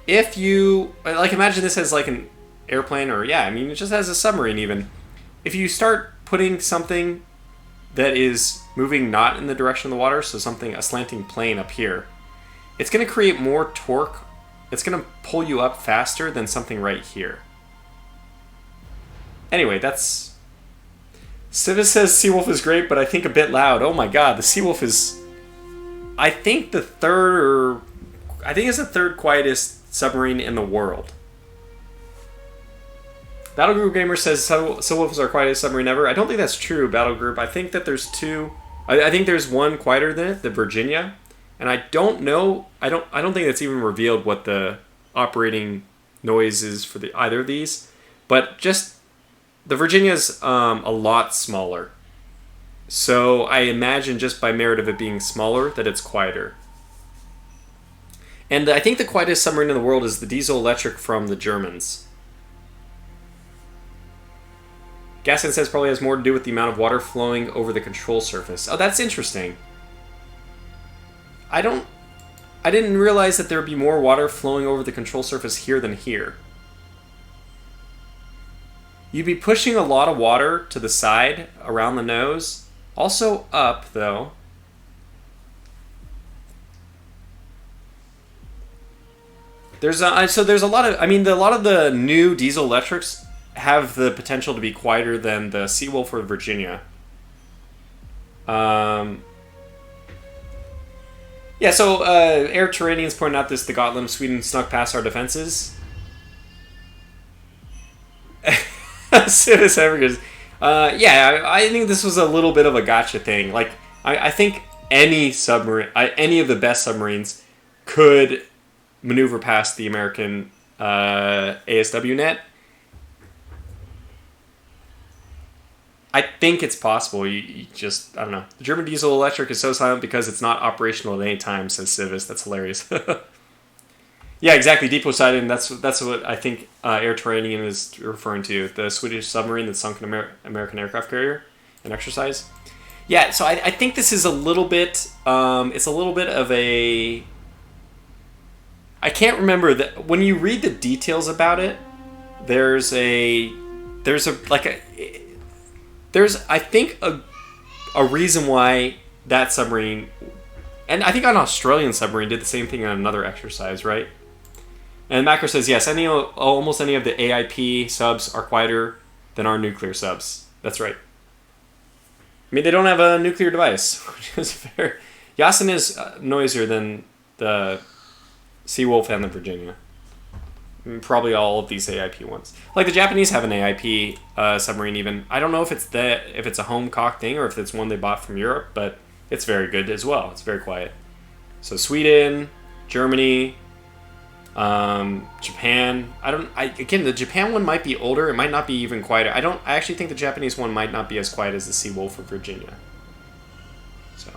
If you, imagine this as an airplane, or it just as a submarine even. If you start putting something that is moving not in the direction of the water, so a slanting plane up here, it's going to create more torque. It's going to pull you up faster than something right here. Anyway, that's... Civis says Seawolf is great, but I think a bit loud. Oh my god, the Seawolf is... I think it's the third quietest submarine in the world. Battlegroup Gamer says Seawolf is our quietest submarine ever. I don't think that's true, Battlegroup. I think that there's two... I think there's one quieter than it, the Virginia. And I don't know... I don't think it's even revealed what the operating noise is for either of these. But just... The Virginia's a lot smaller. So I imagine just by merit of it being smaller that it's quieter. And I think the quietest submarine in the world is the diesel electric from the Germans. Gaskin says probably has more to do with the amount of water flowing over the control surface. Oh, that's interesting. I didn't realize that there would be more water flowing over the control surface here than here. You'd be pushing a lot of water to the side, around the nose. Also up, though. There's a lot of... I mean, a lot of the new diesel electrics have the potential to be quieter than the Seawolf or Virginia. Yeah, so Air Turanians pointed out this, the Gotland, Sweden snuck past our defenses. Civis Evergreens. Yeah, I think this was a little bit of a gotcha thing. Like, I think any submarine, any of the best submarines could maneuver past the American ASW net. I think it's possible. You just, I don't know. The German diesel electric is so silent because it's not operational at any time, says Civis. That's hilarious. Yeah, exactly. Deep Poseidon, that's what I think Air Turanian is referring to. The Swedish submarine that sunk an American aircraft carrier in exercise. Yeah, so I think this is a little bit, it's a little bit of a... I can't remember that when you read the details about it, there's I think a reason why that submarine, and I think an Australian submarine did the same thing on another exercise, right? And Macro says, yes, almost any of the AIP subs are quieter than our nuclear subs. That's right. I mean, they don't have a nuclear device, which is fair. Yasin is noisier than the Seawolf and the Virginia. Probably all of these AIP ones. Like the Japanese have an AIP submarine even. I don't know if it's a home cock thing or if it's one they bought from Europe, but it's very good as well. It's very quiet. So Sweden, Germany, Japan. Again, the Japan one might be older. It might not be even quieter. I actually think the Japanese one might not be as quiet as the Seawolf or Virginia. So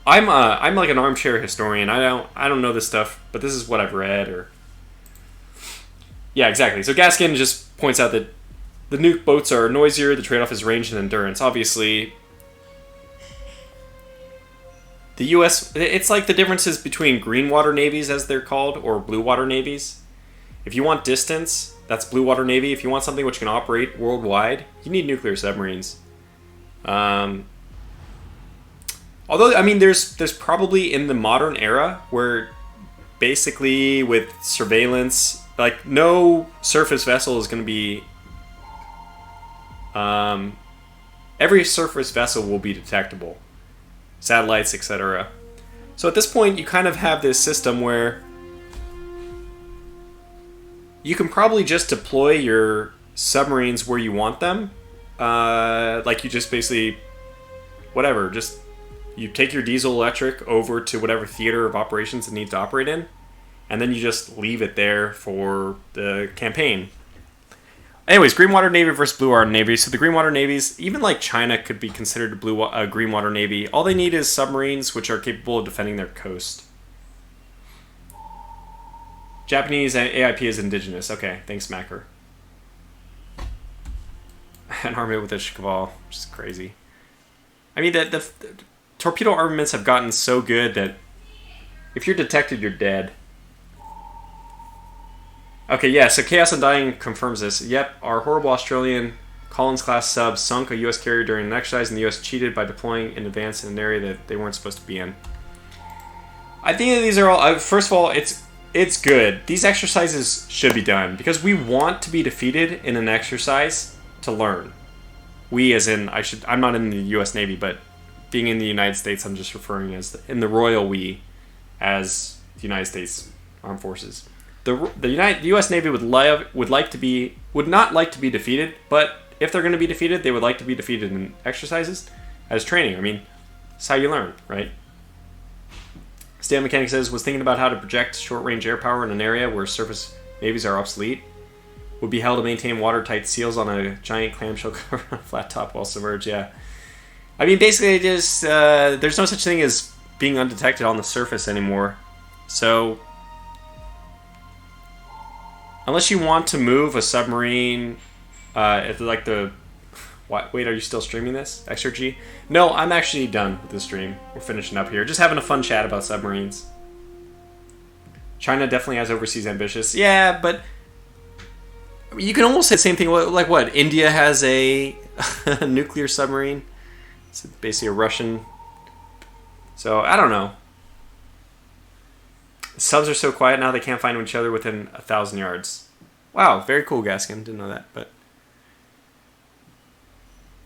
I'm like an armchair historian. I don't know this stuff, but this is what I've read or. Yeah, exactly. So Gaskin just points out that the nuke boats are noisier. The trade-off is range and endurance. Obviously, the U.S. It's like the differences between green water navies, as they're called, or blue water navies. If you want distance, that's blue water navy. If you want something which can operate worldwide, you need nuclear submarines. Although, I mean, there's probably in the modern era where basically with surveillance, like no surface vessel is going to be. Every surface vessel will be detectable. Satellites, etc. So at this point, you kind of have this system where you can probably just deploy your submarines where you want them. Like you just basically, whatever, just you take your diesel electric over to whatever theater of operations it needs to operate in, and then you just leave it there for the campaign. Anyways, Green Water Navy versus Blue Water Navy. So the Green Water Navies, even like China could be considered a Green Water Navy. All they need is submarines which are capable of defending their coast. Japanese AIP is indigenous. Okay, thanks, Macker. An army with a Shkval, which is crazy. I mean, the torpedo armaments have gotten so good that if you're detected, you're dead. Okay, yeah, so Chaos Undying confirms this. Yep, our horrible Australian Collins-class sub sunk a U.S. carrier during an exercise, and the U.S. cheated by deploying in advance in an area that they weren't supposed to be in. I think that these are all... first of all, it's good. These exercises should be done, because we want to be defeated in an exercise to learn. We, as in... I'm not in the U.S. Navy, but being in the United States, I'm just referring as... in the royal we, as the United States Armed Forces. The U.S. Navy would not like to be defeated, but if they're going to be defeated, they would like to be defeated in exercises as training. I mean, it's how you learn, right? Stan Mechanic says, was thinking about how to project short-range air power in an area where surface navies are obsolete. Would be held to maintain watertight seals on a giant clamshell cover on a flat top while submerged, yeah. I mean, basically, just there's no such thing as being undetected on the surface anymore. So... unless you want to move a submarine, like the What? Wait, are you still streaming this, XRG? No, I'm actually done with the stream. We're finishing up here. Just having a fun chat about submarines. China definitely has overseas ambitions. Yeah, but I mean, you can almost say the same thing. Like what? India has a nuclear submarine. It's basically a Russian. So, I don't know. Subs are so quiet now they can't find each other within 1,000 yards. Wow, very cool, Gaskin. Didn't know that, but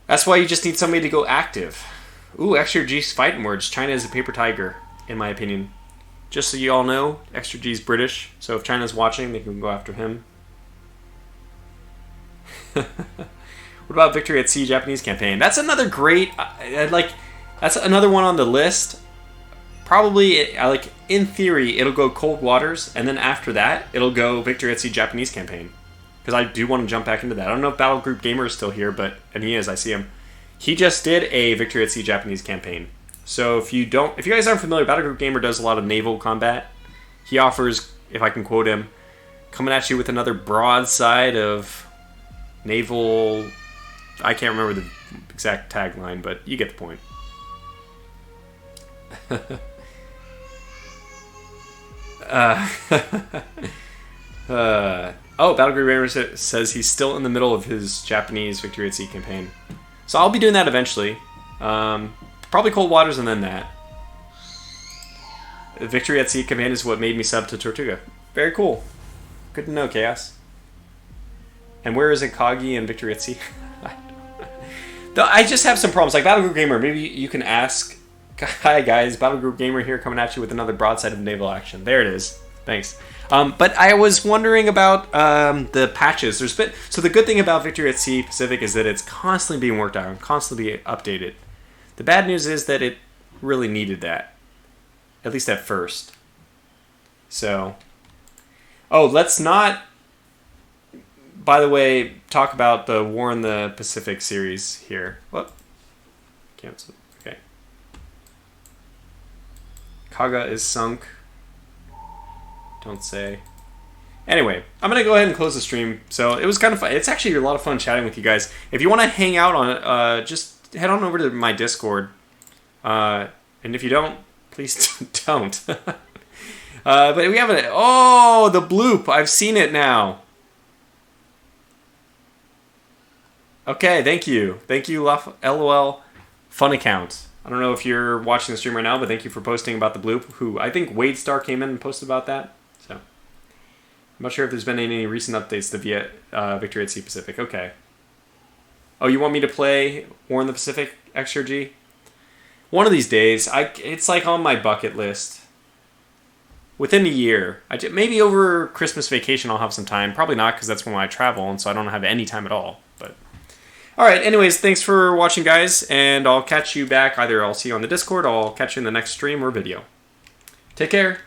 that's why you just need somebody to go active. Ooh, Extra G's fighting words. China is a paper tiger, in my opinion. Just so you all know, Extra G's British, so if China's watching, they can go after him. What about Victory at Sea Japanese campaign? That's another great, that's another one on the list. Probably, in theory, it'll go Cold Waters, and then after that, it'll go Victory at Sea Japanese campaign. Because I do want to jump back into that. I don't know if Battle Group Gamer is still here, and he is, I see him. He just did a Victory at Sea Japanese campaign. So if you guys aren't familiar, Battle Group Gamer does a lot of naval combat. He offers, if I can quote him, coming at you with another broadside of naval. I can't remember the exact tagline, but you get the point. Battle Group Gamer says he's still in the middle of his Japanese Victory at Sea campaign. So I'll be doing that eventually. Probably Cold Waters and then that. Victory at Sea campaign is what made me sub to Tortuga. Very cool. Good to know, Chaos. And where is Ikagi and Victory at Sea? I just have some problems. Like Battle Group Gamer, maybe you can ask. Hi guys, Battle Group Gamer here coming at you with another broadside of naval action. There it is. Thanks. But I was wondering about the patches. So the good thing about Victory at Sea Pacific is that it's constantly being worked on, constantly updated. The bad news is that it really needed that, at least at first. So, let's not, by the way, talk about the War in the Pacific series here. What? Cancel. Okay. Kaga is sunk. Don't say. Anyway, I'm going to go ahead and close the stream. So it was kind of fun. It's actually a lot of fun chatting with you guys. If you want to hang out on it, just head on over to my Discord. And if you don't, please don't. But we have the bloop. I've seen it now. Okay, thank you. Thank you, LOL Fun Account. I don't know if you're watching the stream right now, but thank you for posting about the bloop. Who I think Wade Star came in and posted about that. So I'm not sure if there's been any recent updates to Victory at Sea Pacific. Okay. Oh, you want me to play War in the Pacific, XRG? One of these days. It's like on my bucket list. Within a year. Maybe over Christmas vacation I'll have some time. Probably not, because that's when I travel, and so I don't have any time at all. But alright, anyways, thanks for watching, guys, and I'll catch you back. Either I'll see you on the Discord, or I'll catch you in the next stream or video. Take care.